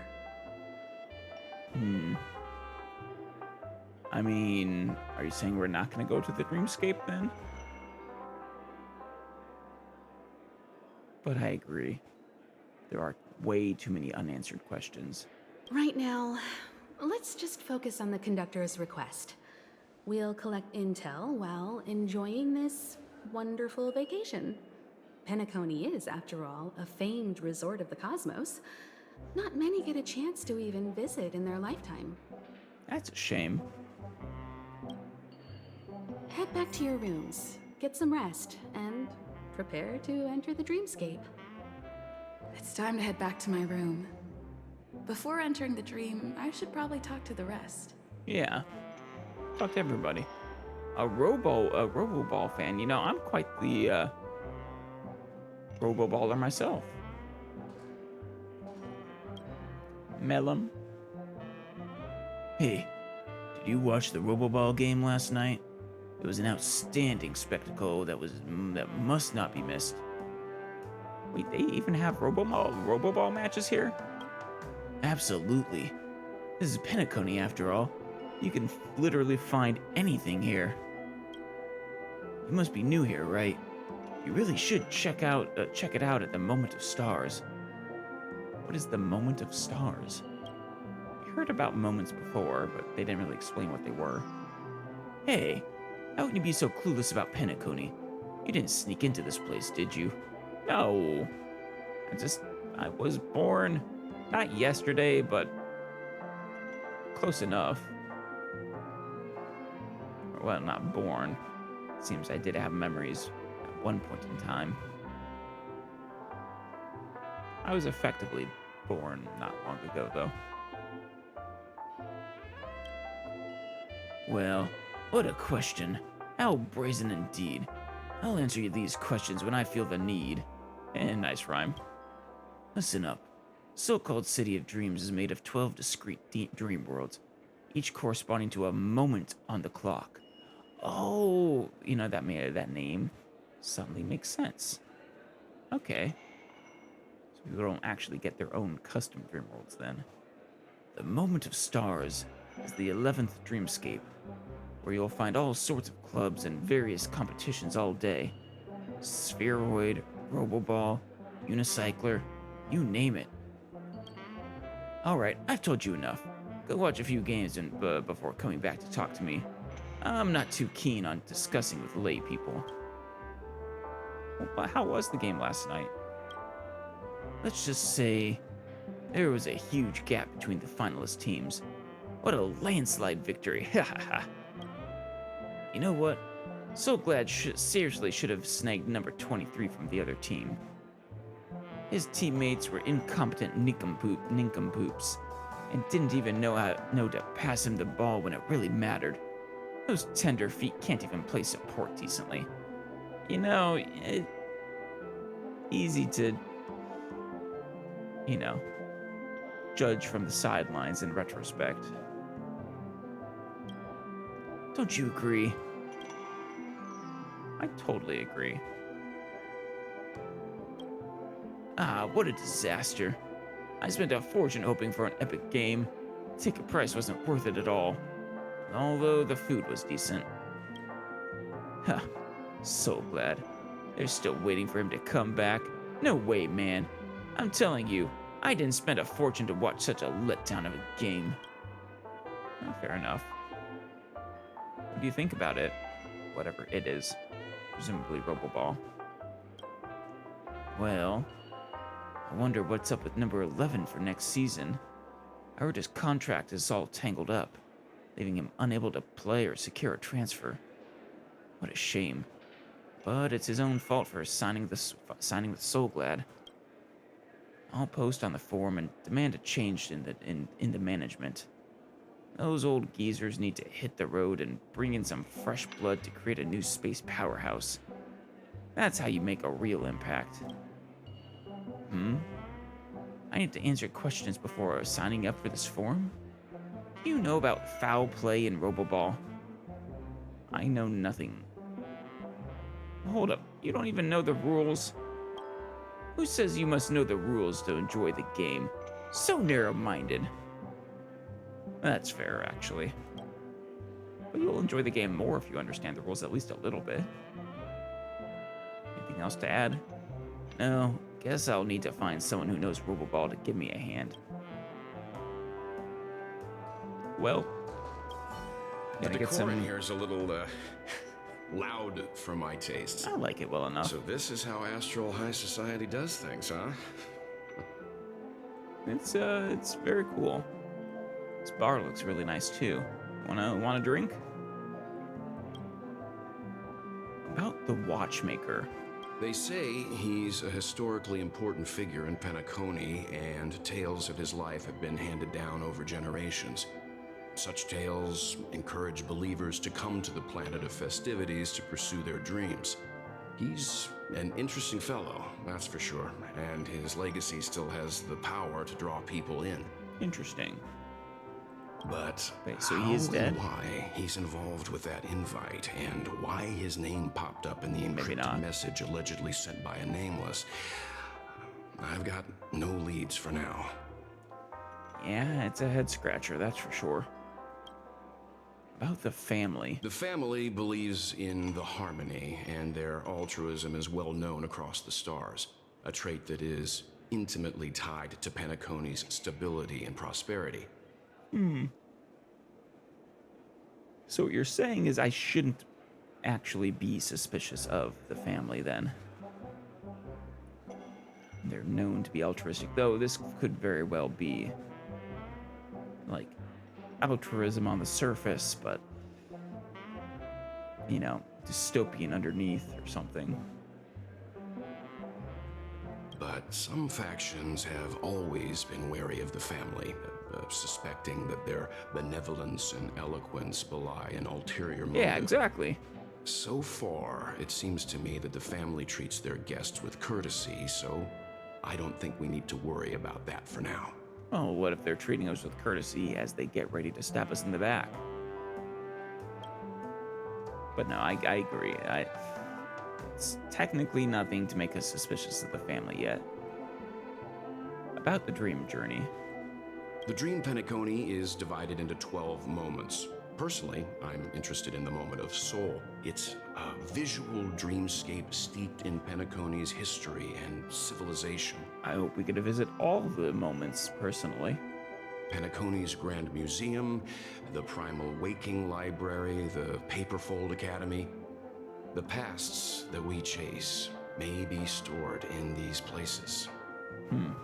I mean, are you saying we're not going to go to the Dreamscape then? But I agree. There are way too many unanswered questions. Right now, let's just focus on the conductor's request. We'll collect intel while enjoying this wonderful vacation. Penacony is, after all, a famed resort of the cosmos. Not many get a chance to even visit in their lifetime. That's a shame. Head back to your rooms, get some rest, and prepare to enter the dreamscape. It's time to head back to my room. Before entering the dream, I should probably talk to the rest. Yeah. Talk to everybody. A Roboball fan. You know, I'm quite the Roboballer myself. Melum. Hey, did you watch the Roboball game last night? It was an outstanding spectacle that must not be missed. Wait, they even have Roboball matches here? Absolutely. This is Penacony after all. You can literally find anything here. You must be new here, right? You really should check it out at the Moment of Stars. What is the Moment of Stars? I heard about moments before, but they didn't really explain what they were. Hey, how can you be so clueless about Penacony? You didn't sneak into this place, did you? No. I was born, not yesterday, but close enough. Well, not born. Seems I did have memories at one point in time. I was effectively born not long ago, though. Well, what a question. How brazen indeed. I'll answer you these questions when I feel the need. And nice rhyme. Listen up. So-called City of Dreams is made of 12 discrete dream worlds, each corresponding to a moment on the clock. Oh, you know, that name suddenly makes sense. Okay. So people don't actually get their own custom dream worlds then. The Moment of Stars is the 11th dreamscape, where you'll find all sorts of clubs and various competitions all day. Spheroid, Roboball, Unicycler, you name it. Alright, I've told you enough. Go watch a few games before coming back to talk to me. I'm not too keen on discussing with lay people. Well, how was the game last night? Let's just say there was a huge gap between the finalist teams. What a landslide victory, hahaha. You know what? So glad seriously should have snagged number 23 from the other team. His teammates were incompetent nincompoops and didn't even know to pass him the ball when it really mattered. Those tender feet can't even play support decently. You know, easy to, judge from the sidelines in retrospect. Don't you agree? I totally agree. Ah, what a disaster. I spent a fortune hoping for an epic game. Ticket price wasn't worth it at all. Although the food was decent. Huh, so glad. They're still waiting for him to come back. No way, man. I'm telling you, I didn't spend a fortune to watch such a letdown of a game. Oh, fair enough. What do you think about it? Whatever it is. Presumably Roboball. Well, I wonder what's up with number 11 for next season. I heard his contract is all tangled up, leaving him unable to play or secure a transfer. What a shame. But it's his own fault for signing with Soulglad. I'll post on the forum and demand a change in the management. Those old geezers need to hit the road and bring in some fresh blood to create a new space powerhouse. That's how you make a real impact. I need to answer questions before signing up for this forum? Do you know about foul play in Roboball? I know nothing. Hold up, you don't even know the rules? Who says you must know the rules to enjoy the game? So narrow-minded. That's fair, actually. But you'll enjoy the game more if you understand the rules at least a little bit. Anything else to add? No, guess I'll need to find someone who knows Roboball to give me a hand. Well, the decor in here is a little loud for my taste. I like it well enough. So this is how Astral High Society does things, huh? It's very cool. This bar looks really nice too. Want a drink? About the watchmaker. They say he's a historically important figure in Penacony, and tales of his life have been handed down over generations. Such tales encourage believers to come to the planet of festivities to pursue their dreams. He's an interesting fellow, that's for sure, and his legacy still has the power to draw people in. Interesting. But wait, so he is dead? Why he's involved with that invite, and why his name popped up in the encrypted message allegedly sent by a nameless, I've got no leads for now. Yeah, it's a head scratcher, that's for sure. About the family. The family believes in the harmony, and their altruism is well known across the stars, a trait that is intimately tied to Penacony's stability and prosperity. So what you're saying is I shouldn't actually be suspicious of the family then? They're known to be altruistic, though this could very well be like altruism on the surface, but you know, dystopian underneath or something. But some factions have always been wary of the family, suspecting that their benevolence and eloquence belie an ulterior motive. Yeah, exactly. So far, it seems to me that the family treats their guests with courtesy, so I don't think we need to worry about that for now. Oh, what if they're treating us with courtesy as they get ready to stab us in the back? But no, I agree. It's technically nothing to make us suspicious of the family yet. About the dream journey. The Dream Penacony is divided into 12 moments. Personally, I'm interested in the moment of Soul. It's a visual dreamscape steeped in Penacony's history and civilization. I hope we get to visit all the moments personally. Penacony's Grand Museum, the Primal Waking Library, the Paperfold Academy. The pasts that we chase may be stored in these places. You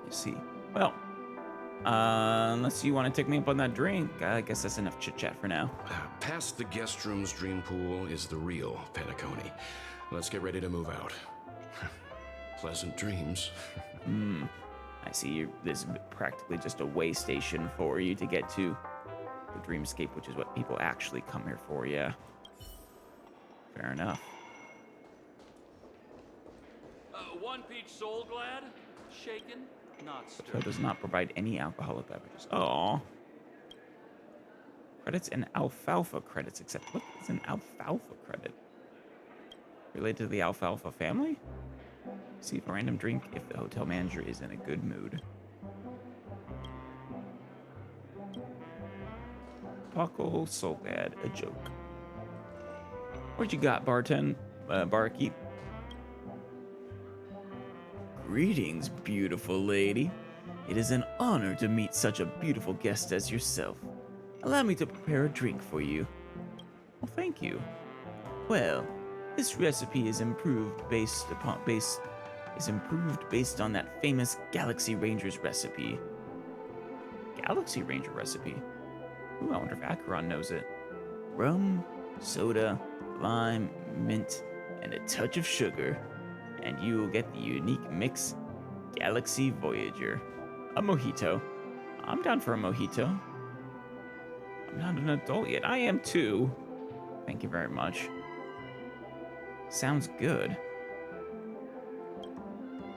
see. Well, unless you want to take me up on that drink, I guess that's enough chit-chat for now. Past the guest room's dream pool is the real Penacony. Let's get ready to move out. Pleasant dreams. I see this is practically just a way station for you to get to the dreamscape, which is what people actually come here for, yeah. Fair enough. One peach soul glad, shaken, not stirred. So does not provide any alcoholic beverages. Oh. Credits and alfalfa credits, except what is an alfalfa credit? Related to the alfalfa family? Receive a random drink if the hotel manager is in a good mood. Buckle, soul glad, a joke. What you got, barkeep? Greetings, beautiful lady. It is an honor to meet such a beautiful guest as yourself. Allow me to prepare a drink for you. Well, thank you. Well, this recipe is improved based on that famous Galaxy Ranger's recipe. Galaxy Ranger recipe? Ooh, I wonder if Acheron knows it. Rum, soda, lime, mint, and a touch of sugar, and you will get the unique mix Galaxy Voyager. A mojito. I'm down for a mojito. I'm not an adult yet. I am too. Thank you very much. Sounds good.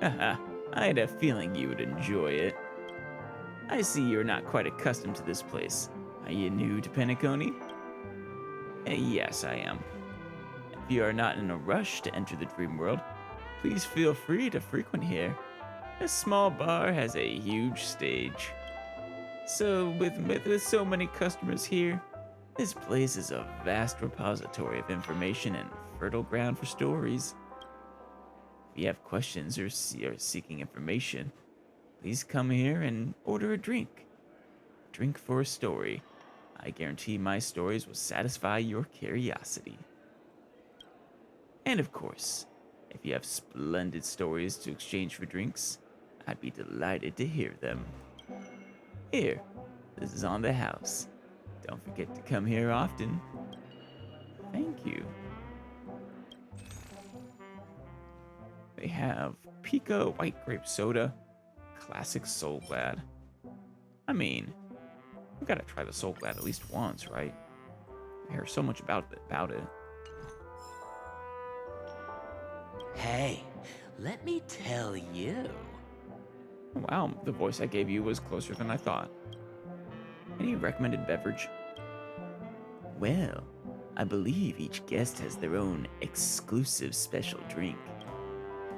Haha, I had a feeling you would enjoy it. I see you're not quite accustomed to this place. Are you new to Penacony? Yes, I am. If you are not in a rush to enter the dream world, please feel free to frequent here. This small bar has a huge stage. So with so many customers here, this place is a vast repository of information and fertile ground for stories. If you have questions or are seeking information, please come here and order a drink. Drink for a story. I guarantee my stories will satisfy your curiosity. And of course, if you have splendid stories to exchange for drinks, I'd be delighted to hear them. Here, this is on the house. Don't forget to come here often. Thank you. They have Pico White Grape Soda, Classic Soul Glad. I mean, we gotta try the Soul Glad at least once, right? I hear so much about it. Hey, let me tell you. Wow, the voice I gave you was closer than I thought. Any recommended beverage? Well, I believe each guest has their own exclusive special drink.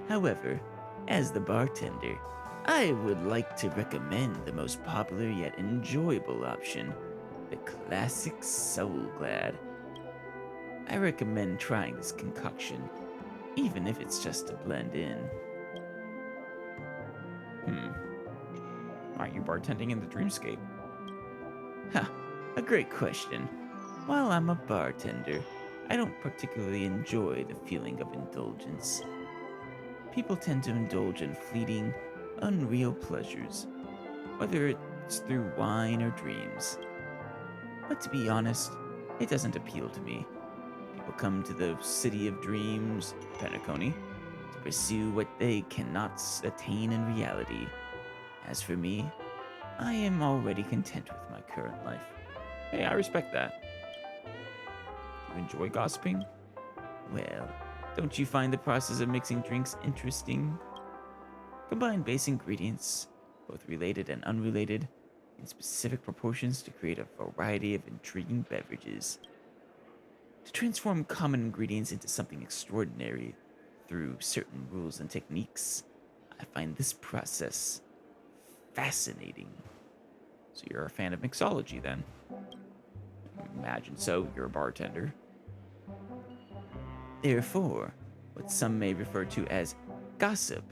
However, as the bartender, I would like to recommend the most popular yet enjoyable option, the Classic Soul Glad. I recommend trying this concoction, even if it's just to blend in. Aren't you bartending in the dreamscape? Ha, a great question. While I'm a bartender, I don't particularly enjoy the feeling of indulgence. people tend to indulge in fleeting, unreal pleasures, whether it's through wine or dreams. But to be honest, it doesn't appeal to me. People come to the city of dreams, Penacony, to pursue what they cannot attain in reality. As for me, I am already content with my current life. Hey, I respect that. Do you enjoy gossiping? Well, don't you find the process of mixing drinks interesting? Combine base ingredients, both related and unrelated, in specific proportions to create a variety of intriguing beverages. To transform common ingredients into something extraordinary through certain rules and techniques, I find this process fascinating. So you're a fan of mixology then? Imagine so, you're a bartender. Therefore, what some may refer to as gossip,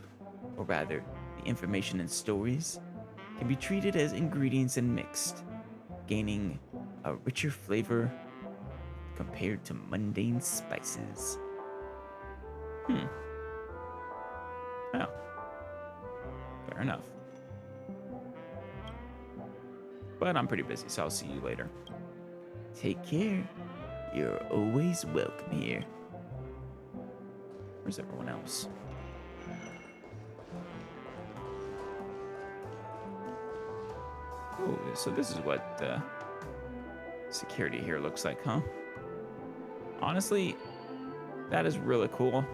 or rather, the information and stories, can be treated as ingredients and mixed, gaining a richer flavor compared to mundane spices. Oh. Fair enough. But I'm pretty busy, so I'll see you later. Take care. You're always welcome here. Where's everyone else? Oh, so this is what security here looks like, huh? Honestly, that is really cool.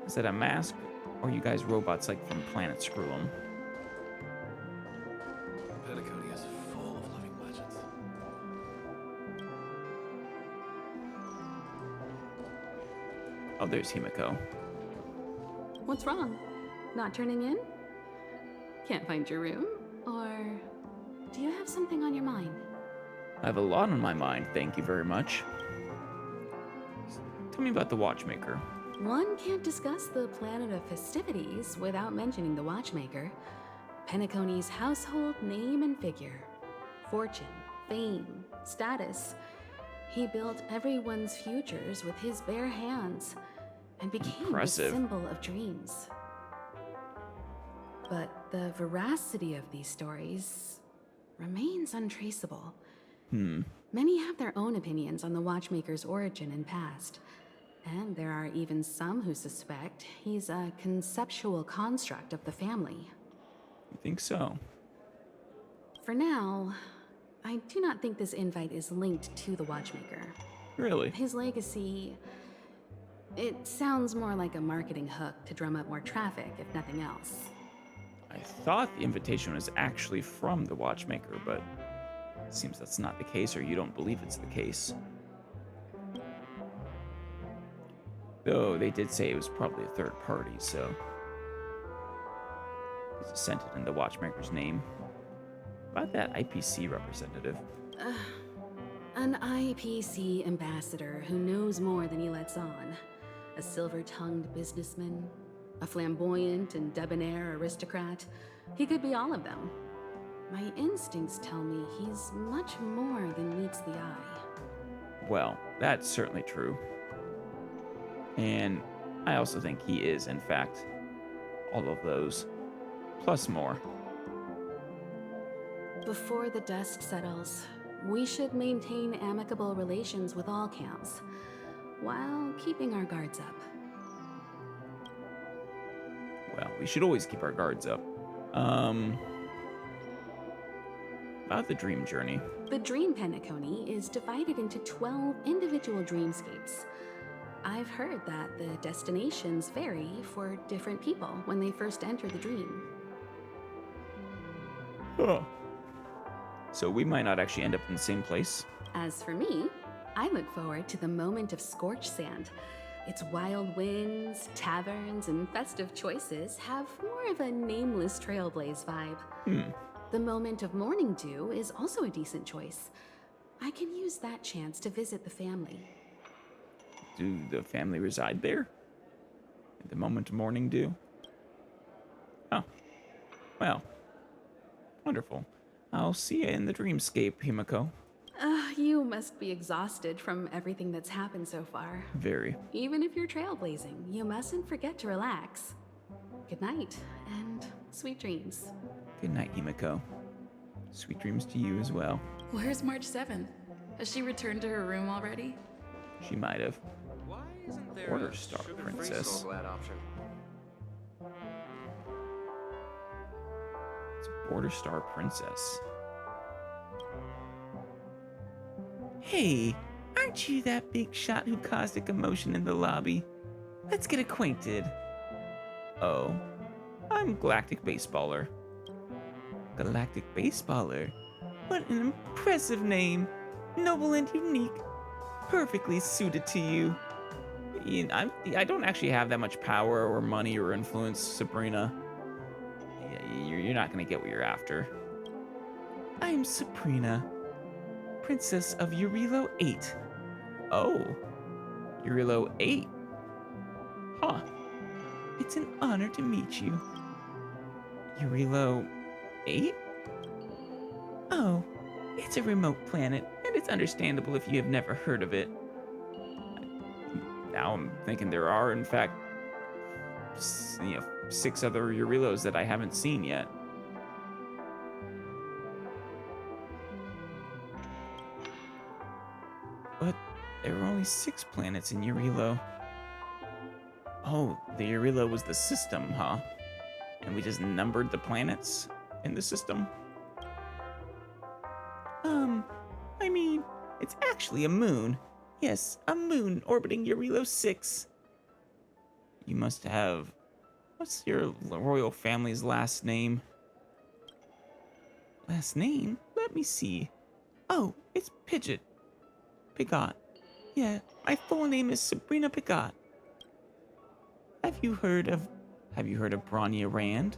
Is that a mask? Or are you guys robots like from Planet Screw'em? Penacony is full of living legends. Oh, there's Himeko. What's wrong? Not turning in? Can't find your room? Or do you have something on your mind? I have a lot on my mind, thank you very much. Tell me about the Watchmaker. One can't discuss the planet of festivities without mentioning the Watchmaker. Penacony's household name and figure. Fortune, fame, status. He built everyone's futures with his bare hands and became Impressive. the symbol of dreams. But the veracity of these stories remains untraceable. Many have their own opinions on the Watchmaker's origin and past. And there are even some who suspect he's a conceptual construct of the family. You think so? For now, I do not think this invite is linked to the Watchmaker. Really? His legacy... it sounds more like a marketing hook to drum up more traffic, if nothing else. I thought the invitation was actually from the Watchmaker, but it seems that's not the case, or you don't believe it's the case. Though they did say it was probably a third party, so it's sent it in the Watchmaker's name. About that IPC representative. An IPC ambassador who knows more than he lets on. A silver-tongued businessman. A flamboyant and debonair aristocrat. He could be all of them. My instincts tell me he's much more than meets the eye. Well, that's certainly true. And I also think he is, in fact, all of those, plus more. Before the dust settles, we should maintain amicable relations with all camps, while keeping our guards up. Well, we should always keep our guards up. About the dream journey. The Dream Penacony is divided into 12 individual dreamscapes. I've heard that the destinations vary for different people when they first enter the dream. Huh. So we might not actually end up in the same place. As for me, I look forward to the moment of scorched sand. Its wild winds, taverns, and festive choices have more of a nameless trailblaze vibe. The moment of morning dew is also a decent choice. I can use that chance to visit the family. Do the family reside there? At the moment of morning dew? Oh. Well. Wonderful. I'll see you in the dreamscape, Himeko. You You must be exhausted from everything that's happened so far. Very. Even if you're trailblazing, you mustn't forget to relax. Good night, and sweet dreams. Good night, Himeko. Sweet dreams to you as well. Where's March 7th? Has she returned to her room already? She might have. Why isn't there Border a Star sugar-free Princess. Soul Glad option? It's a Border Star Princess. Hey, aren't you that big shot who caused a commotion in the lobby? Let's get acquainted. Oh, I'm Galactic Baseballer. Galactic Baseballer? What an impressive name. Noble and unique. Perfectly suited to you. I don't actually have that much power or money or influence, Sabrina. You're not gonna get what you're after. I am Sabrina, Princess of Eurilo 8. Oh, Eurilo 8? Huh. It's an honor to meet you. Eurilo 8? Oh, it's a remote planet, and it's understandable if you have never heard of it. Now I'm thinking there are, in fact, 6 other Eurilos that I haven't seen yet. But there were only 6 planets in Eurilo. Oh, the Eurilo was the system, huh? And we just numbered the planets in the system? I mean, it's actually a moon. Yes, a moon orbiting Eurilo 6. You must have... What's your royal family's last name? Last name? Let me see. Oh, it's Pidgeot. Pigot. Yeah, my full name is Sabrina Pigot. Have you heard of Bronya Rand?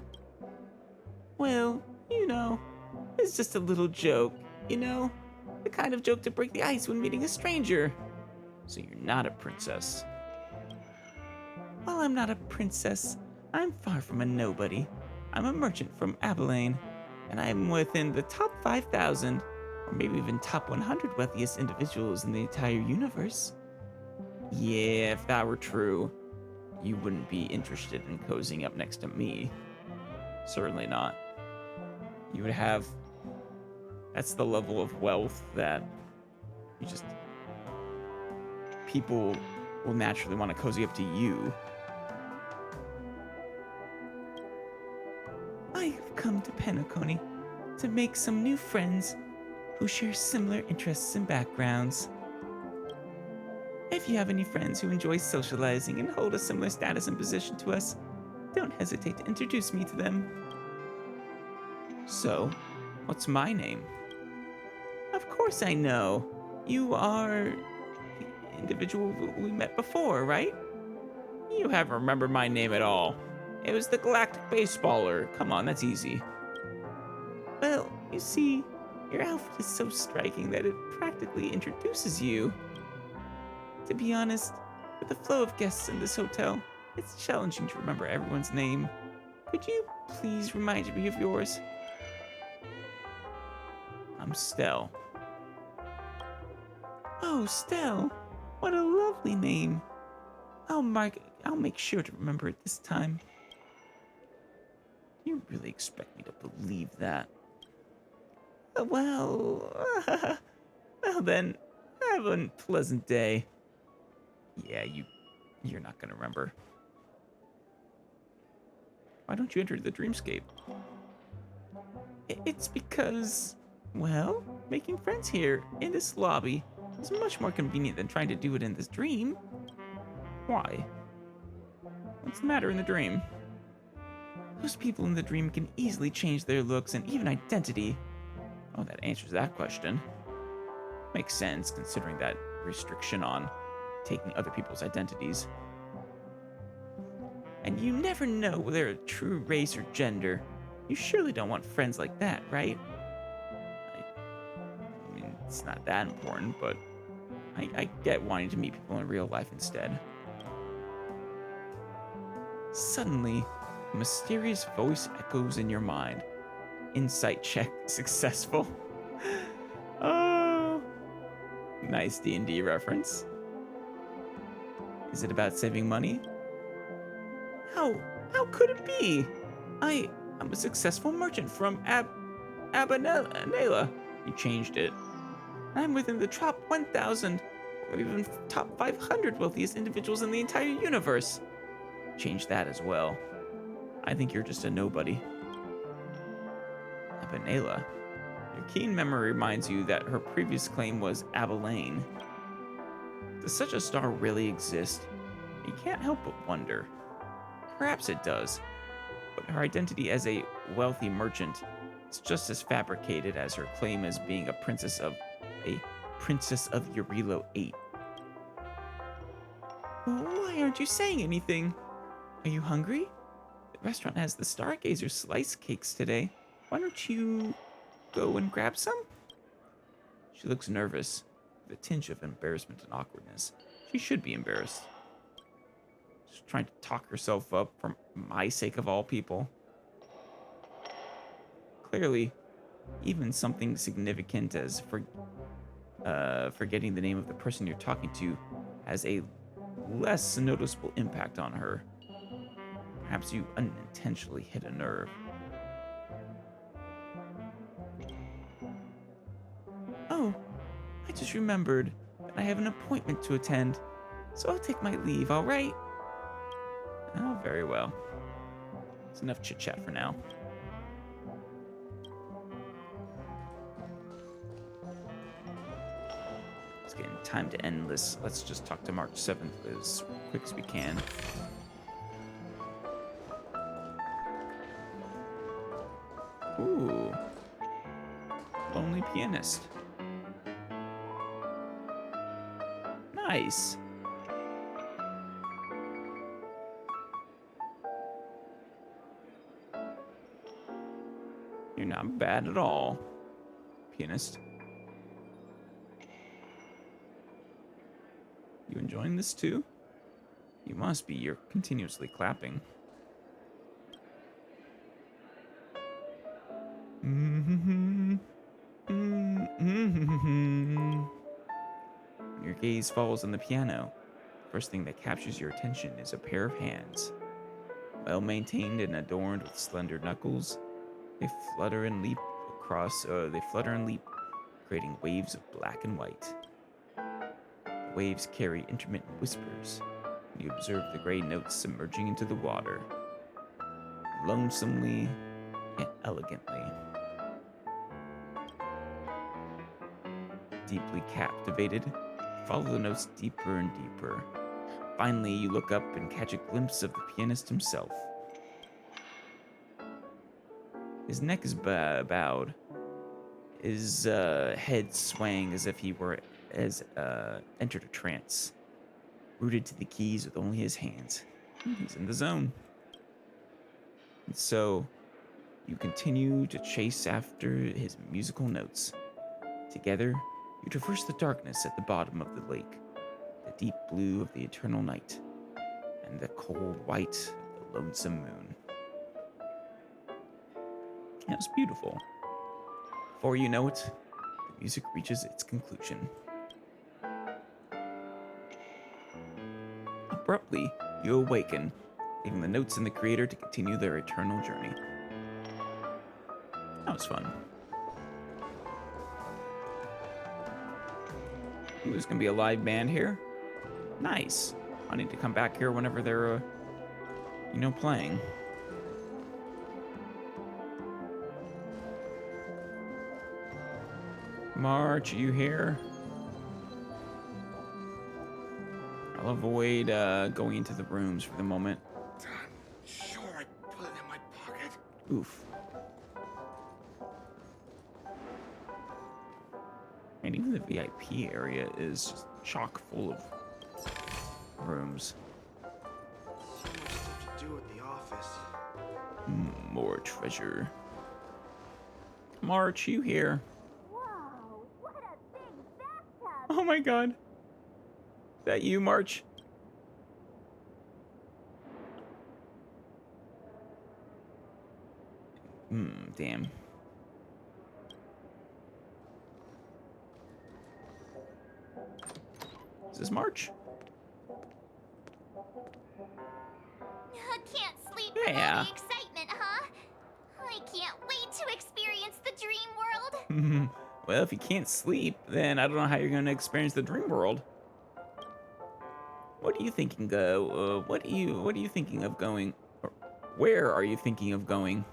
Well, it's just a little joke, the kind of joke to break the ice when meeting a stranger. So you're not a princess. While I'm not a princess, I'm far from a nobody. I'm a merchant from Abilene, and I'm within the top 5,000, or maybe even top 100 wealthiest individuals in the entire universe. Yeah, if that were true, you wouldn't be interested in cozying up next to me. Certainly not. You would have... That's the level of wealth that people will naturally want to cozy up to you. I have come to Penacony to make some new friends who share similar interests and backgrounds. If you have any friends who enjoy socializing and hold a similar status and position to us, don't hesitate to introduce me to them. So, what's my name? Of course I know. You are the individual we met before, right? You haven't remembered my name at all. It was the Galactic Baseballer. Come on, that's easy. Well, you see, your outfit is so striking that it practically introduces you. To be honest, with the flow of guests in this hotel, it's challenging to remember everyone's name. Could you please remind me of yours? I'm Stell. Oh, Stell. What a lovely name. I'll make sure to remember it this time. You really expect me to believe that? Well then, have a pleasant day. Yeah, you're not gonna remember. Why don't you enter the dreamscape? It's because, well, making friends here in this lobby is much more convenient than trying to do it in this dream. Why? What's the matter in the dream? Those people in the dream can easily change their looks and even identity. Oh, that answers that question. Makes sense, considering that restriction on taking other people's identities. And you never know their true race or gender. You surely don't want friends like that, right? I mean, it's not that important, but I get wanting to meet people in real life instead. Suddenly, a mysterious voice echoes in your mind. Insight check successful. Oh, Nice D&D reference. Is it about saving money? How could it be? I'm a successful merchant from Abanela. You changed it. I'm within the top 1,000 or even top 500 wealthiest individuals in the entire universe. Change that as well. I think you're just a nobody. Abanela. Your keen memory reminds you that her previous claim was Abilene. Does such a star really exist? You can't help but wonder. Perhaps it does, but her identity as a wealthy merchant is just as fabricated as her claim as being a princess of Eurilo 8. Why aren't you saying anything? Are you hungry? The restaurant has the Stargazer slice cakes today. Why don't you go and grab some? She looks nervous, with a tinge of embarrassment and awkwardness. She should be embarrassed. She's trying to talk herself up for my sake of all people. Clearly, even something significant as forgetting the name of the person you're talking to has a less noticeable impact on her. Perhaps you unintentionally hit a nerve. Oh, I just remembered that I have an appointment to attend, so I'll take my leave, all right? Oh, very well. It's enough chit-chat for now. It's getting time to end this. Let's just talk to March 7th as quick as we can. Ooh. Lonely pianist. Nice. You're not bad at all, pianist. You enjoying this too? You must be. You're continuously clapping. Your gaze falls on the piano. First thing that captures your attention is a pair of hands. Well maintained and adorned with slender knuckles, they flutter and leap, creating waves of black and white. The waves carry intermittent whispers, and you observe the gray notes submerging into the water, lonesomely yet elegantly. Deeply captivated, follow the notes deeper and deeper. Finally, you look up and catch a glimpse of the pianist himself. His neck is bowed, his head swaying as if he were entered a trance, rooted to the keys with only his hands. He's in the zone. And so, you continue to chase after his musical notes. Together, you traverse the darkness at the bottom of the lake, the deep blue of the eternal night, and the cold white of the lonesome moon. It was beautiful. Before you know it, the music reaches its conclusion. Abruptly, you awaken, leaving the notes and the creator to continue their eternal journey. That was fun. Ooh, there's gonna be a live band here. Nice. I need to come back here whenever they're, playing. March, are you here? I'll avoid going into the rooms for the moment. Sure, I put it in my pocket. Oof. And even the VIP area is just chock full of rooms. So much stuff to do at the office. More treasure. March, you here? Whoa, what a big bathtub! Oh my god. Is that you, March? Damn. this March? Can't sleep with Yeah. all the excitement, huh? I can't wait to experience the dream world. Well, if you can't sleep, then I don't know how you're going to experience the dream world. What are you thinking? What are you thinking of going? Or where are you thinking of going?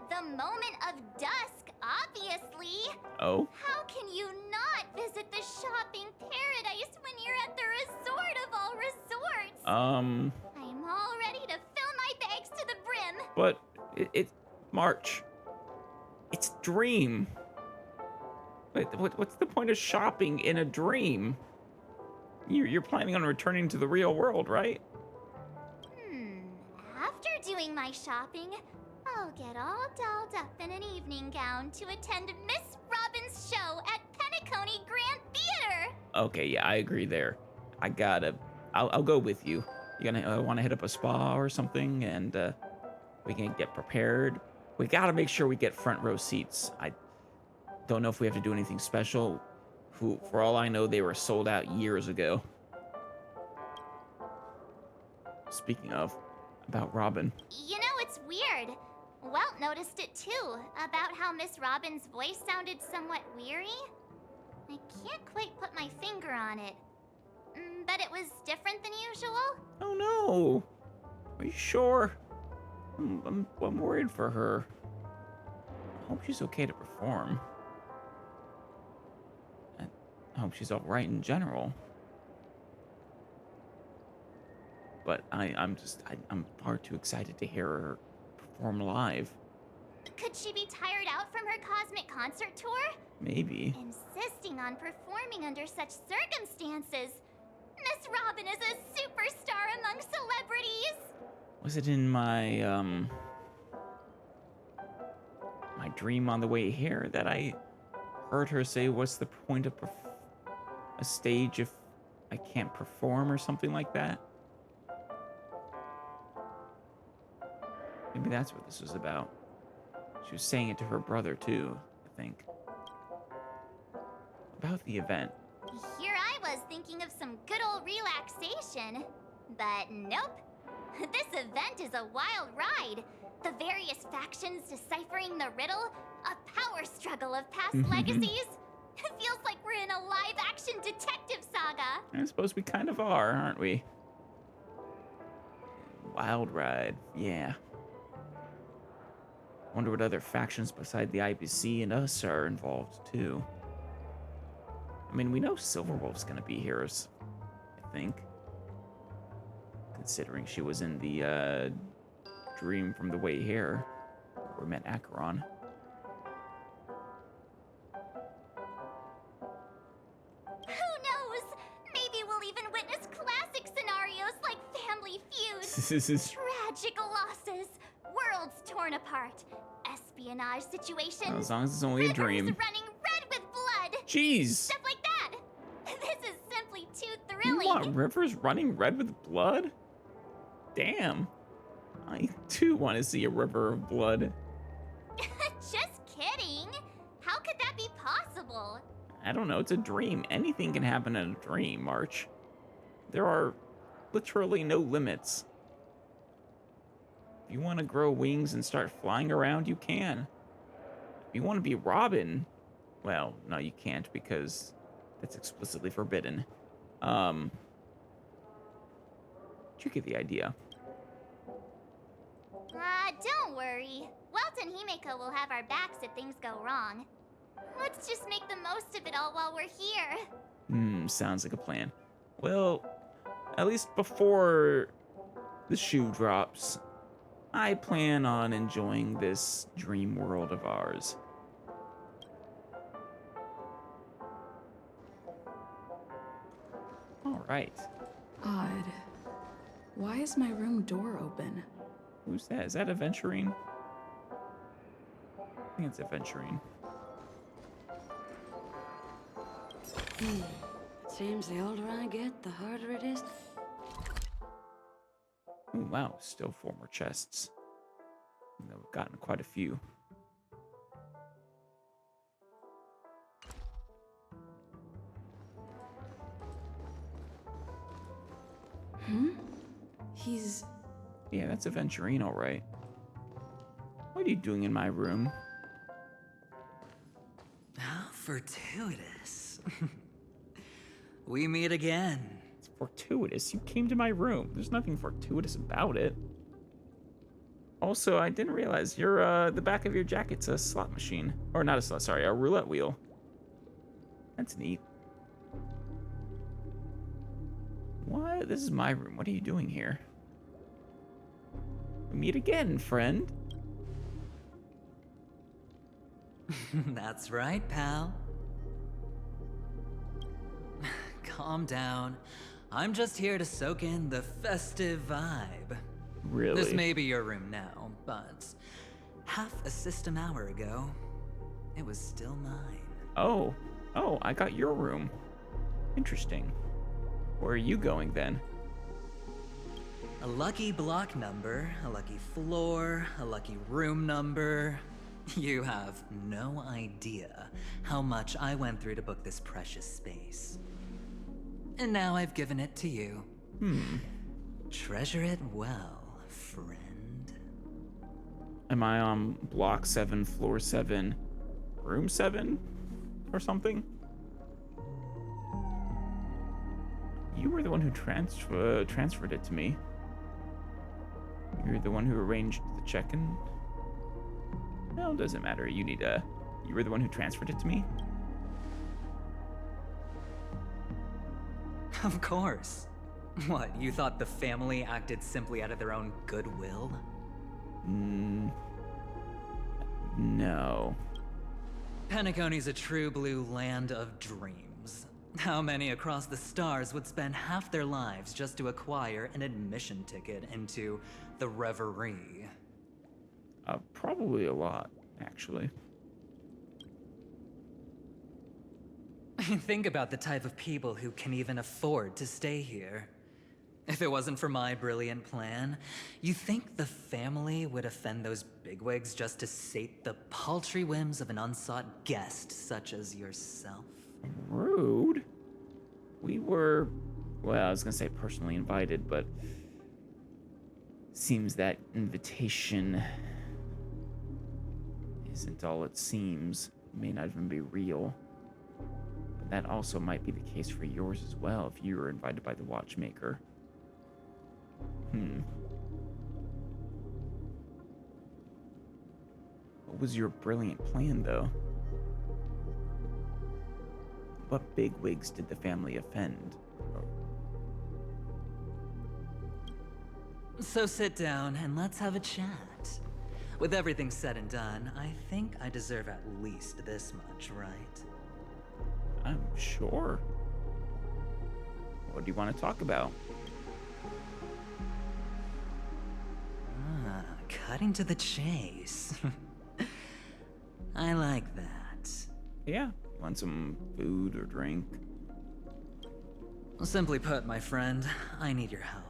The moment of dusk, obviously. Oh. How can you not visit the shopping paradise when you're at the resort of all resorts? I'm all ready to fill my bags to the brim. But it's March. It's Dream. Wait, what's the point of shopping in a dream? You're planning on returning to the real world, right? After doing my shopping, I'll get all dolled up in an evening gown to attend Miss Robin's show at Penacony Grand Theater. Okay, yeah, I agree there. I'll go with you. You gonna want to hit up a spa or something, and we can get prepared. We gotta make sure we get front row seats. I don't know if we have to do anything special. For all I know, they were sold out years ago. Speaking of, about Robin. You know, it's weird. Welt noticed it too, about how Miss Robin's voice sounded somewhat weary. I can't quite put my finger on it. But it was different than usual? Oh no! Are you sure? I'm worried for her. I hope she's okay to perform. I hope she's alright in general. But I'm far too excited to hear her perform live. Could she be tired out from her cosmic concert tour? Maybe. Insisting on performing under such circumstances. Miss Robin is a superstar among celebrities. Was it in my my dream on the way here that I heard her say, what's the point of a stage if I can't perform or something like that? Maybe that's what this was about. She was saying it to her brother too, I think. About the event. Here I was thinking of some good old relaxation. But nope. This event is a wild ride. The various factions deciphering the riddle, a power struggle of past legacies. It feels like we're in a live-action detective saga. I suppose we kind of are, aren't we? Wild ride, yeah. Wonder what other factions beside the IPC and us are involved too. I mean, we know Silverwolf's gonna be here, I think. Considering she was in the dream from the way here, where we met Acheron. Who knows? Maybe we'll even witness classic scenarios like family feuds, tragic losses, worlds torn apart, espionage situations. Well, as long as it's only a dream. Rivers running red with blood. Jeez. Stuff like that. This is simply too You thrilling. want rivers running red with blood? Damn. I too want to see a river of blood. Just kidding. How could that be possible? I don't know, it's a dream. Anything can happen in a dream, March. There are literally no limits. If you want to grow wings and start flying around, you can. If you want to be Robin, well, no, you can't because that's explicitly forbidden. You get the idea. Don't worry. Welt and Himeko will have our backs if things go wrong. Let's just make the most of it all while we're here. Sounds like a plan. Well, at least before the shoe drops, I plan on enjoying this dream world of ours. All right. Odd. Why is my room door open? Who's that? Is that Aventurine? I think it's Aventurine. Seems the older I get, the harder it is. Ooh, wow, still 4 more chests. We've gotten quite a few. He's... Yeah, that's Aventurine, all right. What are you doing in my room? How fortuitous. We meet again. It's fortuitous. You came to my room. There's nothing fortuitous about it. Also, I didn't realize the back of your jacket's a slot machine. Or not a slot, sorry, a roulette wheel. That's neat. What? This is my room. What are you doing here? We meet again, friend. That's right, pal. Calm down. I'm just here to soak in the festive vibe. Really? This may be your room now, but half a system hour ago, it was still mine. Oh, I got your room. Interesting. Where are you going then? A lucky block number, a lucky floor, a lucky room number. You have no idea how much I went through to book this precious space. And now I've given it to you. Treasure it well, friend. Am I on block 7, floor 7, room 7 or something? You were the one who transferred it to me. You're the one who arranged the check-in. No, it doesn't matter. You were the one who transferred it to me? Of course. What, you thought the family acted simply out of their own goodwill? No. Penacony's a true blue land of dreams. How many across the stars would spend half their lives just to acquire an admission ticket into the Reverie? Probably a lot, actually. Think about the type of people who can even afford to stay here. If it wasn't for my brilliant plan, you think the family would offend those bigwigs just to sate the paltry whims of an unsought guest such as yourself? Rude? We were, well, I was gonna say personally invited, but seems that invitation isn't all it seems. It may not even be real. But that also might be the case for yours as well if you were invited by the watchmaker. What was your brilliant plan, though? What bigwigs did the family offend? So sit down and let's have a chat. With everything said and done, I think I deserve at least this much, right? I'm sure. What do you want to talk about? Cutting to the chase. I like that. Yeah, you want some food or drink? Simply put, my friend, I need your help.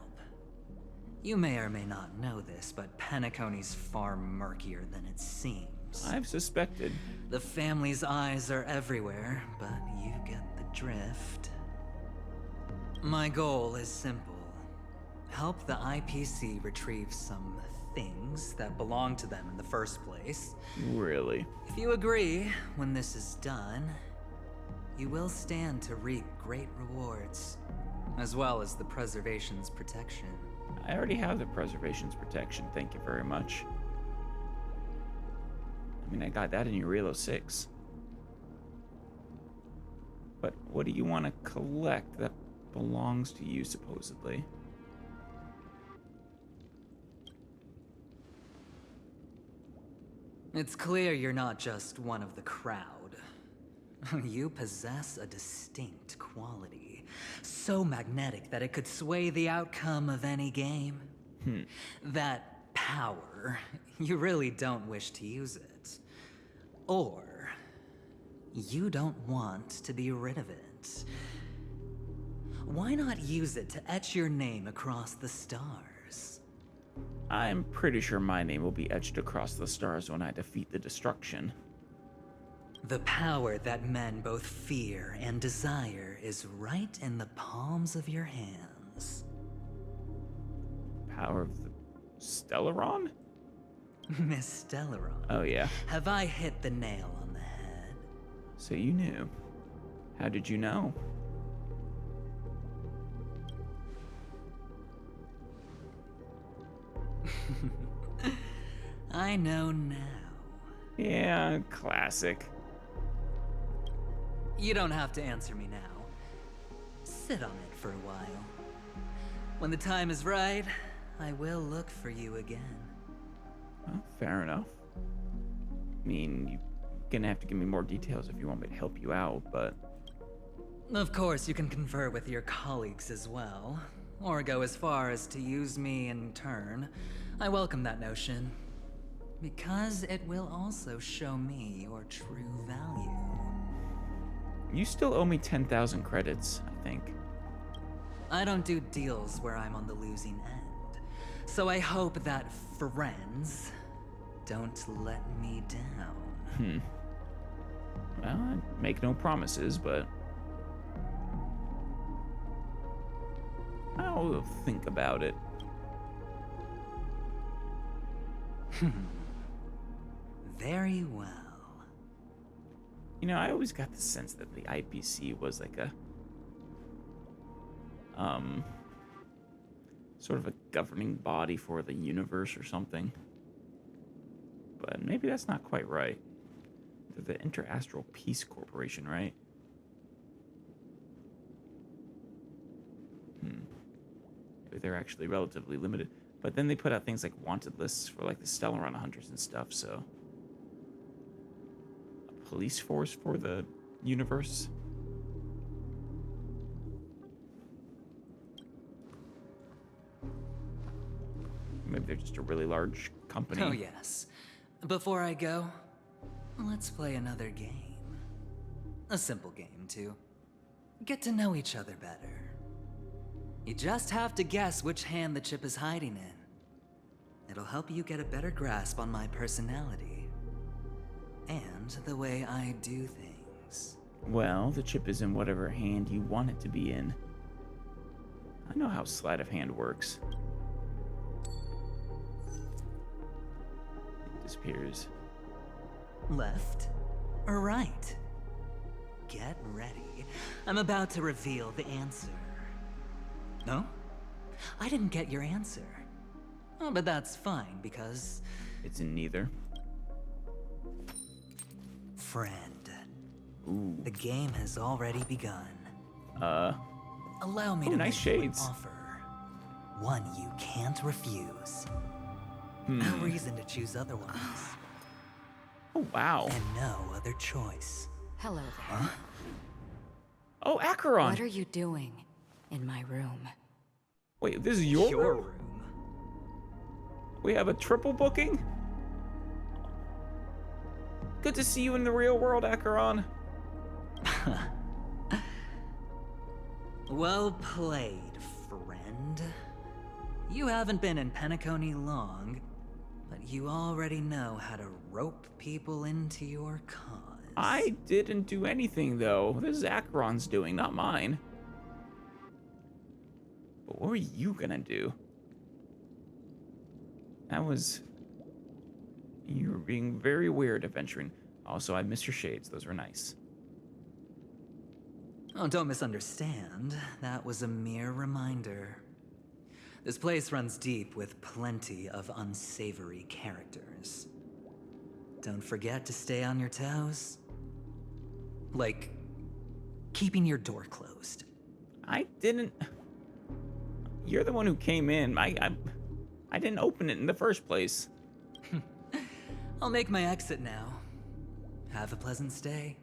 You may or may not know this, but Penacony's far murkier than it seems. I've suspected. The family's eyes are everywhere, but you get the drift. My goal is simple. Help the IPC retrieve some things that belong to them in the first place. Really? If you agree, when this is done, you will stand to reap great rewards, as well as the preservation's protection. I already have the preservation's protection, thank you very much. I mean, I got that in Urelo 6. But what do you want to collect that belongs to you, supposedly? It's clear you're not just one of the crowd. You possess a distinct quality, so magnetic that it could sway the outcome of any game. That power, you really don't wish to use it. Or, you don't want to be rid of it. Why not use it to etch your name across the stars? I'm pretty sure my name will be etched across the stars when I defeat the destruction. The power that men both fear and desire is right in the palms of your hands. Power of the Stellaron? Miss Stellaron. Oh, yeah. Have I hit the nail on the head? So you knew. How did you know? I know now. Yeah, classic. You don't have to answer me now. Sit on it for a while. When the time is right, I will look for you again. Well, fair enough. I mean, you're gonna have to give me more details if you want me to help you out, but... Of course, you can confer with your colleagues as well, or go as far as to use me in turn. I welcome that notion, because it will also show me your true value. You still owe me 10,000 credits, I think. I don't do deals where I'm on the losing end, so I hope that friends don't let me down. Well, I make no promises, but... I'll think about it. Very well. You know, I always got the sense that the IPC was like a... sort of a governing body for the universe or something. But maybe that's not quite right. They're the Interastral Peace Corporation, right? Maybe they're actually relatively limited. But then they put out things like wanted lists for like the Stellaron hunters and stuff, so... A police force for the universe? Maybe they're just a really large company. Oh yes. Before I go, let's play another game. A simple game, too. Get to know each other better. You just have to guess which hand the chip is hiding in. It'll help you get a better grasp on my personality. And the way I do things. Well, the chip is in whatever hand you want it to be in. I know how sleight of hand works. It disappears. Left or right? Get ready. I'm about to reveal the answer. No? I didn't get your answer. Oh, but that's fine, because... It's in neither. Friend. Ooh. The game has already begun. Allow me to nice make you shades. an offer. One you can't refuse. No reason to choose otherwise. Oh, wow. And no other choice. Hello there. Huh? Oh, Acheron! What are you doing in my room? Wait, this is your room? We have a triple booking? Good to see you in the real world, Acheron. Well played, friend. You haven't been in Penacony long, but you already know how to rope people into your cause. I didn't do anything, though. This is Acheron's doing, not mine. But what were you gonna do? That was... You were being very weird, adventuring. Also, I miss your shades. Those were nice. Oh, don't misunderstand. That was a mere reminder. This place runs deep with plenty of unsavory characters. Don't forget to stay on your toes. Like, keeping your door closed. I didn't... You're the one who came in. I didn't open it in the first place. I'll make my exit now. Have a pleasant stay.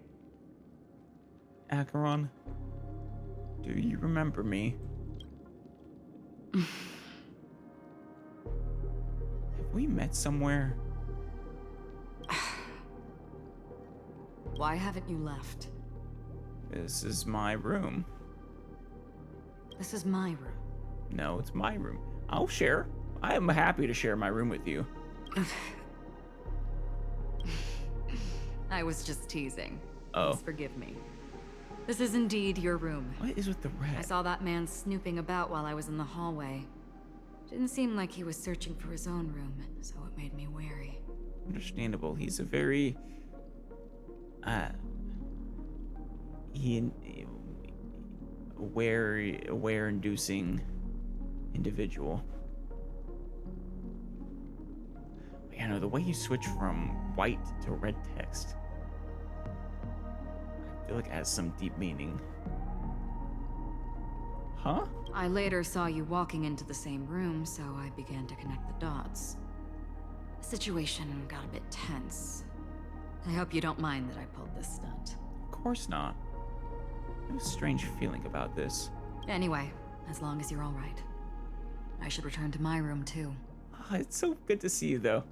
Acheron, do you remember me? Have we met somewhere? Why haven't you left? This is my room. This is my room. No, it's my room. I'll share. I am happy to share my room with you. I was just teasing. Oh. Please forgive me. This is indeed your room. What is with the red? I saw that man snooping about while I was in the hallway. Didn't seem like he was searching for his own room, so it made me wary. Understandable. He's a very aware-inducing individual. You know, the way you switch from white to red text, I feel like it has some deep meaning. Huh? I later saw you walking into the same room, so I began to connect the dots. The situation got a bit tense. I hope you don't mind that I pulled this stunt. Of course not. I have a strange feeling about this. Anyway, as long as you're all right. I should return to my room too. Oh, it's so good to see you, though.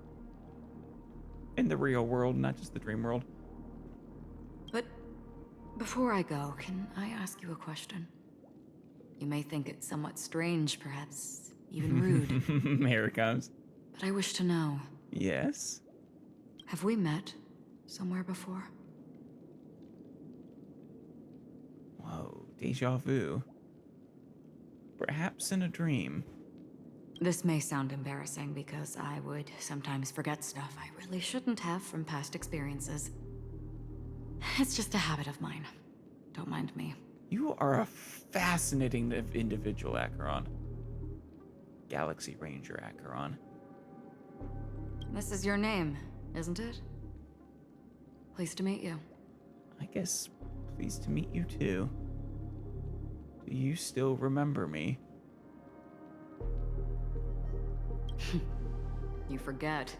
In the real world, not just the dream world. But before I go, can I ask you a question? You may think it somewhat strange, perhaps even rude. Here it comes. But I wish to know. Yes? Have we met somewhere before? Whoa, deja vu. Perhaps in a dream. This may sound embarrassing because I would sometimes forget stuff I really shouldn't have from past experiences. It's just a habit of mine. Don't mind me. You are a fascinating individual, Acheron. Galaxy Ranger Acheron. This is your name, isn't it? Pleased to meet you. I guess pleased to meet you too. Do you still remember me? You forget.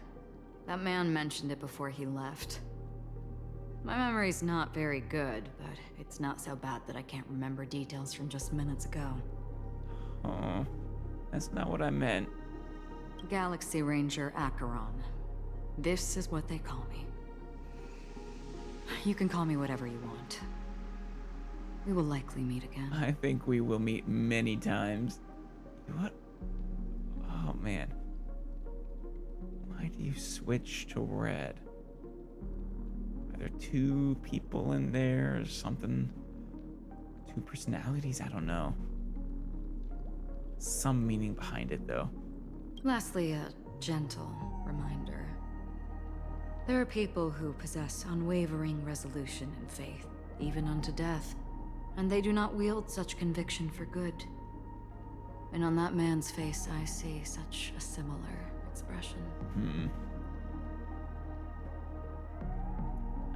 That man mentioned it before he left. My memory's not very good, but it's not so bad that I can't remember details from just minutes ago. Oh, that's not what I meant. Galaxy Ranger Acheron. This is what they call me. You can call me whatever you want. We will likely meet again. I think we will meet many times. What? Oh, man. Why do you switch to red? Are there two people in there or something? Two personalities? I don't know. Some meaning behind it, though. Lastly, a gentle reminder. There are people who possess unwavering resolution and faith, even unto death, and they do not wield such conviction for good. And on that man's face, I see such a similar expression.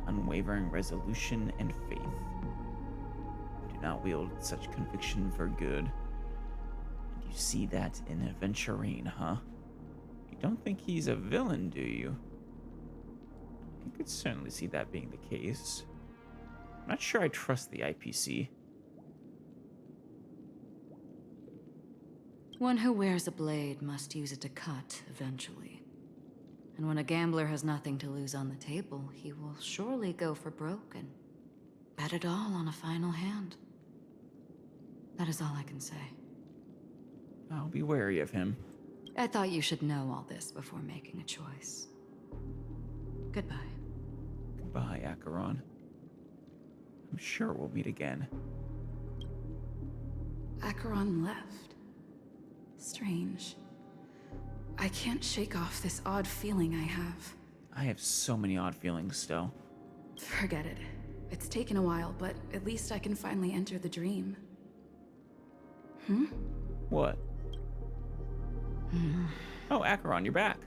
Unwavering resolution and faith. Do not wield such conviction for good. And you see that in Aventurine, huh? You don't think he's a villain, do you? I could certainly see that being the case. I'm not sure I trust the IPC. One who wears a blade must use it to cut eventually. And when a gambler has nothing to lose on the table, he will surely go for broke and bet it all on a final hand. That is all I can say. I'll be wary of him. I thought you should know all this before making a choice. Goodbye. Goodbye, Acheron. I'm sure we'll meet again. Acheron left. Strange. I can't shake off this odd feeling I have. I have so many odd feelings still. Forget it. It's taken a while, but at least I can finally enter the dream. What? Oh, Acheron, you're back.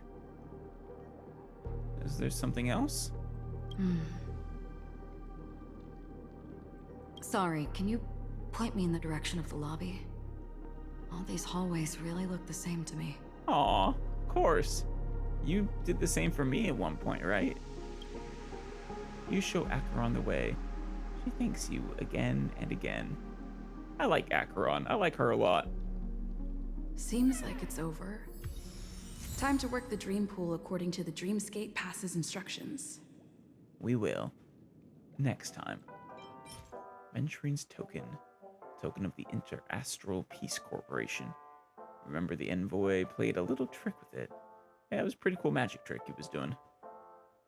Is there something else? Sorry, can you point me in the direction of the lobby? All these hallways really look the same to me. Aw, of course. You did the same for me at one point, right? You show Acheron the way. She thanks you again and again. I like Acheron. I like her a lot. Seems like it's over. Time to work the dream pool according to the Dreamscape Pass's instructions. We will. Next time. Venturine's token. Token of the Astral Peace Corporation. Remember the envoy played a little trick with it. Yeah, it was a pretty cool magic trick he was doing.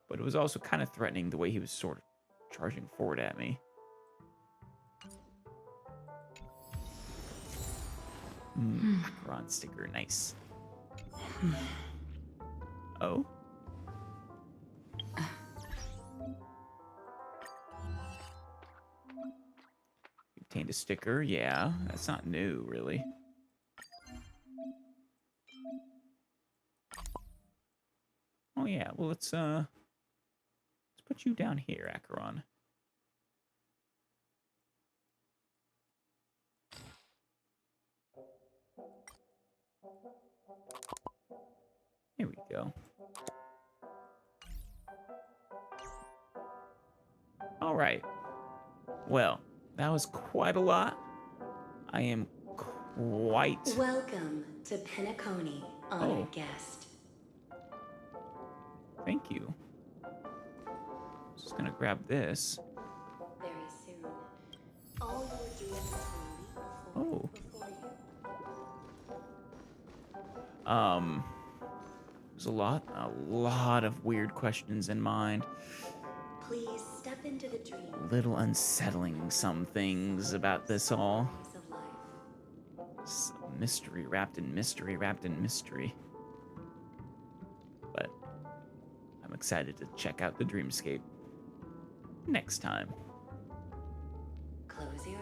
But it was also kind of threatening the way he was sort of charging forward at me. Acheron sticker, nice. Oh? Obtained a sticker, yeah. That's not new, really. Oh yeah, well let's put you down here, Acheron. Here we go. All right. Well, that was quite a lot. I am quite... Welcome to Penacony, honored guest. Thank you. Just gonna grab this. Very soon, all your dreams will leap Oh. before you. There's a lot of weird questions in mind. Please step into the dream. A little unsettling, some things about this all. Of life. Some mystery wrapped in mystery wrapped in mystery. But I'm excited to check out the dreamscape next time. Close your